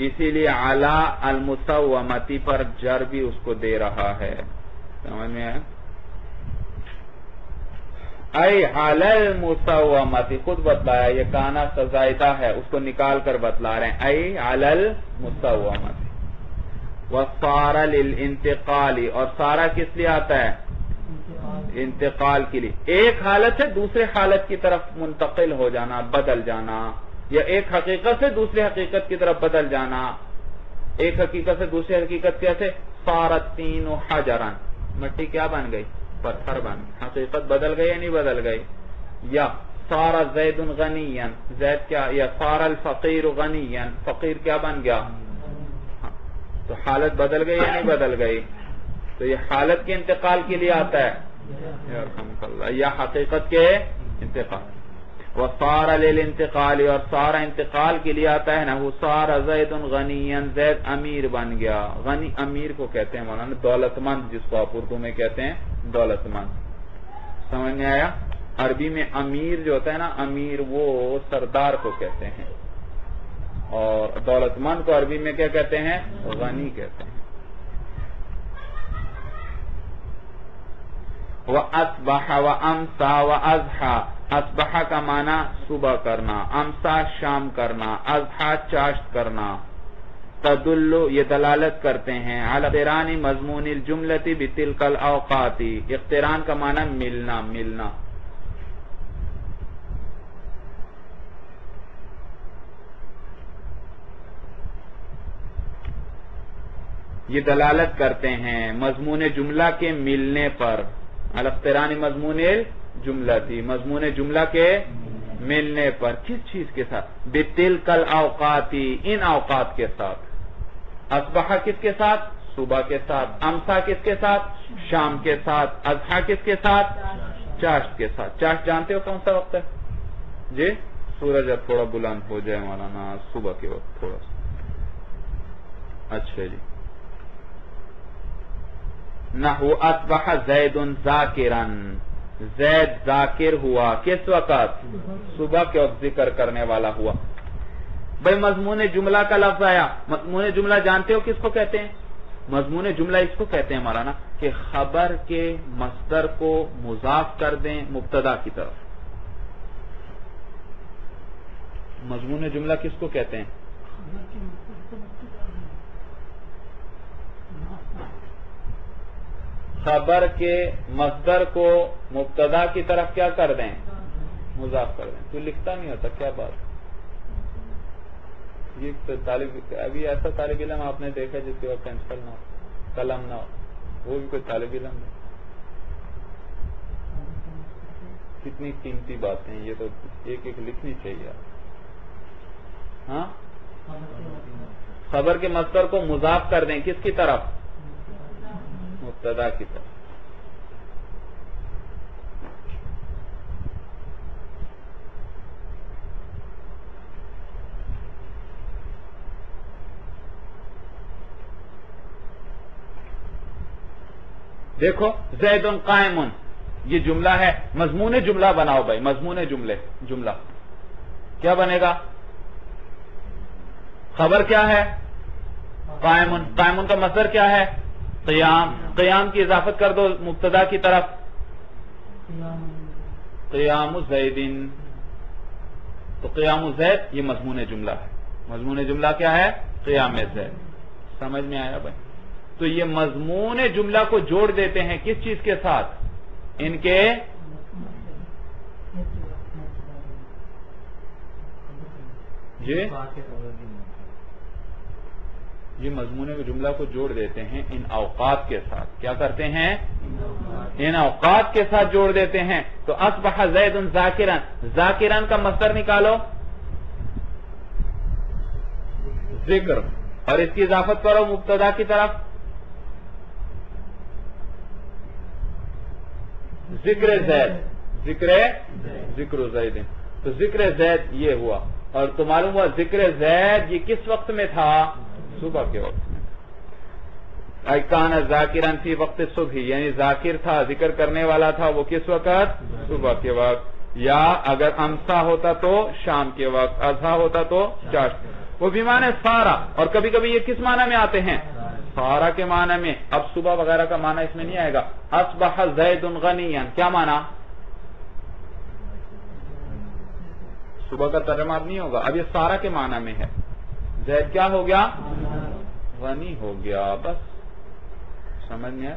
اسی لیے علی المسومتی پر جر بھی اس کو دے رہا ہے. سمجھ میں ہے؟ ای علی المسومتی، خود بتلایا یہ کانا زائدہ ہے، اس کو نکال کر بتلا رہے ہیں. ای علی المسومتی. وَصَارَ لِلْإِنْتِقَالِ، اور سارا کس لیے آتا ہے؟ انتقال کے لیے. ایک حالت سے دوسرے حالت کی طرف منتقل ہو جانا، بدل جانا، یا ایک حقیقت سے دوسری حقیقت کی طرف بدل جانا. ایک حقیقت سے دوسری حقیقت کیسے؟ صارت الطین حجرا، مٹی کیا بن گئی؟ پتھر بن گئی. حقیقت بدل گئی یا نہیں بدل گئی؟ یا صار زید غنیا، زید کیا؟ یا صار الفقیر غنیا، فقیر کیا بن گیا؟ تو حالت بدل گئی یا نہیں بدل گئی؟ تو یہ حالت کے انتقال کے لیے آتا ہے یا حقیقت کے انتقال. وصار للانتقال، اور صار انتقال کے لیے آتا ہے نا. وہ صار زید غنیا، زید امیر بن گیا. غنی امیر کو کہتے ہیں مولانا دولت مند، جس کو آپ اردو میں کہتے ہیں دولت مند. سمجھ میں آیا؟ عربی میں امیر جو ہوتا ہے نا، امیر وہ سردار کو کہتے ہیں، اور دولت مند کو عربی میں کیا کہتے ہیں؟ غنی کہتے ہیں. وَأَصْبَحَ وَأَمْسَى وَأَضْحَى، اصبح کا معنی صبح کرنا، امسا شام کرنا، اضحیٰ چاشت کرنا. تدل یہ دلالت کرتے ہیں علی اقتران مضمون الجملۃ بتلک الاوقات، اقتران کا معنی ملنا، ملنا. یہ دلالت کرتے ہیں مضمون جملہ کے ملنے پر، الاقتران مضمون الجملہ تھی، مضمون جملہ کے ملنے پر. کس چیز کے ساتھ؟ بتلک الاوقات، ان اوقات کے ساتھ. اصبح کس کے ساتھ؟ صبح کے ساتھ. امسا کس کے ساتھ؟ شام کے ساتھ. اضحیٰ کس کے ساتھ؟ چاشت کے ساتھ. چاشت جانتے ہو کون سا وقت ہے؟ جی سورج اب تھوڑا بلند ہو جائے مولانا، صبح کے وقت تھوڑا سا. اچھا جی. نحو اصبح زید ذاکرا، زید ذاکر ہوا کس وقت؟ صبح کے وقت ذکر کرنے والا ہوا. بھئی مضمون جملہ کا لفظ آیا. مضمون جملہ جانتے ہو کس کو کہتے ہیں؟ مضمون جملہ اس کو کہتے ہیں مولانا کہ خبر کے مصدر کو مضاف کر دیں مبتدا کی طرف. مضمون جملہ کس کو کہتے ہیں؟ خبر کے مصدر کو مبتدا کی طرف کیا کر دیں؟ مضاف کر دیں. تو لکھتا نہیں ہوتا کیا بات؟ یہ ابھی ایسا طالب علم آپ نے دیکھا جس کے وقت پینسل نہ ہو، قلم نہ ہو، وہ بھی کوئی طالب علم نہیں. کتنی قیمتی باتیں یہ تو ایک ایک لکھنی چاہیے. ہاں، خبر کے مصدر کو مضاف کر دیں کس کی طرف؟ مبتدا کی طرف. دیکھو زید قائم، یہ جملہ ہے. مضمون جملہ بناؤ بھائی. مضمون جملہ کیا بنے گا؟ خبر کیا ہے؟ قائم. قائم کا مصدر کیا ہے؟ قیام. قیام کی اضافت کر دو مبتدا کی طرف، قیام زید. تو قیام زید یہ مضمون جملہ ہے. مضمون جملہ کیا ہے؟ قیام زید. سمجھ میں آیا بھائی؟ تو یہ مضمون جملہ کو جوڑ دیتے ہیں کس چیز کے ساتھ؟ ان کے جی یہ مضمون جملہ کو جوڑ دیتے ہیں ان اوقات کے ساتھ. کیا کرتے ہیں؟ ان اوقات کے ساتھ جوڑ دیتے ہیں. تو اصبح زید ذاکرا، ذاکرا کا مصدر نکالو ذکر، اور اس کی اضافت کرو مبتدا کی طرف ذکر زید. ذکر زید. تو ذکر زید یہ ہوا. اور تو معلوم ہوا ذکر زید یہ کس وقت میں تھا؟ صبح کے وقت میں. کان ذاکرا فی وقت صبح، یعنی ذاکر تھا، ذکر کرنے والا تھا، وہ کس وقت؟ صبح کے وقت. یا اگر امسا ہوتا تو شام کے وقت، اضحیٰ ہوتا تو چاشت. وہ بھی معنی سارا. اور کبھی کبھی یہ کس معنی میں آتے ہیں؟ سارا کے معنی میں. اب صبح وغیرہ کا معنی اس میں نہیں آئے گا. اصبح زید غنیا کیا معنی؟ صبح کا ترجمہ اب نہیں ہوگا. اب یہ سارا کے معنی میں ہے. زید کیا ہو گیا؟ غنی ہو گیا. بس سمجھ میں.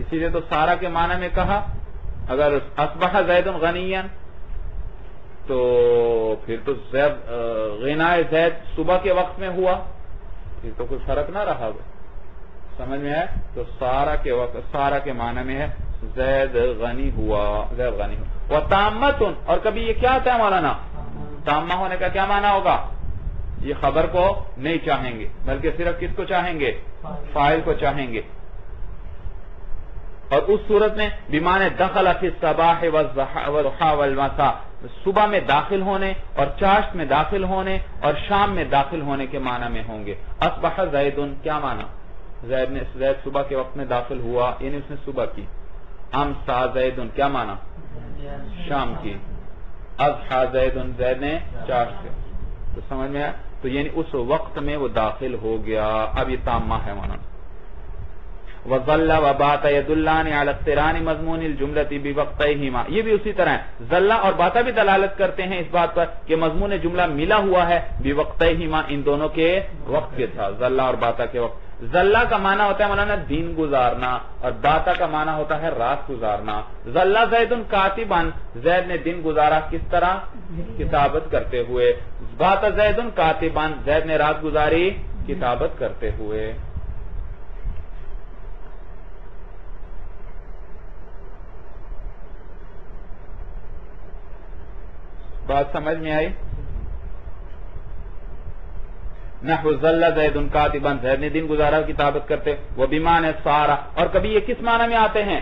اسی لیے تو سارا کے معنی میں کہا. اگر اصبح زید غنیا تو پھر تو غنا زید صبح کے وقت میں ہوا، یہ تو کوئی فرق نہ رہا، سمجھ میں ہے؟ تو سارا کے معنی میں ہے زید غنی ہوا، زید غنی ہوا۔ وتامتن، اور کبھی یہ کیا ہوتا ہے مولانا؟ تامہ ہونے کا کیا معنی ہوگا؟ یہ خبر کو نہیں چاہیں گے بلکہ صرف کس کو چاہیں گے؟ فاعل کو چاہیں گے۔ اور اس صورت میں بمعنی دخل فی الصباح والضحى والمساء، صبح میں داخل ہونے اور چاشت میں داخل ہونے اور شام میں داخل ہونے کے معنی میں ہوں گے۔ اصبح زید، کیا معنی؟ زید صبح کے وقت میں داخل ہوا، یعنی اس نے صبح کی۔ امسا زید، کیا معنی؟ شام کی۔ اضحى زید، زید نے چاشت کی۔ تو سمجھ میں آیا؟ تو یعنی اس وقت میں وہ داخل ہو گیا۔ اب یہ تامہ ہے معنی۔ وَظَلَّ وَبَاتَ يَدُلَّانِ عَلَى اقْتِرَانِ مَضْمُونِ الْجُمْلَةِ بِوَقْتَيْهِمَا، یہ بھی اسی طرح ہے، ظَلَّ اور باتا بھی دلالت کرتے ہیں اس بات پر کہ مضمون جملہ ملا ہوا ہے بِوَقْتَيْهِمَا، ان دونوں کے وقت کے ساتھ، ظَلَّ اور باتا کے وقت۔ ظَلَّ کا معنی ہوتا ہے مولانا دن گزارنا، اور باتا کا معنی ہوتا ہے رات گزارنا۔ ظَلَّ زید کاتبا، زید نے دن گزارا کس طرح؟ کتابت کرتے ہوئے۔ باتا زید کاتبا، زید نے رات گزاری کتابت کرتے ہوئے۔ بات سمجھ میں آئی؟ نحو ظل زید کاتبا، زید نے دن گزارا کتابت کرتے، وہ بمعنی سارا، اور کبھی یہ کس معنی میں آتے ہیں؟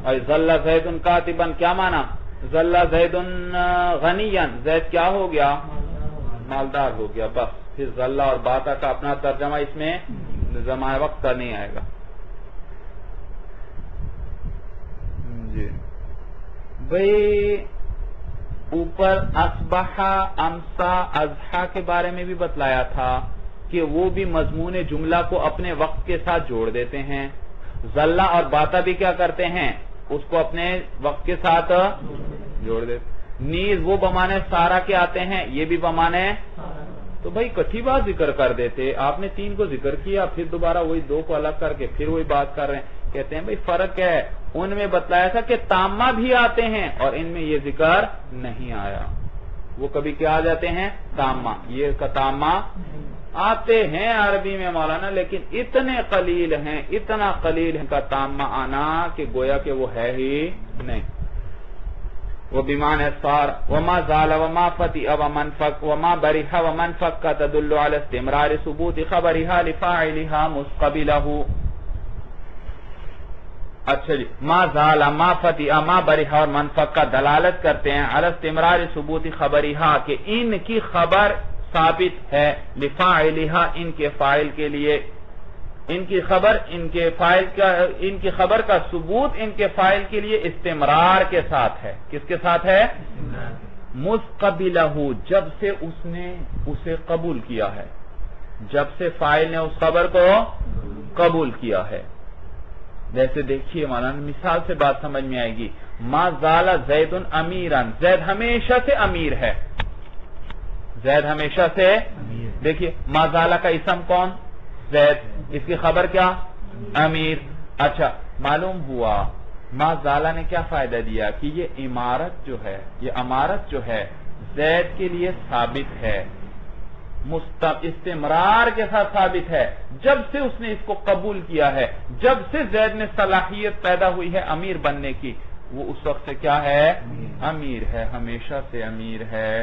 اور ظل زید کاتبا کیا معنی؟ ظل زید غنیا، زید کیا ہو گیا؟ مالدار ہو گیا، بس۔ پھر ظل اور باتا کا اپنا ترجمہ اس میں زمانہ وقت کا نہیں آئے گا۔ جی بھئی اوپر اصبح، امسا، اضحا کے بارے میں بھی بتلایا تھا کہ وہ بھی مضمون جملہ کو اپنے وقت کے ساتھ جوڑ دیتے ہیں۔ ظل اور باتا بھی کیا کرتے ہیں؟ اس کو اپنے وقت کے ساتھ جوڑ دیتے۔ نیز وہ بمانے سارا کے آتے ہیں، یہ بھی بمانے، تو بھائی کٹھی بات ذکر کر دیتے، آپ نے 3 کو ذکر کیا، پھر دوبارہ وہی 2 کو الگ کر کے پھر وہی بات کر رہے ہیں۔ کہتے ہیں بھئی فرق ہے، ان میں بتلایا تھا کہ تامہ بھی آتے ہیں اور ان میں یہ ذکر نہیں آیا۔ وہ کبھی کیا آ جاتے ہیں؟ تامہ، یہ کا تامہ آتے ہیں عربی میں مولانا، لیکن اتنے قلیل ہیں، اتنا قلیل ہے کا تامہ آنا کہ گویا کہ وہ ہے ہی نہیں۔ وہ بمعنی صار، وما زال وما فتئ ومن فك وما برح ومن فك تدل على استمرار ثبوت خبرها لفاعلها مستقبله۔ اچھا جی، ما زال، ما فتئ، ما برح اور من فك کا دلالت کرتے ہیں على استمرار ثبوت خبرها کہ ان کی خبر ثابت ہے، لفاعلها ان کے فاعل کے لیے، ان کی خبر ان کے فاعل کا، ان کی خبر کا ثبوت ان کے فاعل کے لیے استمرار کے ساتھ ہے۔ کس کے ساتھ ہے؟ مستقبلہ، جب سے اس نے اسے قبول کیا ہے، جب سے فاعل نے اس خبر کو قبول کیا ہے۔ جیسے دیکھیے مولانا مثال سے بات سمجھ میں آئے گی۔ ما زال زید امیرا، زید ہمیشہ سے امیر ہے، زید ہمیشہ سے، دیکھیے ما زال کا اسم کون؟ زید، اس کی خبر کیا؟ امیر۔ اچھا معلوم ہوا ما زالہ نے کیا فائدہ دیا کہ یہ عمارت جو ہے، یہ عمارت جو ہے زید کے لیے ثابت ہے، استمرار کے ساتھ ثابت ہے، جب سے اس نے اس کو قبول کیا ہے، جب سے زید نے صلاحیت پیدا ہوئی ہے امیر بننے کی، وہ اس وقت سے کیا ہے؟ امیر ہے، ہمیشہ سے امیر ہے۔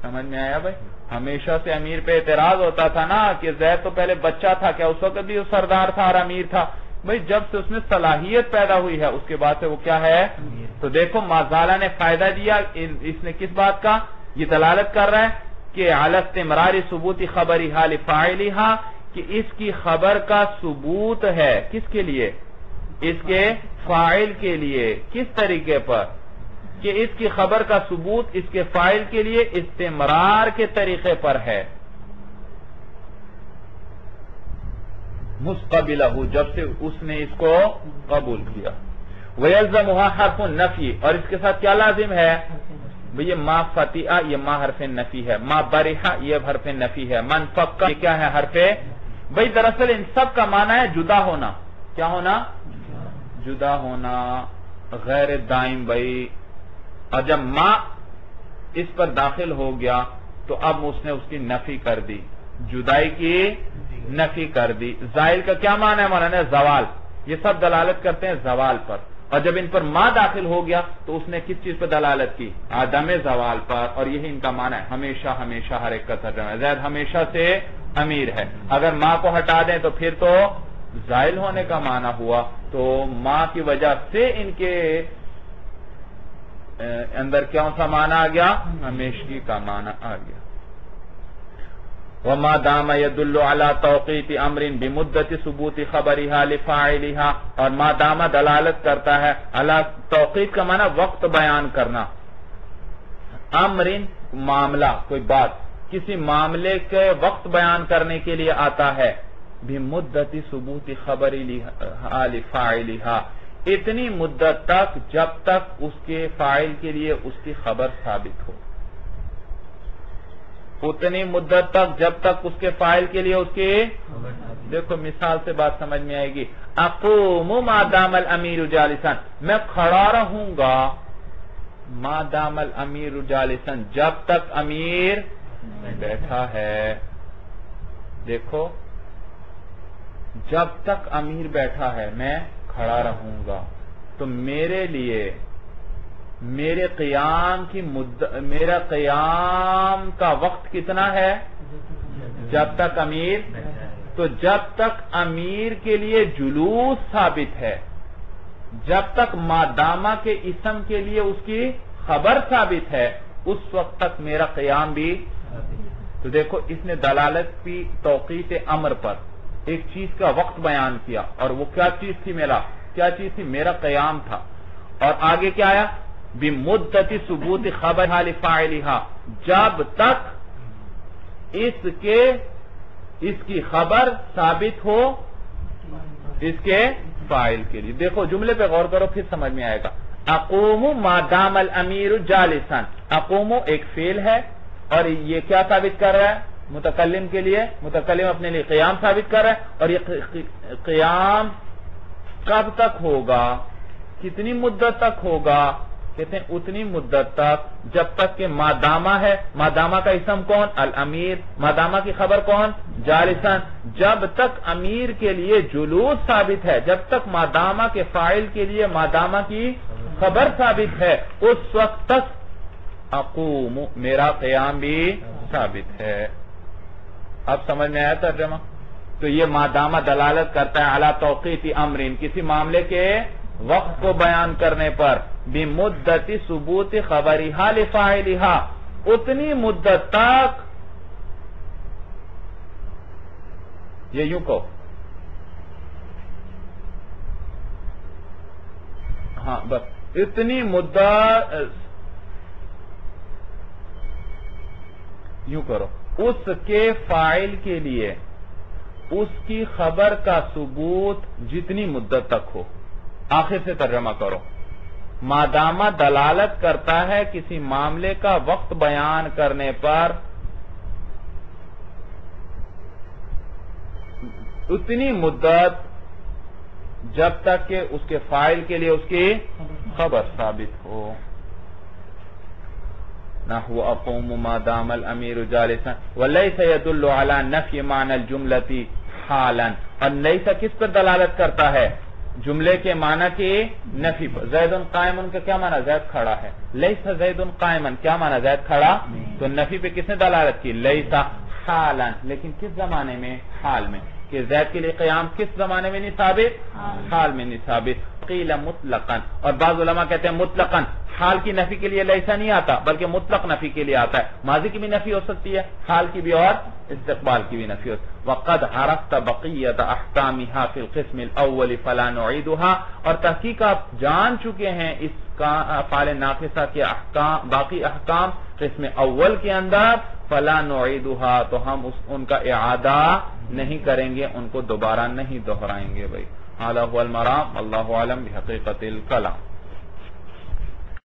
سمجھ میں آیا بھائی؟ ہمیشہ سے امیر پہ اعتراض ہوتا تھا نا کہ زید تو پہلے بچہ تھا، کیا اس وقت بھی وہ سردار تھا اور امیر تھا؟ بھائی جب سے اس میں صلاحیت پیدا ہوئی ہے اس کے بعد سے وہ کیا ہے؟ تو دیکھو ما زالہ نے فائدہ دیا، اس نے کس بات کا؟ یہ دلالت کر رہا ہے کہ علی استمرار ثبوت خبرها لفاعلها، کہ اس کی خبر کا ثبوت ہے، کس کے لیے؟ اس کے فاعل کے لیے۔ کس طریقے پر؟ کہ اس کی خبر کا ثبوت اس کے فاعل کے لیے استمرار کے طریقے پر ہے، مستقبلہ، جب سے اس نے اس کو قبول کیا۔ وَيَلْزَمُهَا حرف النفی، اور اس کے ساتھ کیا لازم ہے؟ یہ ما فتئ، یہ ما حرف نفی ہے، ما برح یہ حرف نفی ہے، من فک یہ کیا ہے؟ حرف۔ بھئی دراصل ان سب کا معنی ہے جدا ہونا۔ کیا ہونا؟ جدا ہونا، غیر دائم بھئی۔ اور جب ما اس پر داخل ہو گیا تو اب اس نے اس کی نفی کر دی، جدائی کی نفی کر دی. زائل کا کیا معنی ہے مولانا؟ زوال. یہ سب دلالت کرتے ہیں زوال پر، اور جب ان پر ما داخل ہو گیا تو اس نے کس چیز پر دلالت کی؟ عدم زوال پر. اور یہی ان کا معنی ہے، ہمیشہ ہمیشہ ہر ایک کا ترجمہ ہے. زید ہمیشہ سے امیر ہے. اگر ما کو ہٹا دیں تو پھر تو زائل ہونے کا معنی ہوا. تو ما کی وجہ سے ان کے اندر کون سا معنی آ گیا؟ ہمیشگی کا معنی آ گیا. وما دام يدل على توقيت امر بمدت ثبوت خبرها لفاعلها. اور ما دام دلالت کرتا ہے على توقیت کا معنی وقت بیان کرنا. امر معاملہ، کوئی بات کسی معاملے کے وقت بیان کرنے کے لیے آتا ہے. بمدت ثبوت خبرها لفاعلها، اتنی مدت تک جب تک اس کے فاعل کے لیے اس کی خبر ثابت ہو. اتنی مدت تک جب تک اس کے فاعل کے لیے اس کی، دیکھو مثال سے بات سمجھ میں آئے گی. اقوم ما دام الامیر جالسا، میں کھڑا رہوں گا ما دام الامیر جالسا، جب تک امیر بیٹھا ہے. دیکھو جب تک امیر بیٹھا ہے میں کھڑا رہوں گا. تو میرے لیے میرے قیام کی میرا قیام کا وقت کتنا ہے؟ جب تک امیر. تو جب تک امیر کے لیے جلوس ثابت ہے، جب تک مادامہ کے اسم کے لیے اس کی خبر ثابت ہے، اس وقت تک میرا قیام بھی. تو دیکھو اس نے دلالت کی توقیت امر پر، ایک چیز کا وقت بیان کیا. اور وہ کیا چیز تھی؟ کیا چیز تھی؟ میرا قیام تھا. اور آگے کیا آیا؟ بمدت ثبوت خبرها لفاعلها، جب تک اس کی خبر ثابت ہو اس کے فاعل کے لیے. دیکھو جملے پہ غور کرو پھر سمجھ میں آئے گا. اقوم ما دام الامیر جالسا، اقوم ایک فعل ہے اور یہ کیا ثابت کر رہا ہے؟ متکلم کے لیے، متکلم اپنے لیے قیام ثابت کر رہا ہے. اور یہ قیام کب تک ہوگا؟ کتنی مدت تک ہوگا؟ کہتے ہیں اتنی مدت تک جب تک کہ مادامہ ہے. مادامہ کا اسم کون؟ الامیر. مادامہ کی خبر کون؟ جالسن. جب تک امیر کے لیے جلوس ثابت ہے، جب تک مادامہ کے فاعل کے لیے مادامہ کی خبر ثابت ہے، اس وقت تک اقوم میرا قیام بھی ثابت ہے. اب سمجھ میں آیا ترجمہ؟ تو یہ مادامہ دلالت کرتا ہے علی توقیت امر، کسی معاملے کے وقت کو بیان کرنے پر. بمدت ثبوت خبرها لفاعلها، اتنی مدت تک، یہ یوں کہو، ہاں بس اتنی مدت، یوں کرو، اس کے فاعل کے لیے اس کی خبر کا ثبوت جتنی مدت تک ہو. آخر سے ترجمہ کرو. مادامہ دلالت کرتا ہے کسی معاملے کا وقت بیان کرنے پر اتنی مدت جب تک کہ اس کے فاعل کے لیے اس کی خبر ثابت ہو. نحو اقوم ما دام الامیر جالسا وليس يدل على نفي معنى الجملة حالا. اور لیسا کس پر دلالت کرتا ہے؟ جملے کے معنی کی نفی پر. زید قائم کا کیا معنی؟ زید کھڑا ہے. لیسا زید قائما کیا معنی؟ زید کھڑا. تو نفی پہ کس نے دلالت کی؟ لیسا حالا. لیکن کس زمانے میں؟ حال میں. کہ زید کے لیے قیام کس زمانے میں نہیں ثابت؟ حال میں نہیں ثابت. قیل مطلقا، اور بعض علماء کہتے ہیں مطلقا حال کی نفی کے لیے لیسا نہیں آتا بلکہ مطلق نفی کے لیے آتا ہے. ماضی کی بھی نفی ہو سکتی ہے، حال کی بھی، اور استقبال کی بھی نفی ہو سکتی ہے. وقد عرفت بقیت احکامها فی القسم الاول فلا نعیدها، اور تحقیق آپ جان چکے ہیں اس کا افعال ناقصہ کے احکام، باقی احکام قسم اول کے اندر. فلا نعیدها، تو ہم ان کا اعادہ نہیں کریں گے، ان کو دوبارہ نہیں دہرائیں گے. بھائی هذا هو المرام، والله اعلم بحقیقت الکلام.